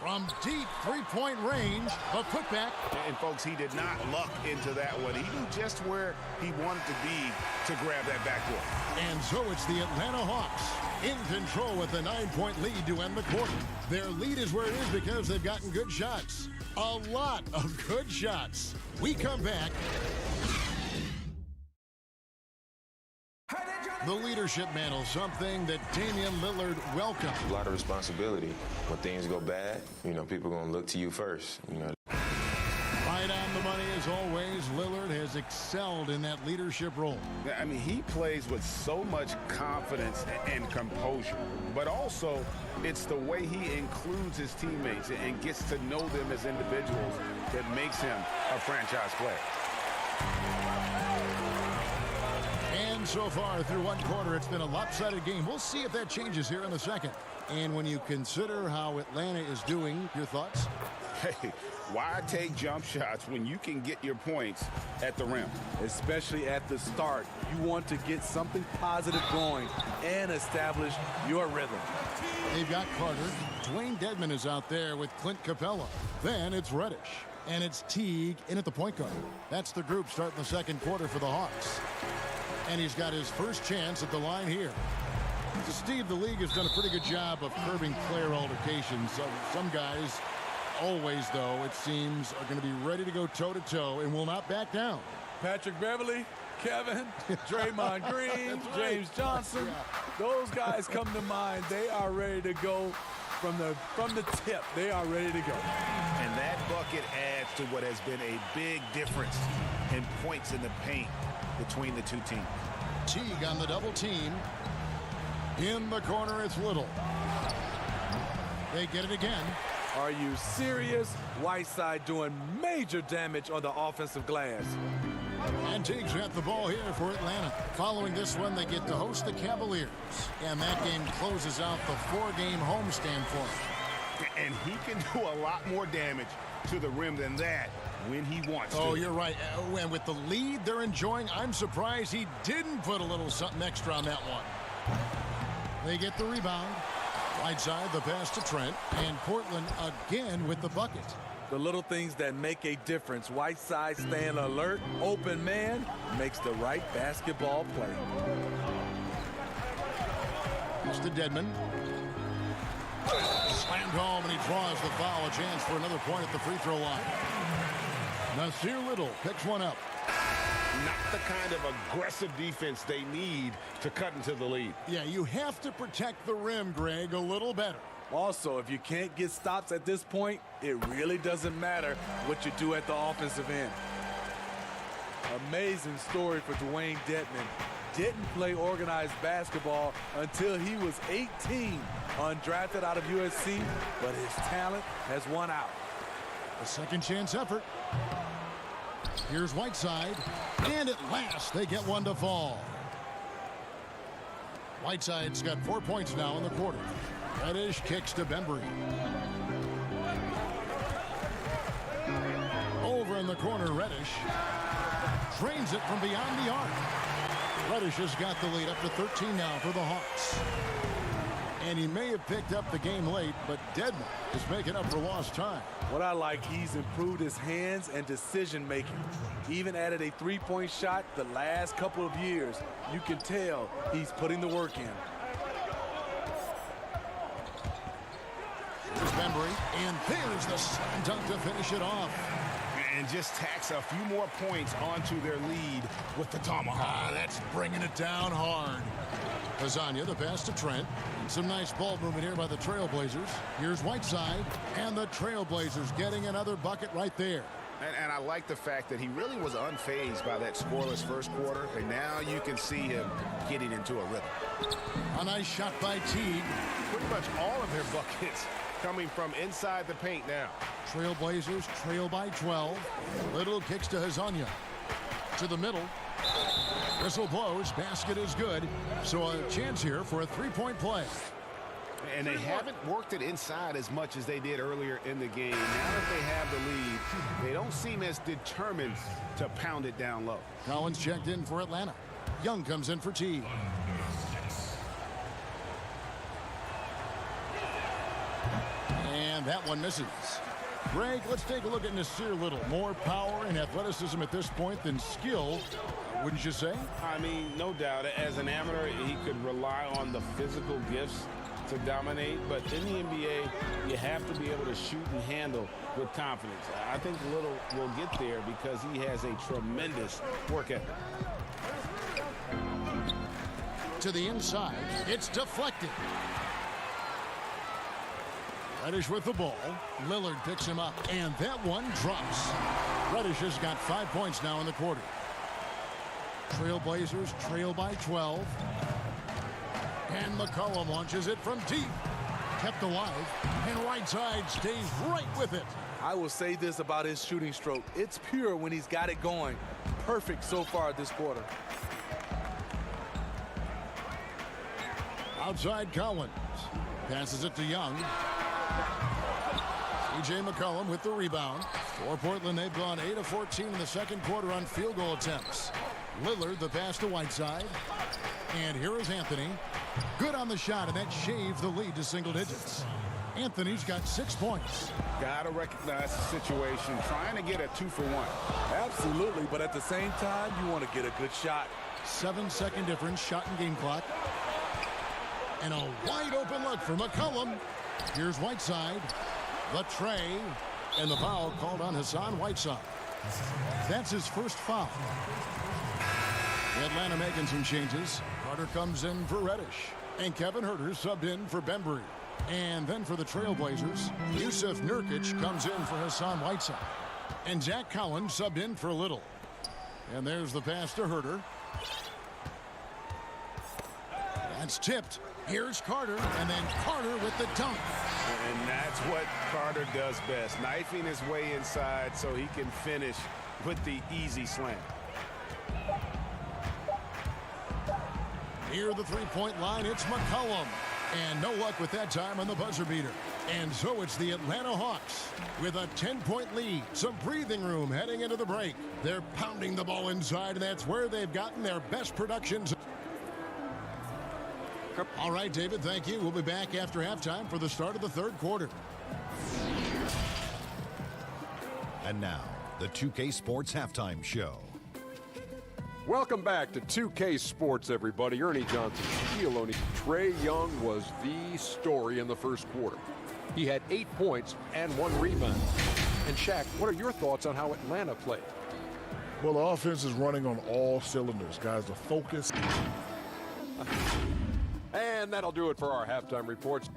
From deep three-point range, the putback. And folks, he did not luck into that one. He knew just where he wanted to be to grab that backboard. And so it's the Atlanta Hawks in control with a 9-point lead to end the quarter. Their lead is where it is because they've gotten good shots. A lot of good shots. We come back. The leadership mantle, something that Damian Lillard welcomed. A lot of responsibility. When things go bad, people are going to look to you first. Right on the money as always. Lillard has excelled in that leadership role. I mean, he plays with so much confidence and composure, but also it's the way he includes his teammates and gets to know them as individuals that makes him a franchise player. And so far through one quarter, it's been a lopsided game. We'll see if that changes here in the second. And when you consider how Atlanta is doing, your thoughts? Hey, why take jump shots when you can get your points at the rim? Especially at the start. You want to get something positive going and establish your rhythm. They've got Carter. Dwayne Dedmon is out there with Clint Capella. Then it's Reddish. And it's Teague in at the point guard. That's the group starting the second quarter for the Hawks. And he's got his first chance at the line here. So Steve, the league has done a pretty good job of curbing player altercations. Some guys, always though, it seems, are going to be ready to go toe-to-toe and will not back down. Patrick Beverly, Kevin, Draymond Green, right. James Johnson. Those guys come to mind. They are ready to go from the tip. They are ready to go. And that bucket adds to what has been a big difference in points in the paint between the two teams. Teague on the double team. In the corner, it's Little. They get it again. Are you serious? Whiteside doing major damage on the offensive glass. And Teague's got the ball here for Atlanta. Following this one, they get to host the Cavaliers. And that game closes out the 4-game homestand for him. And he can do a lot more damage to the rim than that when he wants to. Oh, you're right. And with the lead they're enjoying, I'm surprised he didn't put a little something extra on that one. They get the rebound. Right side, the pass to Trent. And Portland again with the bucket. The little things that make a difference. Whiteside staying alert, open man, makes the right basketball play. It's to Dedmon. Slammed home, and he draws the foul. A chance for another point at the free throw line. Nasir Little picks one up. Not the kind of aggressive defense they need to cut into the lead. Yeah, you have to protect the rim, Greg, a little better. Also, if you can't get stops at this point, it really doesn't matter what you do at the offensive end. Amazing story for Dwayne Dedmon. Didn't play organized basketball until he was 18, undrafted out of USC, but his talent has won out. A second chance effort. Here's Whiteside, and at last they get one to fall. Whiteside's got 4 points now in the quarter. Reddish kicks to Bembry. Over in the corner, Reddish drains it from beyond the arc. Reddish has got the lead up to 13 now for the Hawks. And he may have picked up the game late, but Dedmon is making up for lost time. What I like, he's improved his hands and decision-making. Even added a three-point shot the last couple of years. You can tell he's putting the work in. Here's Bembry, and there's the slam dunk to finish it off. And just tacks a few more points onto their lead with the tomahawk. That's bringing it down hard. Lasagna, the pass to Trent. Some nice ball movement here by the Trailblazers. Here's Whiteside, and the Trailblazers getting another bucket right there. And I like the fact that he really was unfazed by that scoreless first quarter, and now you can see him getting into a rhythm. A nice shot by Teague. Pretty much all of their buckets coming from inside the paint now. Trailblazers trail by 12. Little kicks to Lasagna. To the middle. Whistle blows. Basket is good. So a chance here for a three-point play. And they haven't worked it inside as much as they did earlier in the game. Now that they have the lead, they don't seem as determined to pound it down low. Collins checked in for Atlanta. Young comes in for Teague. And that one misses. Greg, let's take a look at Nasir Little. More power and athleticism at this point than skill, wouldn't you say? I mean, no doubt. As an amateur, he could rely on the physical gifts to dominate. But in the NBA, you have to be able to shoot and handle with confidence. I think Little will get there because he has a tremendous work ethic. To the inside, it's deflected. Reddish with the ball. Lillard picks him up, and that one drops. Reddish has got 5 points now in the quarter. Trailblazers trail by 12. And McCollum launches it from deep. Kept alive, and Whiteside stays right with it. I will say this about his shooting stroke. It's pure when he's got it going. Perfect so far this quarter. Outside Collins. Passes it to Young. C.J. McCollum with the rebound. For Portland, they've gone 8 of 14 in the second quarter on field goal attempts. Lillard, the pass to Whiteside. And here is Anthony. Good on the shot, and that shaved the lead to single digits. Anthony's got 6 points. Got to recognize the situation, trying to get a 2-for-1. Absolutely, but at the same time, you want to get a good shot. 7-second difference, shot and game clock. And a wide open look for McCollum. Here's Whiteside. The tray. And the foul called on Hassan Whiteside. That's his first foul. Atlanta making some changes. Carter comes in for Reddish. And Kevin Huerter subbed in for Bembry. And then for the Trailblazers, Yusuf Nurkic comes in for Hassan Whiteside. And Zach Collins subbed in for Little. And there's the pass to Huerter. That's tipped. Here's Carter, and then Carter with the dunk. And that's what Carter does best, knifing his way inside so he can finish with the easy slam. Near the three-point line, it's McCollum. And no luck with that time on the buzzer beater. And so it's the Atlanta Hawks with a 10-point lead. Some breathing room heading into the break. They're pounding the ball inside, and that's where they've gotten their best productions. All right, David, thank you. We'll be back after halftime for the start of the third quarter. And now, the 2K Sports Halftime Show. Welcome back to 2K Sports, everybody. Ernie Johnson, Shaquille O'Neal. Trae Young was the story in the first quarter. He had 8 points and 1 rebound. And Shaq, what are your thoughts on how Atlanta played? Well, the offense is running on all cylinders, guys. The focus. And that'll do it for our halftime reports.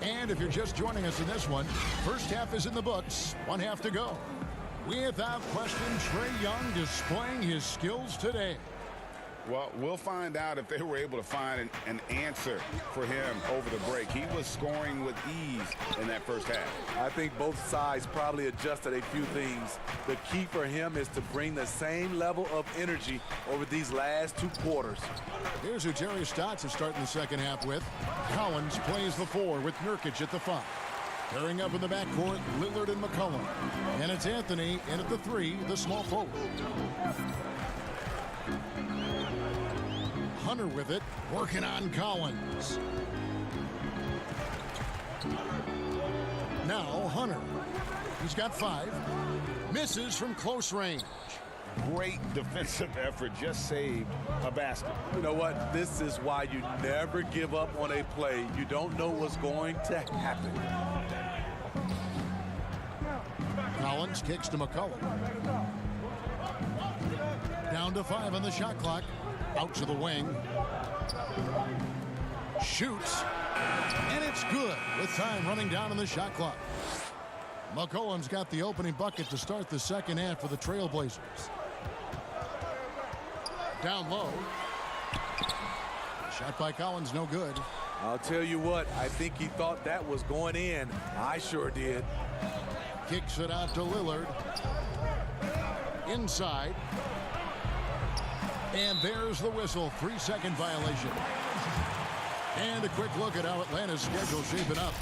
And if you're just joining us in this one, first half is in the books, 1 half to go. Without question, Trae Young displaying his skills today. Well, we'll find out if they were able to find an answer for him over the break. He was scoring with ease in that first half. I think both sides probably adjusted a few things. The key for him is to bring the same level of energy over these last 2 quarters. Here's who Terry Stotts is starting the second half with. Collins plays the 4 with Nurkic at the 5. Pairing up in the backcourt, Lillard and McCollum. And it's Anthony in at the 3, the small forward. Hunter with it, working on Collins. Now Hunter. He's got 5. Misses from close range. Great defensive effort, just saved a basket. You know what? This is why you never give up on a play. You don't know what's going to happen. Collins kicks to McCollum. Down to 5 on the shot clock. Out to the wing. Shoots. And it's good with time running down on the shot clock. McCollum's got the opening bucket to start the second half for the Trailblazers. Down low. Shot by Collins, no good. I'll tell you what, I think he thought that was going in. I sure did. Kicks it out to Lillard. Inside. And there's the whistle, 3-second violation. And a quick look at how Atlanta's schedule shaping up.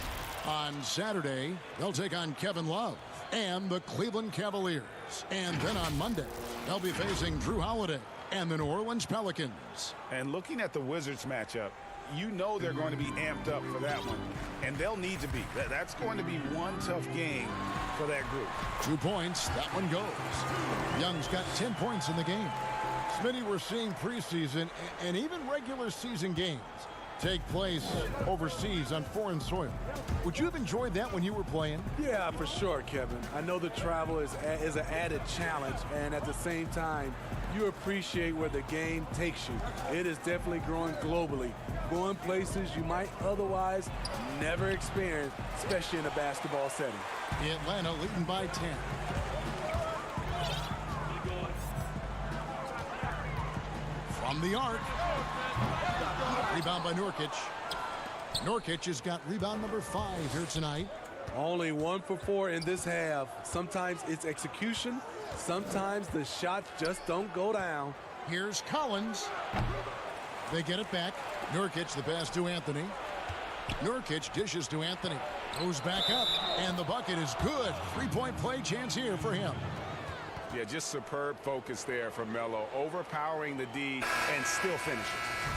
On Saturday, they'll take on Kevin Love. and the Cleveland Cavaliers. And then on Monday, they'll be facing Drew Holiday and the New Orleans Pelicans. And looking at the Wizards matchup, you know they're going to be amped up for that one. And they'll need to be. That's going to be one tough game for that group. 2 points, that one goes. Young's got 10 points in the game. Smitty, we're seeing preseason and even regular season games take place overseas on foreign soil. Would you have enjoyed that when you were playing? Yeah, for sure, Kevin. I know the travel is an added challenge, and at the same time, you appreciate where the game takes you. It is definitely growing globally, going places you might otherwise never experience, especially in a basketball setting. Atlanta leading by 10. From the arc. Rebound by Nurkic. Nurkic has got rebound number 5 here tonight. Only 1 for 4 in this half. Sometimes it's execution. Sometimes the shots just don't go down. Here's Collins. They get it back. Nurkic, the pass to Anthony. Nurkic dishes to Anthony. Goes back up, and the bucket is good. 3-point play chance here for him. Yeah, just superb focus there from Melo, overpowering the D and still finishes.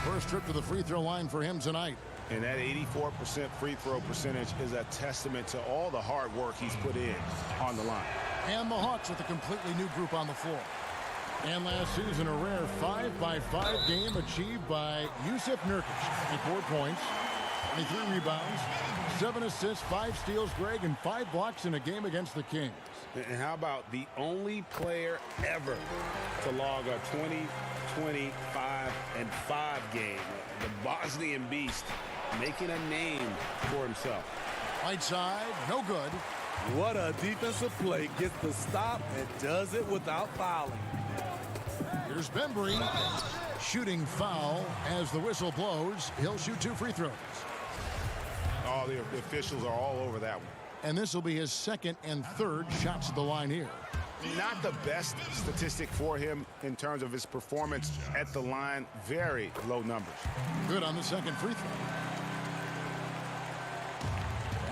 First trip to the free throw line for him tonight. And that 84% free throw percentage is a testament to all the hard work he's put in on the line. And the Hawks with a completely new group on the floor. And last season, a rare 5-by-5 game achieved by Jusuf Nurkic. 24 points, 23 rebounds, 7 assists, 5 steals, Greg, and 5 blocks in a game against the Kings. And how about the only player ever to log a 20, 25, and 5 game, the Bosnian Beast, making a name for himself. Right side, no good. What a defensive play. Gets the stop and does it without fouling. Here's Bembry. Shooting foul as the whistle blows. He'll shoot 2 free throws. Oh, the officials are all over that one. And this will be his 2nd and 3rd shots at the line here. Not the best statistic for him in terms of his performance at the line. Very low numbers. Good on the 2nd free throw.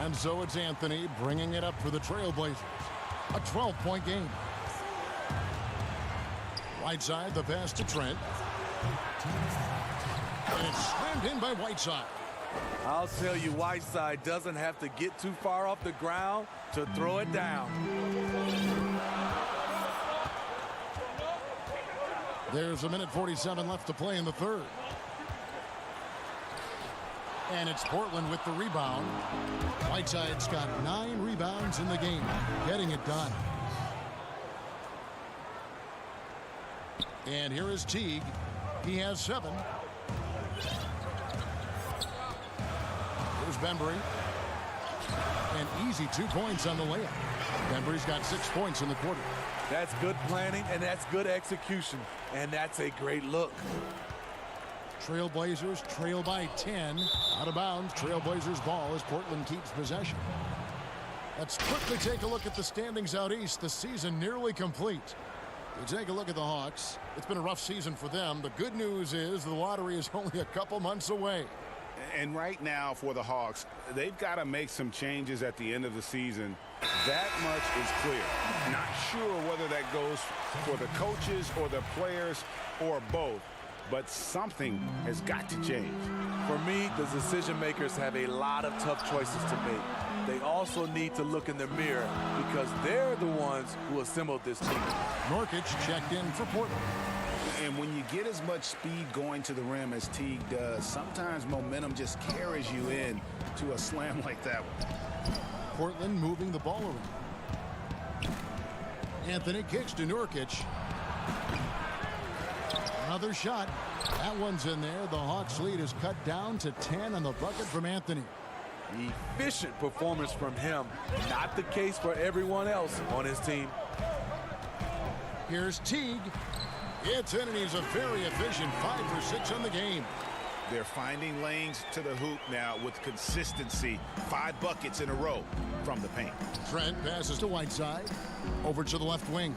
And so it's Anthony bringing it up for the Trailblazers. A 12-point game. Right side, the pass to Trent. And it's slammed in by Whiteside. I'll tell you, Whiteside doesn't have to get too far off the ground to throw it down. There's 1:47 left to play in the 3rd. And it's Portland with the rebound. Whiteside's got 9 rebounds in the game, getting it done. And here is Teague. He has 7. Here's Bembry. An easy 2 points on the layup. Bembry's got 6 points in the quarter. That's good planning, and that's good execution. And that's a great look. Trailblazers trail by 10. Out of bounds. Trailblazers ball as Portland keeps possession. Let's quickly take a look at the standings out east. The season nearly complete. We take a look at the Hawks. It's been a rough season for them. The good news is the lottery is only a couple months away. And right now for the Hawks, they've got to make some changes at the end of the season. That much is clear. Not sure whether that goes for the coaches or the players or both, but something has got to change. For me, the decision makers have a lot of tough choices to make. They also need to look in the mirror because they're the ones who assembled this team. Nurkic checked in for Portland. And when you get as much speed going to the rim as Teague does, sometimes momentum just carries you in to a slam like that one. Portland moving the ball around. Anthony kicks to Nurkic. Another shot. That one's in there. The Hawks lead is cut down to 10 on the bucket from Anthony. Efficient performance from him. Not the case for everyone else on his team. Here's Teague. It's in, and he's a very efficient 5 for 6 on the game. They're finding lanes to the hoop now with consistency. 5 buckets in a row from the paint. Trent passes to Whiteside. Over to the left wing.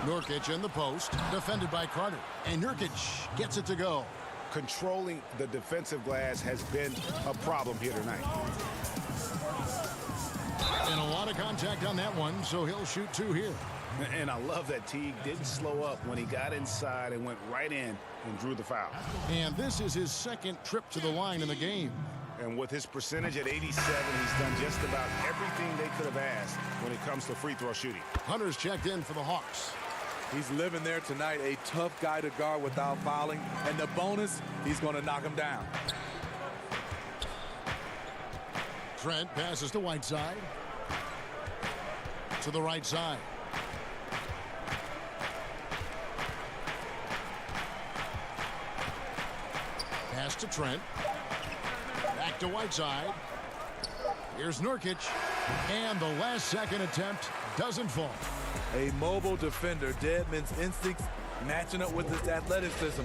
Nurkic in the post. Defended by Carter. And Nurkic gets it to go. Controlling the defensive glass has been a problem here tonight. And a lot of contact on that one, so he'll shoot 2 here. And I love that Teague didn't slow up when he got inside and went right in and drew the foul. And this is his second trip to the line in the game. And with his percentage at 87, he's done just about everything they could have asked when it comes to free throw shooting. Hunter's checked in for the Hawks. He's living there tonight, a tough guy to guard without fouling. And the bonus, he's going to knock him down. Trent passes to Whiteside. To the right side. Pass to Trent. Back to Whiteside. Here's Nurkic. And the last second attempt doesn't fall. A mobile defender. Deadman's instincts matching up with his athleticism.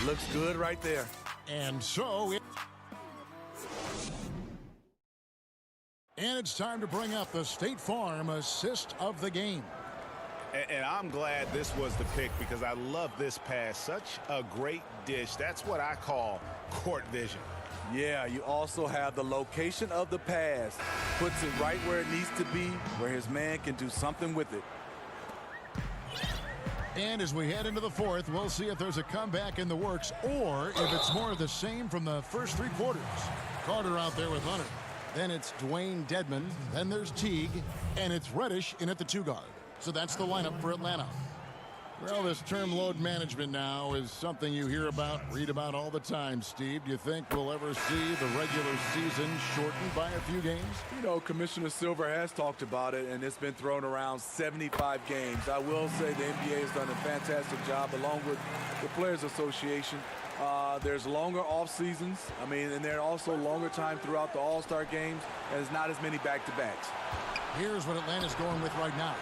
Looks good right there. And so it's time to bring up the State Farm assist of the game. And I'm glad this was the pick because I love this pass. Such a great dish. That's what I call court vision. Yeah, you also have the location of the pass. Puts it right where it needs to be, where his man can do something with it. And as we head into the fourth, we'll see if there's a comeback in the works or if it's more of the same from the first 3 quarters. Carter out there with Hunter. Then it's Dwayne Dedmon. Then there's Teague. And it's Reddish in at the 2 guard. So that's the lineup for Atlanta. Well, this term load management now is something you hear about, read about all the time, Steve. Do you think we'll ever see the regular season shortened by a few games? You know, Commissioner Silver has talked about it, and it's been thrown around 75 games. I will say the NBA has done a fantastic job, along with the Players Association. There's longer off seasons. I mean, and there are also longer time throughout the All-Star games, and there's not as many back-to-backs. Here's what Atlanta's going with right now.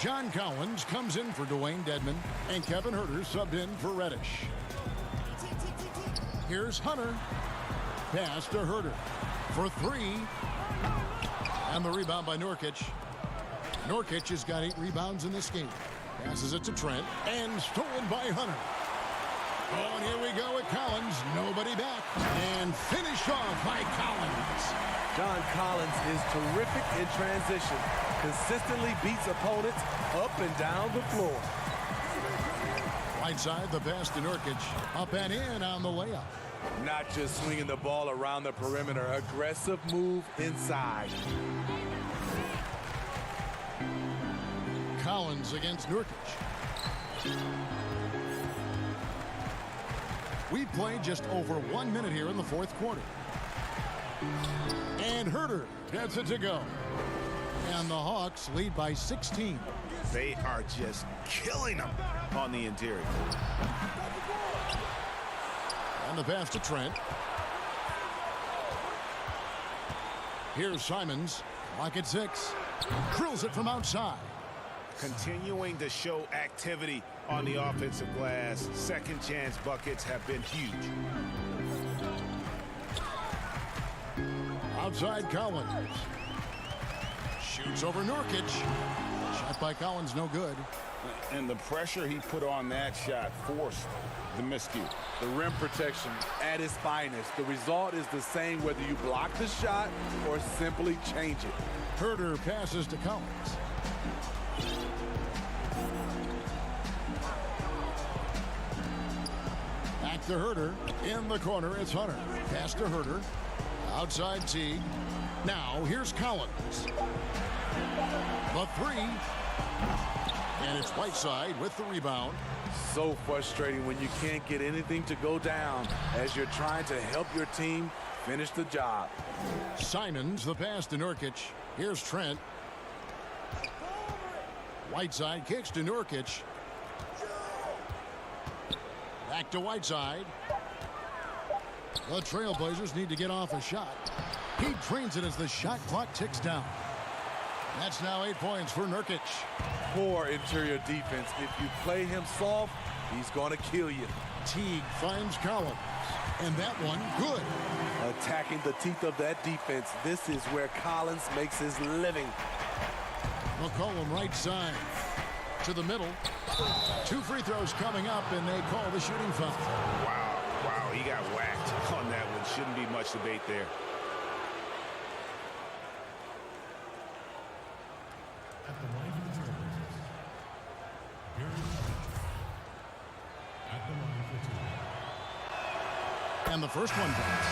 John Collins comes in for Dwayne Dedmon, and Kevin Huerter subbed in for Reddish. Here's Hunter. Pass to Huerter for 3. And the rebound by Nurkic. Nurkic has got 8 rebounds in this game. Passes it to Trent, and stolen by Hunter. Oh, and here we go with Collins. Nobody back. And finished off by Collins. John Collins is terrific in transition. Consistently beats opponents up and down the floor. Right side, the pass to Nurkic. Up and in on the layup. Not just swinging the ball around the perimeter. Aggressive move inside. Collins against Nurkic. We played just over 1 minute here in the fourth quarter. And Huerter gets it to go. And the Hawks lead by 16. They are just killing them on the interior. And the pass to Trent. Here's Simons. Clock at 6. Drills it from outside. Continuing to show activity on the offensive glass. Second chance buckets have been huge. Outside Collins. Shoots over Nurkic. Shot by Collins, no good. And the pressure he put on that shot forced the miscue. The rim protection at its finest. The result is the same whether you block the shot or simply change it. Huerter passes to Collins. Back to Huerter. In the corner, it's Hunter. Pass to Huerter. Outside Teague. Now, here's Collins. The 3. And it's Whiteside with the rebound. So frustrating when you can't get anything to go down as you're trying to help your team finish the job. Simons, the pass to Nurkic. Here's Trent. Whiteside kicks to Nurkic. Back to Whiteside. The Trailblazers need to get off a shot. He drains it as the shot clock ticks down. That's now 8 points for Nurkic. Poor interior defense. If you play him soft, he's going to kill you. Teague finds Collins. And that one, good. Attacking the teeth of that defense. This is where Collins makes his living. McCollum right side. To the middle. 2 free throws coming up, and they call the shooting foul. Wow, he got whacked on that one. Shouldn't be much debate there. And the first one drops.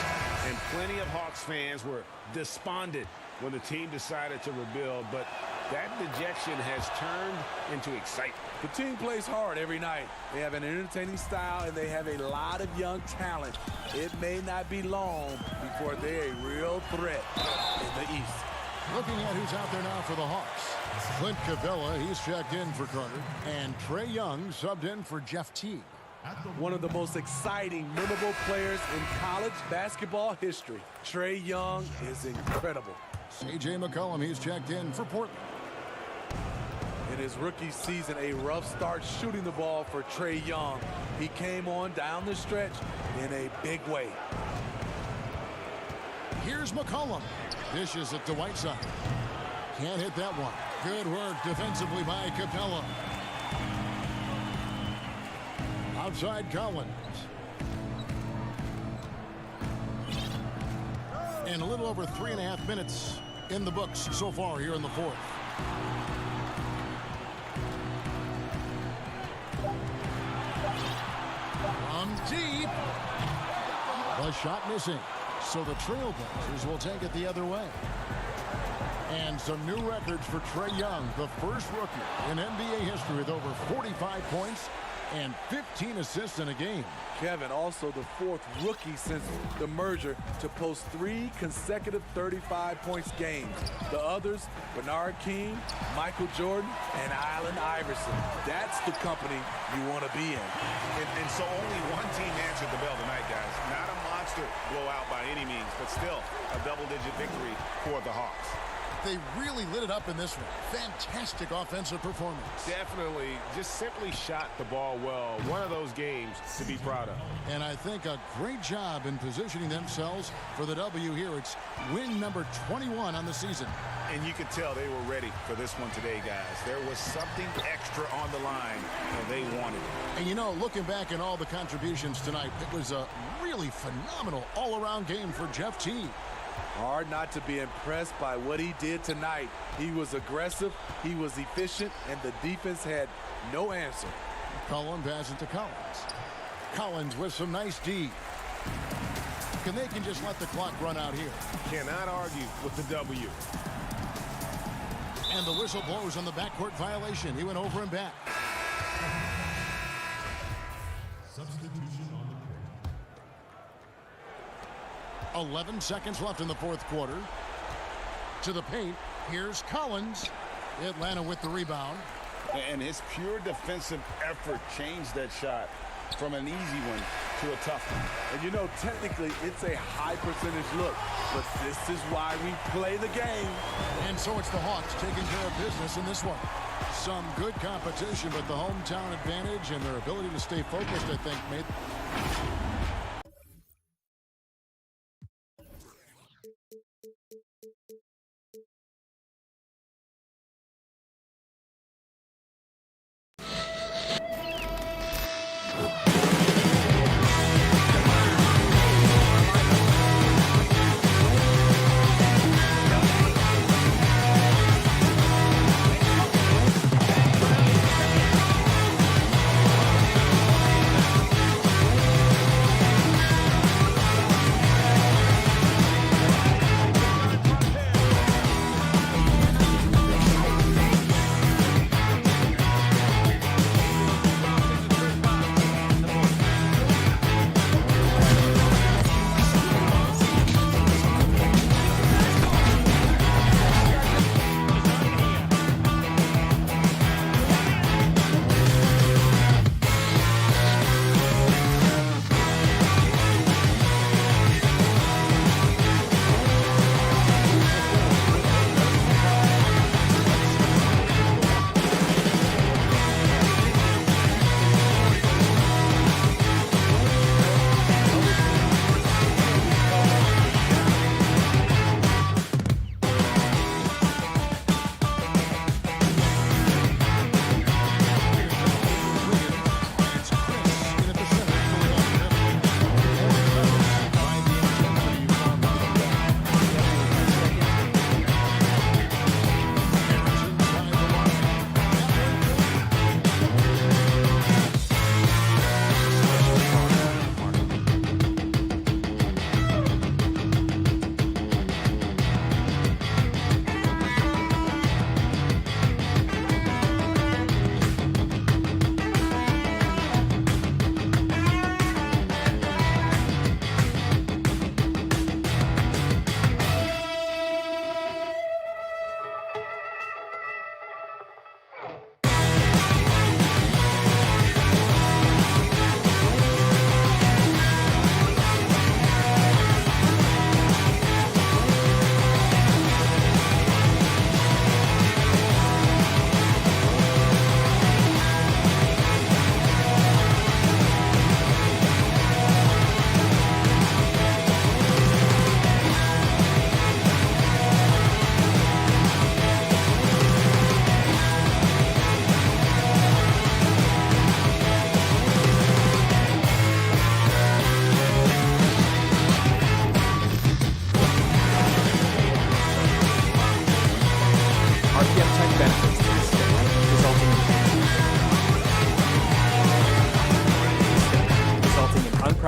And plenty of Hawks fans were despondent when the team decided to rebuild, but that dejection has turned into excitement. The team plays hard every night. They have an entertaining style, and they have a lot of young talent. It may not be long before they're a real threat in the East. Looking at who's out there now for the Hawks. Clint Capella, he's checked in for Carter. And Trae Young subbed in for Jeff Teague. One of the most exciting, memorable players in college basketball history. Trae Young is incredible. C.J. McCollum, he's checked in for Portland. In his rookie season, a rough start shooting the ball for Trae Young. He came on down the stretch in a big way. Here's McCollum. Dishes it to Whiteside. Can't hit that one. Good work defensively by Capella. Outside Collins. And a little over 3.5 minutes in the books so far here in the fourth. From deep. The shot missing. So the Trailblazers will take it the other way. And some new records for Trae Young, the first rookie in NBA history with over 45 points and 15 assists in a game. Kevin, also the fourth rookie since the merger to post 3 consecutive 35-points games. The others, Bernard King, Michael Jordan, and Allen Iverson. That's the company you want to be in. And so only one team answered the bell tonight, guys. Not a monster blowout by any means, but still a double-digit victory for the Hawks. They really lit it up in this one. Fantastic offensive performance. Definitely just simply shot the ball well. One of those games to be proud of. And I think a great job in positioning themselves for the W here. It's win number 21 on the season. And you could tell they were ready for this one today, guys. There was something extra on the line, and they wanted it. And you know, looking back at all the contributions tonight, it was a really phenomenal all-around game for Jeff Teague. Hard not to be impressed by what he did tonight. He was aggressive, he was efficient, and the defense had no answer. Cullen passes to Collins. Collins with some nice D. And they can just let the clock run out here. Cannot argue with the W. And the whistle blows on the backcourt violation. He went over and back. Substitution on the court. 11 seconds left in the fourth quarter. To the paint. Here's Collins. Atlanta with the rebound. And his pure defensive effort changed that shot from an easy one to a tough one. And you know, technically, it's a high percentage look, but this is why we play the game. And so it's the Hawks taking care of business in this one. Some good competition, but the hometown advantage and their ability to stay focused, I think, made...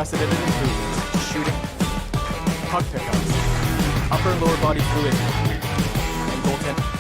unprecedented improvements, shooting, puck pickups, upper and lower body fluidity, and goaltending.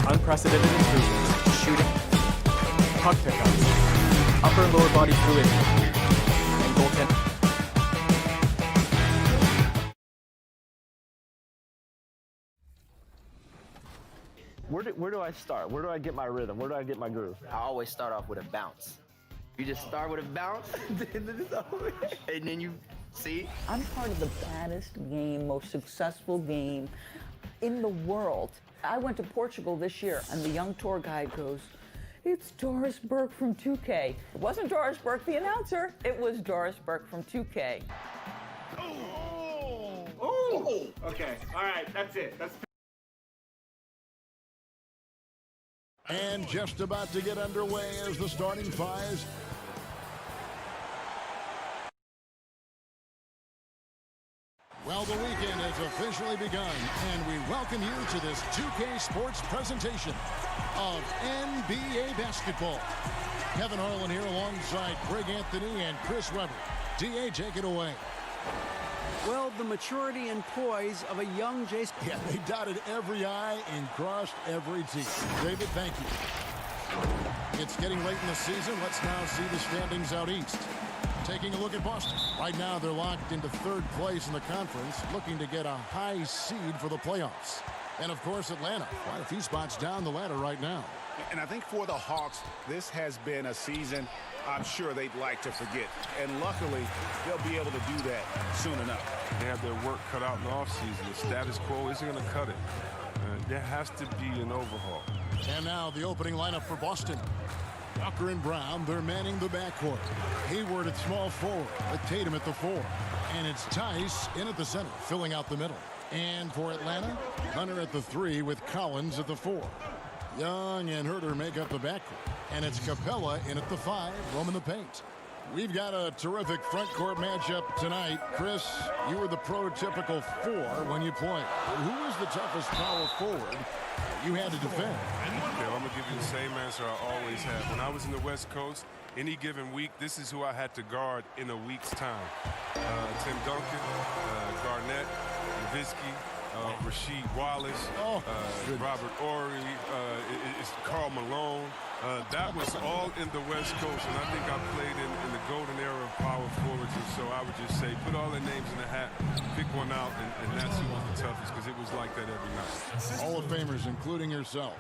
Unprecedented improvements, shooting, puck pickups, upper and lower body fluidity, and goaltending. Where do I start? Where do I get my rhythm? Where do I get my groove? I always start off with a bounce. You just start with a bounce, and then you see. I'm part of the baddest game, most successful game in the world. I went to Portugal this year, and the young tour guide goes, "It's Doris Burke from 2K." It wasn't Doris Burke, the announcer. It was Doris Burke from 2K. Oh! Okay, all right, that's it. And just about to get underway as the starting fives. Well, the weekend has officially begun, and we welcome you to this 2K Sports presentation of NBA basketball. Kevin Harlan here alongside Greg Anthony and Chris Webber. DA, take it away. Well, the maturity and poise of a young Jason. Yeah, they dotted every I and crossed every T. David, thank you. It's getting late in the season. Let's now see the standings out east. Taking a look at Boston. Right now, they're locked into third place in the conference, looking to get a high seed for the playoffs. And, of course, Atlanta, quite a few spots down the ladder right now. And I think for the Hawks, this has been a season I'm sure they'd like to forget. And luckily, they'll be able to do that soon enough. They have their work cut out in the offseason. The status quo isn't going to cut it. There has to be an overhaul. And now the opening lineup for Boston. Walker and Brown, they're manning the backcourt. Hayward at small forward, with Tatum at the 4. And it's Tice in at the center, filling out the middle. And for Atlanta, Hunter at the 3 with Collins at the 4. Young and Herter make up the backcourt. And it's Capella in at the 5, roaming the paint. We've got a terrific front court matchup tonight. Chris, you were the prototypical 4 when you played. Who was the toughest power forward you had to defend? Yeah, I'm going to give you the same answer I always have. When I was in the West Coast, any given week, this is who I had to guard in a week's time. Tim Duncan, Garnett, Nowitzki, Rasheed Wallace, Robert Horry, it's Karl Malone. That was all in the West Coast, and I think I played in the golden era of power forwards, and so I would just say put all their names in the hat, pick one out, and that's who was the toughest, because it was like that every night. Hall of Famers, including yourself.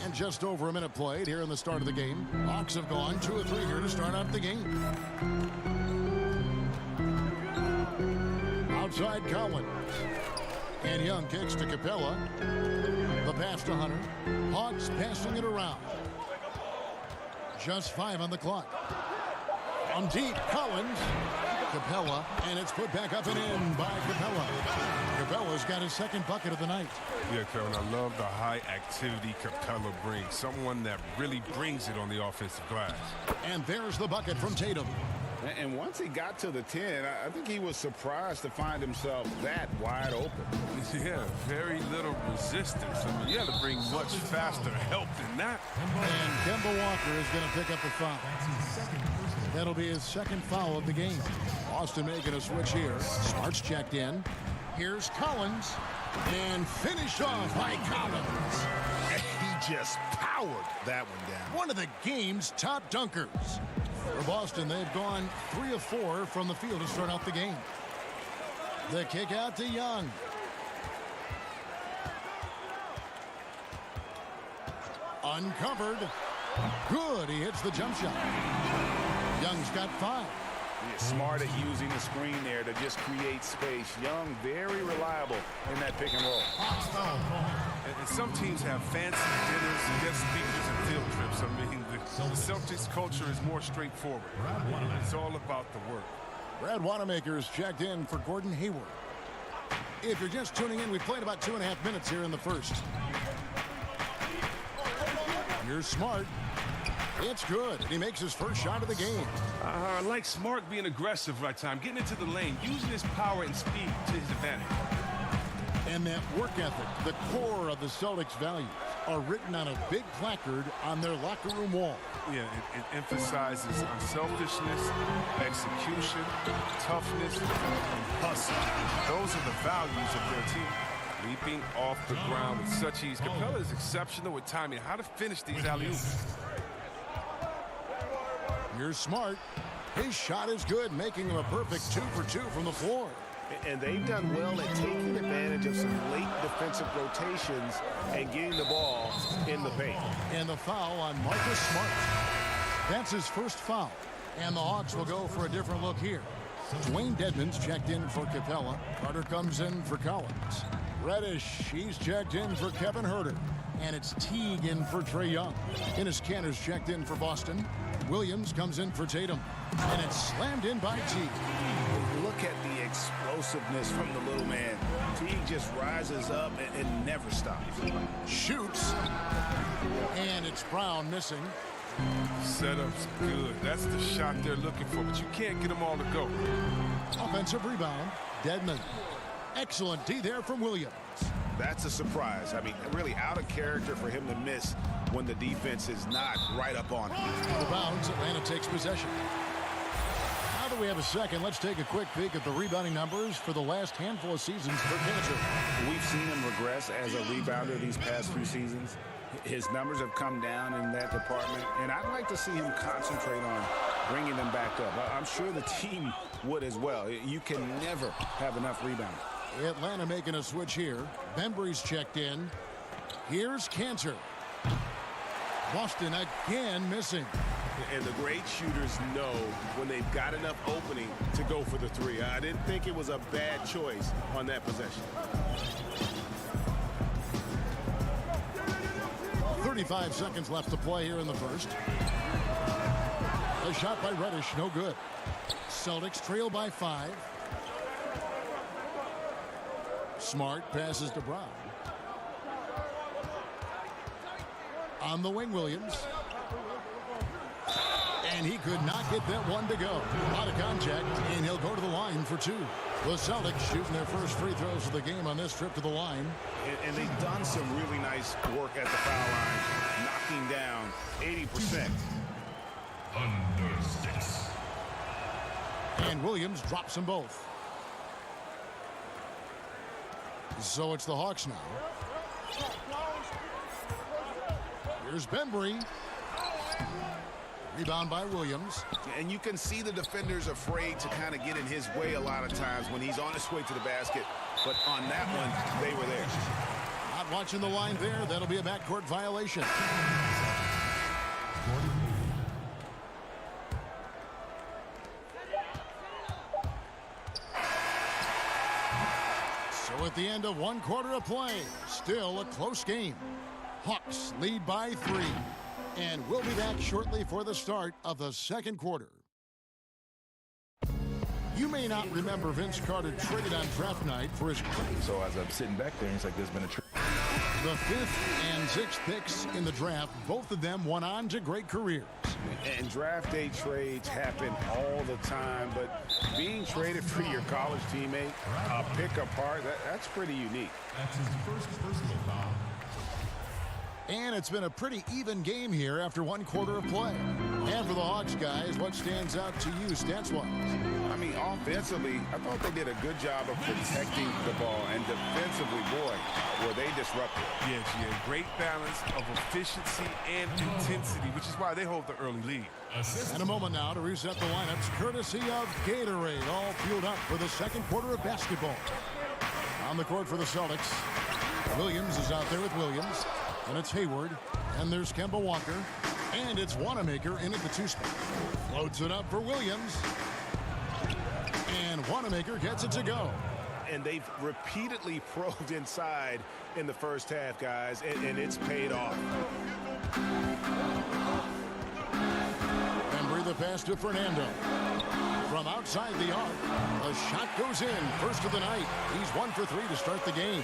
And just over a minute played here in the start of the game. Hawks have gone 2 of 3 here to start out the game. Outside Collins. And Young kicks to Capella. The pass to Hunter. Hawks passing it around. Just 5 on the clock. On deep, Collins. Capella, and it's put back up and in by Capella. Capella's got his second bucket of the night. Yeah, Kevin, I love the high activity Capella brings. Someone that really brings it on the offensive glass. And there's the bucket from Tatum. And once he got to the 10, I think he was surprised to find himself that wide open. Yeah, very little resistance. I mean, you had to bring much faster help than that. And Kemba Walker is going to pick up the foul. That'll be his second foul of the game. Boston making a switch here. Smart's checked in. Here's Collins. And finished off by Collins. He just powered that one down. One of the game's top dunkers. For Boston, they've gone 3 of 4 from the field to start out the game. The kick out to Young. Uncovered. Good. He hits the jump shot. Young's got 5. He's smart at using the screen there to just create space. Young, very reliable in that pick and roll. And some teams have fancy dinners, guest speakers, and field trips. I mean, the Celtics culture is more straightforward. It's all about the work. Brad Wanamaker's checked in for Gordon Hayward. If you're just tuning in, we've played about 2.5 minutes here in the first. Here's Smart. It's good. He makes his first shot of the game. I like Smart being aggressive right time, getting into the lane, using his power and speed to his advantage. And that work ethic, the core of the Celtics' values, are written on a big placard on their locker room wall. Yeah, it emphasizes unselfishness, execution, toughness, and hustle. Those are the values of their team. Leaping off the ground with such ease. Capella is exceptional with timing, how to finish these alley-oops. Here's Smart. His shot is good, making him a perfect 2 for 2 from the floor. And they've done well at taking advantage of some late defensive rotations and getting the ball in the paint. And the foul on Marcus Smart. That's his first foul. And the Hawks will go for a different look here. Dwayne Dedmon's checked in for Capella. Carter comes in for Collins. Reddish, he's checked in for Kevin Herter. And it's Teague in for Trae Young. Ennis Kanter's checked in for Boston. Williams comes in for Tatum. And it's slammed in by Teague. Look at the explosiveness from the little man. Teague just rises up and never stops. Shoots. And it's Brown missing. Setup's good. That's the shot they're looking for, but you can't get them all to go. Offensive rebound. Dedmon. Excellent D there from Williams. That's a surprise. I mean, really out of character for him to miss when the defense is not right up on him. The bounds, Atlanta takes possession. Now that we have a second, let's take a quick peek at the rebounding numbers for the last handful of seasons for Cantor. We've seen him regress as a rebounder these past few seasons. His numbers have come down in that department, and I'd like to see him concentrate on bringing them back up. I'm sure the team would as well. You can never have enough rebounding. Atlanta making a switch here. Bembry's checked in. Here's Cantor. Boston again missing. And the great shooters know when they've got enough opening to go for the 3. I didn't think it was a bad choice on that possession. 35 seconds left to play here in the first. A shot by Reddish, no good. Celtics trail by 5. Smart passes to Brown. On the wing, Williams. And he could not get that one to go. A lot of contact, and he'll go to the line for 2. The Celtics shooting their first free throws of the game on this trip to the line. And they've done some really nice work at the foul line, knocking down 80%. Under 6. And Williams drops them both. So it's the Hawks now. Here's Bembry. Rebound by Williams. And you can see the defenders afraid to kind of get in his way a lot of times when he's on his way to the basket. But on that one, they were there. Not watching the line there. That'll be a backcourt violation. So at the end of 1 quarter of play, still a close game. Hawks lead by 3. And we'll be back shortly for the start of the second quarter. You may not remember Vince Carter traded on draft night for his... So as I'm sitting back there, it's like there's been a trade. The 5th and 6th picks in the draft, both of them went on to great careers. And draft day trades happen all the time, but being traded for your college teammate, pick apart, that's pretty unique. That's his first personal foul. And it's been a pretty even game here after 1 quarter of play. And for the Hawks guys, what stands out to you stats-wise? I mean, offensively, I thought they did a good job of protecting the ball. And defensively, boy, were they disruptive. Yes, yeah, great balance of efficiency and intensity, which is why they hold the early lead. And a moment now to reset the lineups, courtesy of Gatorade, all fueled up for the second quarter of basketball. On the court for the Celtics, Williams is out there with Williams. And it's Hayward, and there's Kemba Walker, and it's Wanamaker in at the 2 spot. Floats it up for Williams, and Wanamaker gets it to go. And they've repeatedly probed inside in the first half, guys, and it's paid off. Bembry the pass to Fernando. From outside the arc, the shot goes in, first of the night. He's 1 for 3 to start the game.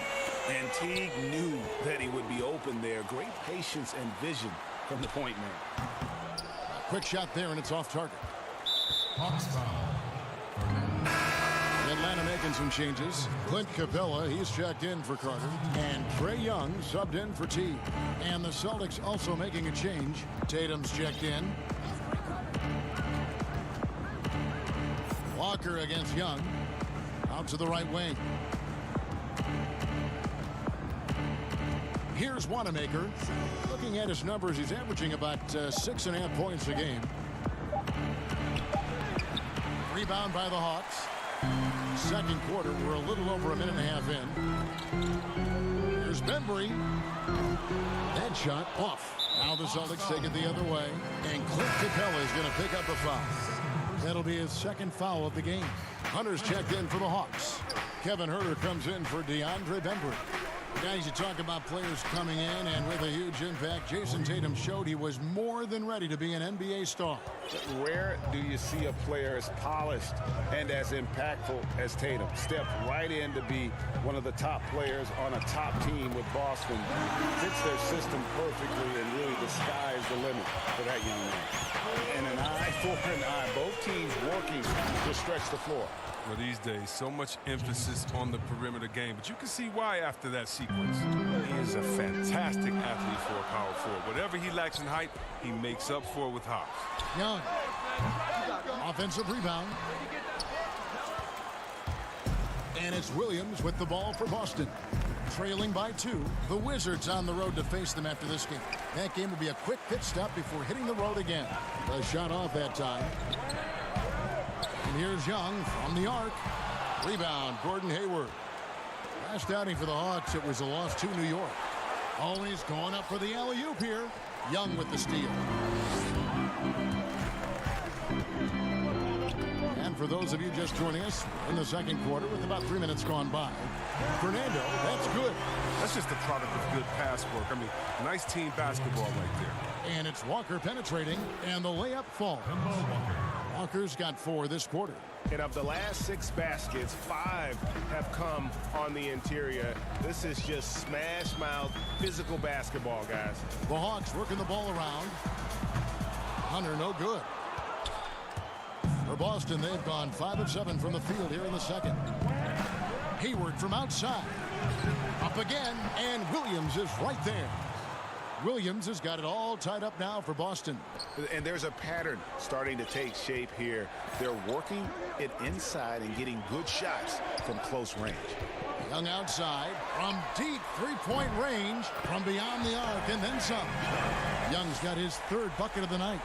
And Teague knew that he would be open there. Great patience and vision from the point man. A quick shot there, and it's off target. Hawks foul. Atlanta making some changes. Clint Capella, he's checked in for Carter. And Trey Young subbed in for Teague. And the Celtics also making a change. Tatum's checked in. Walker against Young. Out to the right wing. Here's Wanamaker. Looking at his numbers, he's averaging about 6.5 points a game. Rebound by the Hawks. Second quarter, we're a little over a minute and a half in. Here's Bembry. That shot off. Now the Celtics take it the other way. And Clint Capella is going to pick up a foul. That'll be his second foul of the game. Hunter's checked in for the Hawks. Kevin Huerter comes in for DeAndre Bembry. Guys, you talk about players coming in and with a huge impact. Jason Tatum showed he was more than ready to be an NBA star. Rare do you see a player as polished and as impactful as Tatum. Stepped right in to be one of the top players on a top team with Boston. Fits their system perfectly, and really the sky is the limit for that young man. And an eye for an eye. Both teams working to stretch the floor. Well, these days, so much emphasis on the perimeter game, but you can see why after that sequence. He is a fantastic athlete for a power forward. Whatever he lacks in height, he makes up for it with hops. Young. Offensive rebound. And it's Williams with the ball for Boston. Trailing by 2. The Wizards on the road to face them after this game. That game will be a quick pit stop before hitting the road again. A shot off that time. And here's Young from the arc. Rebound, Gordon Hayward. Last outing for the Hawks, it was a loss to New York. Always going up for the alley-oop here. Young with the steal. And for those of you just joining us, in the second quarter with about 3 minutes gone by. Fernando, that's good. That's just a product of good pass work. I mean, nice team basketball right there. And it's Walker penetrating, and the layup falls. Walker's got 4 this quarter. And of the last 6 baskets, 5 have come on the interior. This is just smash mouth physical basketball, guys. The Hawks working the ball around. Hunter, no good. For Boston, they've gone 5 of 7 from the field here in the second. Hayward from outside. Up again, and Williams is right there. Williams has got it all tied up now for Boston. And there's a pattern starting to take shape here. They're working it inside and getting good shots from close range. Young outside from deep three-point range, from beyond the arc, and then some. Young's got his 3rd bucket of the night.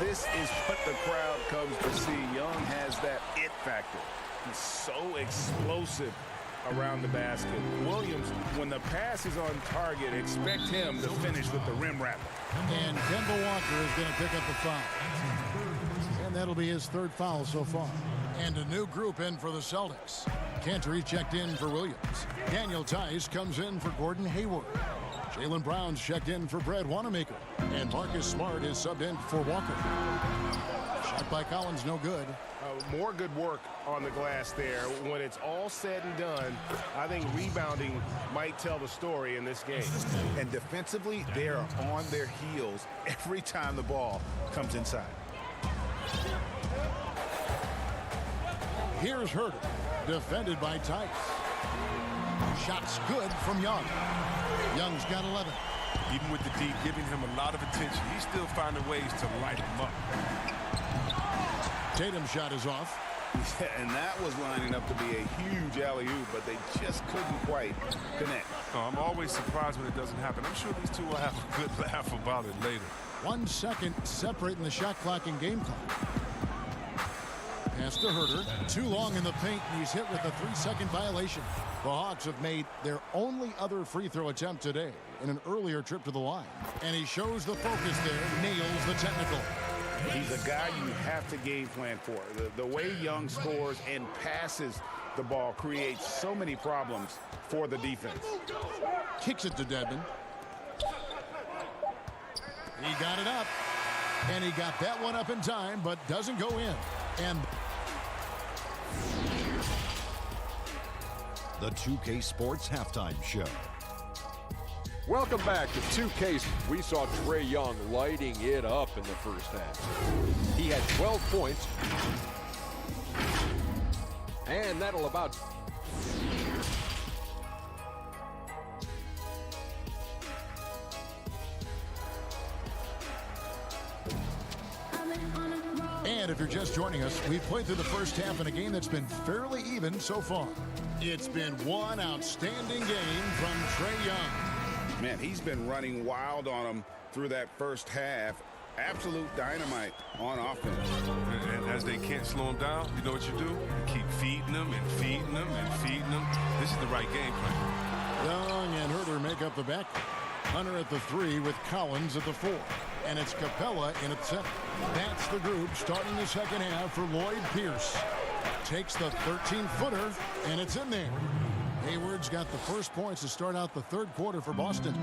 This is what the crowd comes to see. Young has that it factor. He's so explosive around the basket. Williams, when the pass is on target, expect him to finish with the rim wrap. And Kemba Walker is going to pick up the foul. And that'll be his 3rd foul so far. And a new group in for the Celtics. Cantor checked in for Williams. Daniel Tice comes in for Gordon Hayward. Jaylen Brown's checked in for Brad Wanamaker. And Marcus Smart is subbed in for Walker. Shot by Collins, no good. More good work on the glass there. When it's all said and done, I think rebounding might tell the story in this game. And defensively, they are on their heels every time the ball comes inside. Here's Herter, defended by Tice. Shots good from Young. Young's got 11. Even with the D giving him a lot of attention, he's still finding ways to light him up. Tatum's shot is off. Yeah, and that was lining up to be a huge alley-oop, but they just couldn't quite connect. Oh, I'm always surprised when it doesn't happen. I'm sure these two will have a good laugh about it later. 1 second separating the shot clock and game clock. Pass to Herter. Too long in the paint, and he's hit with a 3-second violation. The Hawks have made their only other free throw attempt today in an earlier trip to the line. And he shows the focus there, nails the technical. He's a guy you have to game plan for. The way Young scores and passes the ball creates so many problems for the defense. Kicks it to Dedmon. He got it up. And he got that one up in time, but doesn't go in. And the 2K Sports Halftime Show. Welcome back to 2K. We saw Trae Young lighting it up in the first half. He had 12 points. And that'll about... And if you're just joining us, we've played through the first half in a game that's been fairly even so far. It's been one outstanding game from Trae Young. Man, he's been running wild on him through that first half. Absolute dynamite on offense. And as they can't slow him down, you know what you do? Keep feeding them and feeding them and feeding them. This is the right game plan. Young and Herter make up the back. Hunter at the 3 with Collins at the 4. And it's Capella in at 7. That's the group starting the second half for Lloyd Pierce. Takes the 13-footer, and it's in there. Hayward's got the first points to start out the third quarter for Boston.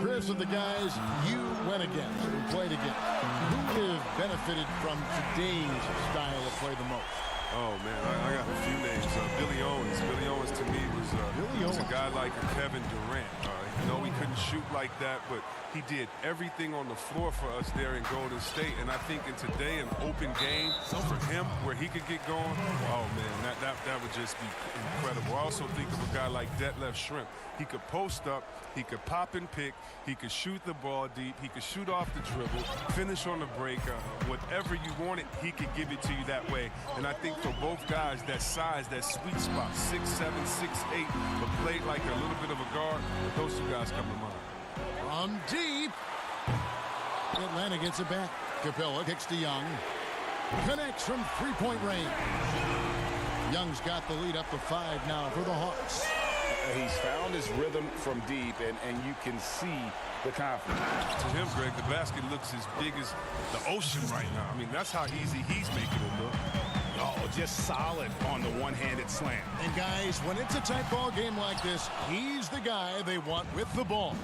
Chris, of the guys you went against and played against, who have benefited from today's style of play the most? Oh, man, I got a few names. Billy Owens. Billy Owens, to me, was a guy like Kevin Durant. You know, he couldn't shoot like that, but he did everything on the floor for us there in Golden State. And I think in today, an open game for him where he could get going, oh, man, that would just be incredible. I also think of a guy like Detlef Schrempf. He could post up, he could pop and pick, he could shoot the ball deep, he could shoot off the dribble, finish on the break. Whatever you wanted, he could give it to you that way. And I think for both guys, that size, that sweet spot, 6'7", 6'8", but played like a little bit of a guard, those two guys come to mind. From deep. Atlanta gets it back. Capella kicks to Young. Connects from three-point range. Young's got the lead up to 5 now for the Hawks. He's found his rhythm from deep, and you can see the confidence. To him, Greg, the basket looks as big as the ocean right now. I mean, that's how easy he's making it look. Oh, just solid on the one-handed slam. And guys, when it's a tight ball game like this, he's the guy they want with the ball.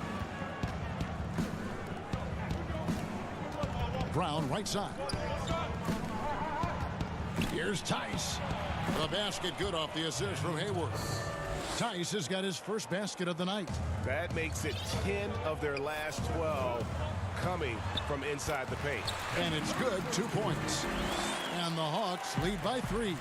Brown right side. Here's Tice. The basket good off the assist from Hayward. Tice has got his first basket of the night. That makes it 10 of their last 12 coming from inside the paint. And it's good, 2 points. And the Hawks lead by 3. You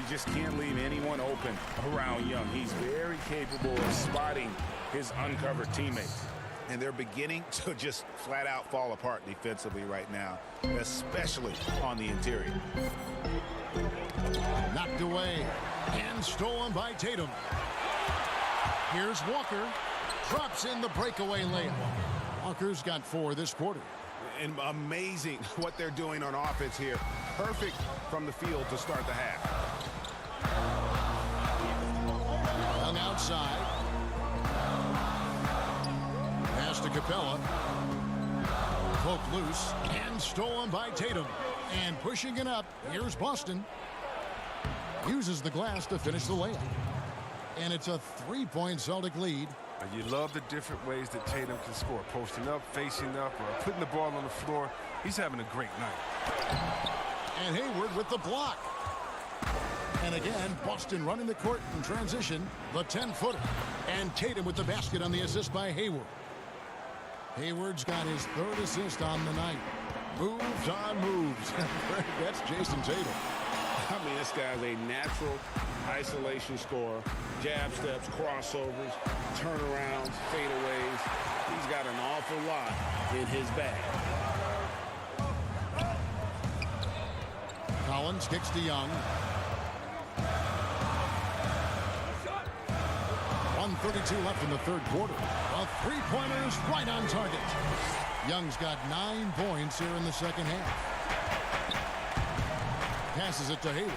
just can't leave anyone open around Young. He's very capable of spotting his uncovered teammates. And they're beginning to just flat out fall apart defensively right now, especially on the interior. Knocked away and stolen by Tatum. Here's Walker. Drops in the breakaway layup. Walker's got 4 this quarter. And amazing what they're doing on offense here. Perfect from the field to start the half. Young outside. Pass to Capella. Poked loose and stolen by Tatum. And pushing it up, here's Boston. Uses the glass to finish the layup. And it's a 3-point Celtic lead. And you love the different ways that Tatum can score. Posting up, facing up, or putting the ball on the floor. He's having a great night. And Hayward with the block. And again, Boston running the court in transition. The 10-footer. And Tatum with the basket on the assist by Hayward. Hayward's got his 3rd assist on the night. Moves on moves. That's Jason Tatum. I mean, this guy's a natural isolation scorer. Jab steps, crossovers, turnarounds, fadeaways. He's got an awful lot in his bag. Collins kicks to Young. 1:32 left in the 3rd quarter. A 3-pointer's right on target. Young's got 9 points here in the 2nd half. Passes it to Hayward.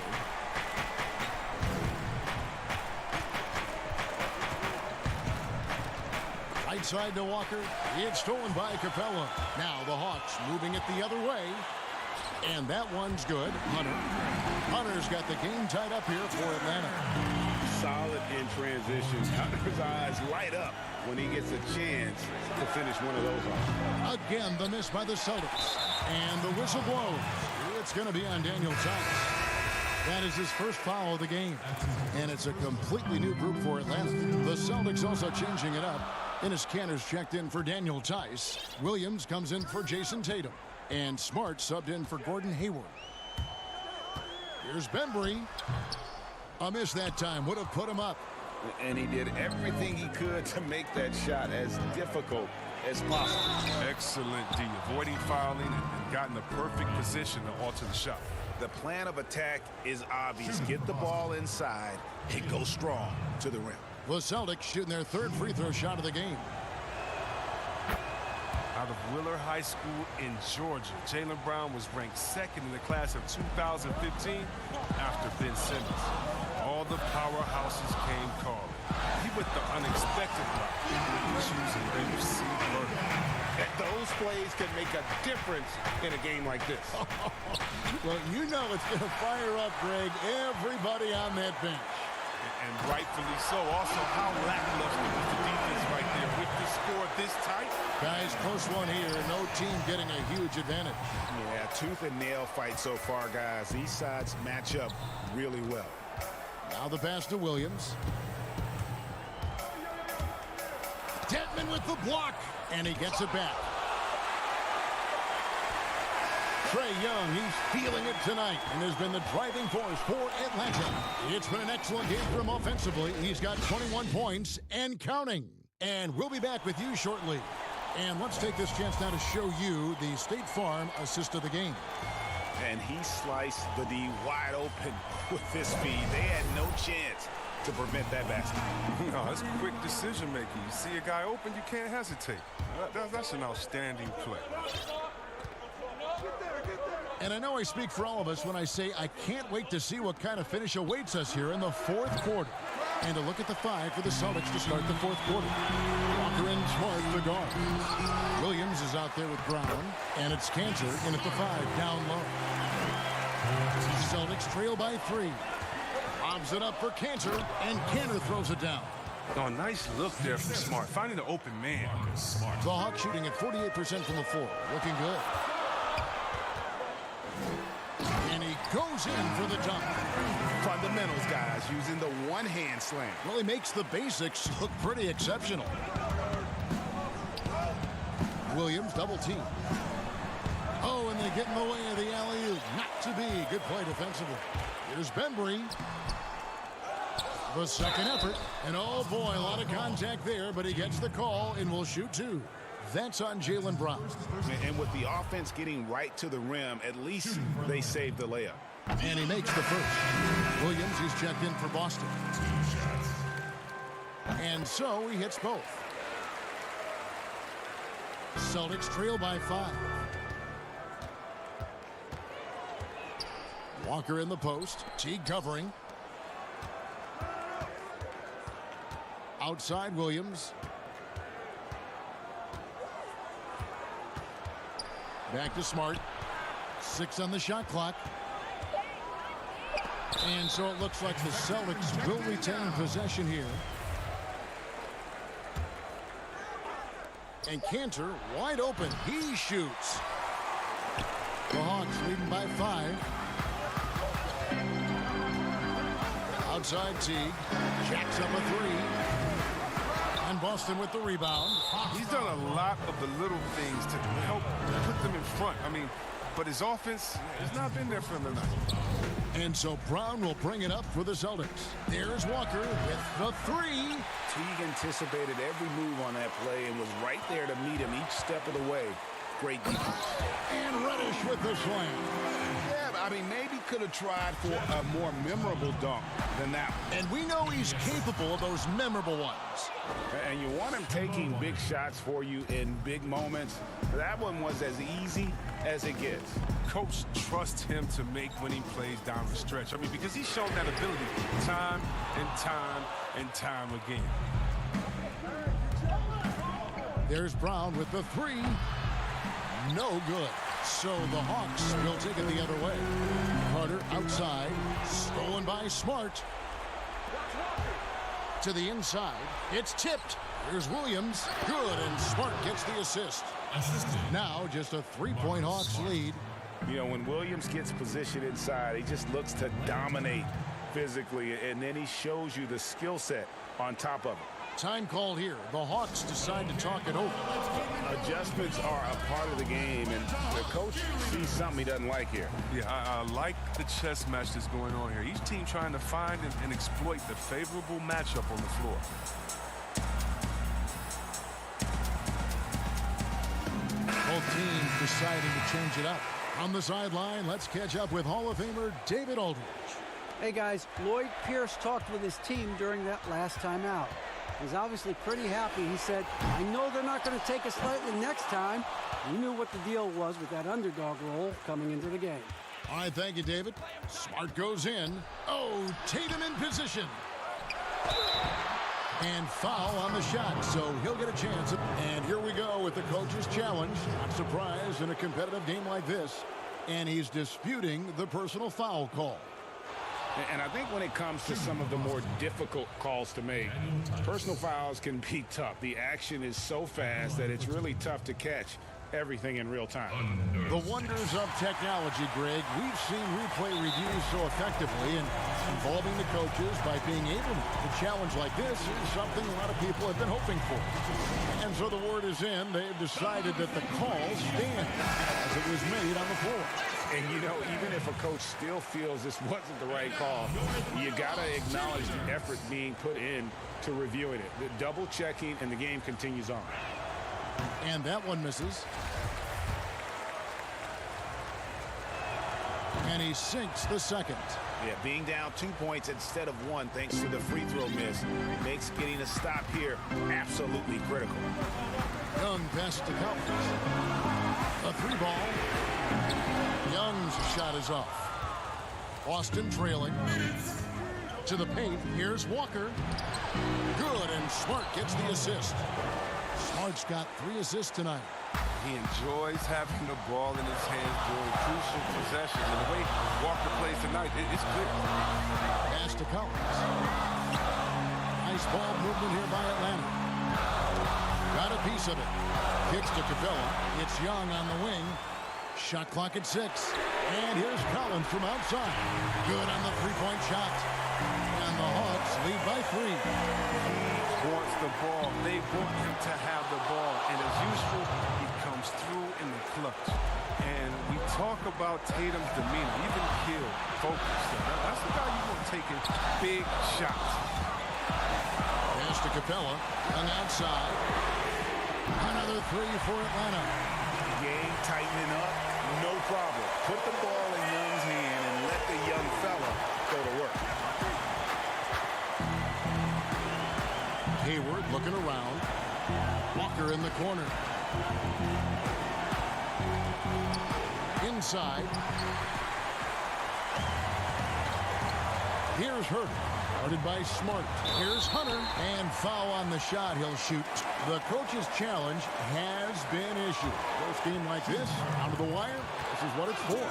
Right side to Walker. It's stolen by Capella. Now the Hawks moving it the other way. And that one's good. Hunter's got the game tied up here for Atlanta. Solid in transition. Hunter's eyes light up when he gets a chance to finish one of those off. Again, the miss by the Celtics. And the whistle blows. It's going to be on Daniel Tice. That is his first foul of the game. And it's a completely new group for Atlanta. The Celtics also changing it up. Enes Kanter's checked in for Daniel Tice. Williams comes in for Jason Tatum. And Smart subbed in for Gordon Hayward. Here's Bembry. A miss that time. Would have put him up. And he did everything he could to make that shot as difficult as possible. Excellent D. Avoiding fouling and got in the perfect position to alter the shot. The plan of attack is obvious. Get the ball inside and go strong to the rim. The Celtics shooting their 3rd free throw shot of the game. Out of Willard High School in Georgia, Jaylen Brown was ranked 2nd in the class of 2015 after Ben Simmons. All the powerhouses came calling. He went the unexpected route, choosing to receive murder. And those plays can make a difference in a game like this. Well, you know it's going to fire up, Greg, everybody on that bench. And rightfully so. Also, how lackluster was the defense right there with the score this tight? Guys, close one here. No team getting a huge advantage. Yeah, tooth and nail fight so far, guys. These sides match up really well. Now the pass to Williams. Detman with the block, and he gets it back. Trae Young, he's feeling it tonight and has been the driving force for Atlanta. It's been an excellent game for him offensively. He's got 21 points and counting. And we'll be back with you shortly. And let's take this chance now to show you the State Farm assist of the game. And he sliced the D wide open with his speed. They had no chance to prevent that basket. No, that's quick decision making. You see a guy open, you can't hesitate. That's an outstanding play. And I know I speak for all of us when I say I can't wait to see what kind of finish awaits us here in the 4th quarter. And to look at the 5 for the Celtics to start the 4th quarter. Walker and Smart, the guard. Williams is out there with Brown. And it's Kanter in at the 5, down low. Celtics trail by 3. Lobs it up for Cantor, and Cantor throws it down. Oh, nice look there from Smart, finding the open man. The Hawks shooting at 48% from the floor. Looking good. And he goes in for the dunk. Fundamentals, guys, using the one-hand slam. Well, he makes the basics look pretty exceptional. Williams double team. Oh, and they get in the way of the alley-oop. Not to be. Good play defensively. Here's Bembry. The second effort. And oh boy, a lot of contact there, but he gets the call and will shoot 2. That's on Jaylen Brown. And with the offense getting right to the rim, at least they saved the layup. And he makes the first. Williams is checked in for Boston. And so he hits both. Celtics trail by 5. Walker in the post. Teague covering. Outside Williams. Back to Smart. 6 on the shot clock. And so it looks like the Celtics will retain possession here. And Cantor wide open. He shoots. The Hawks leading by 5. Outside Teague. Jacks up a 3. And Boston with the rebound. He's done a lot of the little things to help put them in front. I mean, but his offense has not been there for him tonight. And so Brown will bring it up for the Celtics. There's Walker with the 3. Teague anticipated every move on that play and was right there to meet him each step of the way. Great defense. And Reddish with the slam. Yeah, I mean, maybe could have tried for a more memorable dunk than that one. And we know he's capable of those memorable ones. And you want him taking big shots for you in big moments. That one was as easy as it gets. Coach trusts him to make winning plays down the stretch. I mean, because he's shown that ability time and time and time again. There's Brown with the 3. No good. So the Hawks will take it the other way. Carter outside. Stolen by Smart. To the inside. It's tipped. Here's Williams. Good, and Smart gets the assist. Now just a 3-point Hawks lead. You know, when Williams gets positioned inside, he just looks to dominate physically, and then he shows you the skill set on top of it. Time called here. The Hawks decide to talk it over. Adjustments are a part of the game, and the coach sees something he doesn't like here. Yeah, I like the chess match that's going on here. Each team trying to find and exploit the favorable matchup on the floor. Both teams deciding to change it up. On the sideline, let's catch up with Hall of Famer David Aldridge. Hey guys, Lloyd Pierce talked with his team during that last time out. He's obviously pretty happy. He said, I know they're not going to take us lightly next time. He knew what the deal was with that underdog role coming into the game. All right, thank you, David. Smart goes in. Oh, Tatum in position. And foul on the shot, so he'll get a chance. And here we go with the coach's challenge. Not surprised in a competitive game like this. And he's disputing the personal foul call. And I think when it comes to some of the more difficult calls to make, personal fouls can be tough. The action is so fast that it's really tough to catch everything in real time. The wonders of technology, Greg. We've seen replay reviews so effectively, and involving the coaches by being able to challenge like this is something a lot of people have been hoping for. And so the word is in. They've decided that the call stands as it was made on the floor. And, you know, even if a coach still feels this wasn't the right call, you got to acknowledge the effort being put in to reviewing it. The double checking, and the game continues on. And that one misses. And he sinks the second. Yeah, being down 2 points instead of 1 thanks to the free throw miss makes getting a stop here absolutely critical. Young best to Calvins. A 3-ball. Young's shot is off. Boston trailing. To the paint. Here's Walker. Good, and Smart gets the assist. Smart's got 3 assists tonight. He enjoys having the ball in his hands during crucial possessions. And the way Walker plays tonight, it's clear. Pass to Collins. Nice ball movement here by Atlanta. Got a piece of it. Kicks to Capella. It's Young on the wing. Shot clock at 6. And here's Collins from outside. Good on the three-point shot. And the Hawks lead by 3. He wants the ball. They want him to have the ball. And as usual, he comes through in the clutch. And we talk about Tatum's demeanor, even Hill, focus. That's the guy you want taking big shots. Pass to Capella. Young outside. Another 3 for Atlanta. Game tightening up, no problem. Put the ball in Young's hand and let the young fella go to work. Hayward looking around. Walker in the corner. Inside. Here's Hurd. Guarded by Smart. Here's Hunter. And foul on the shot. He'll shoot. The coach's challenge has been issued. First game like this, out of the wire, this is what it's for.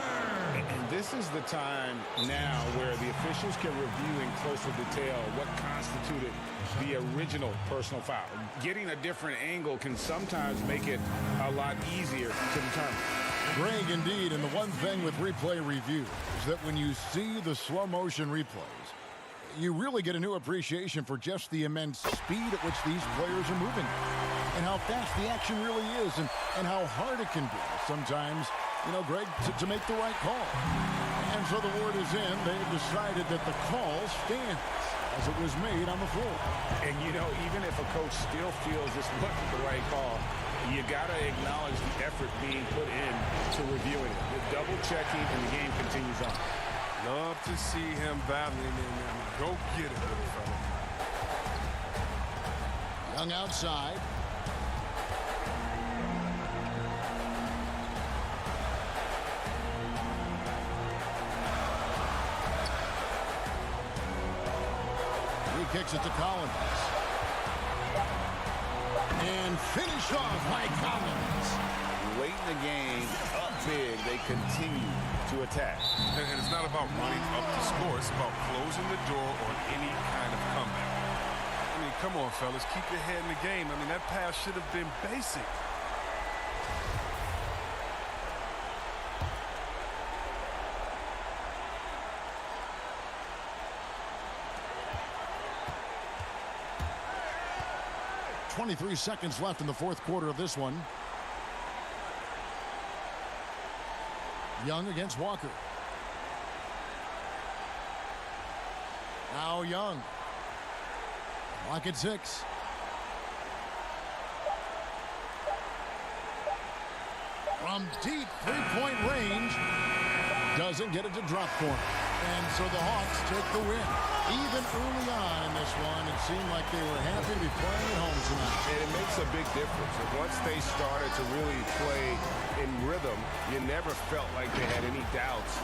And this is the time now where the officials can review in closer detail what constituted the original personal foul. Getting a different angle can sometimes make it a lot easier to determine. Greg, indeed, and the one thing with replay review is that when you see the slow motion replays, you really get a new appreciation for just the immense speed at which these players are moving and how fast the action really is and how hard it can be sometimes, Greg, to make the right call. And so the word is in. They've decided that the call stands as it was made on the floor. And, even if a coach still feels this wasn't the right call, you got to acknowledge the effort being put in to reviewing it. The double checking and the game continues on. Love to see him battling in. Go get it, little fella. Young outside. He kicks it to Collins. And finish off by Collins. Late in the game, up big, they continue to attack. And it's not about running up to score. It's about closing the door on any kind of comeback. I mean, come on, fellas. Keep your head in the game. I mean, that pass should have been basic. .23 seconds left in the fourth quarter of this one. Young against Walker. Now Young. Clock at 6. From deep three-point range. Doesn't get it to drop corner. And so the Hawks take the win. Even early on in this one, it seemed like they were happy to be playing at home tonight. And it makes a big difference. And once they started to really play in rhythm, you never felt like they had any doubts.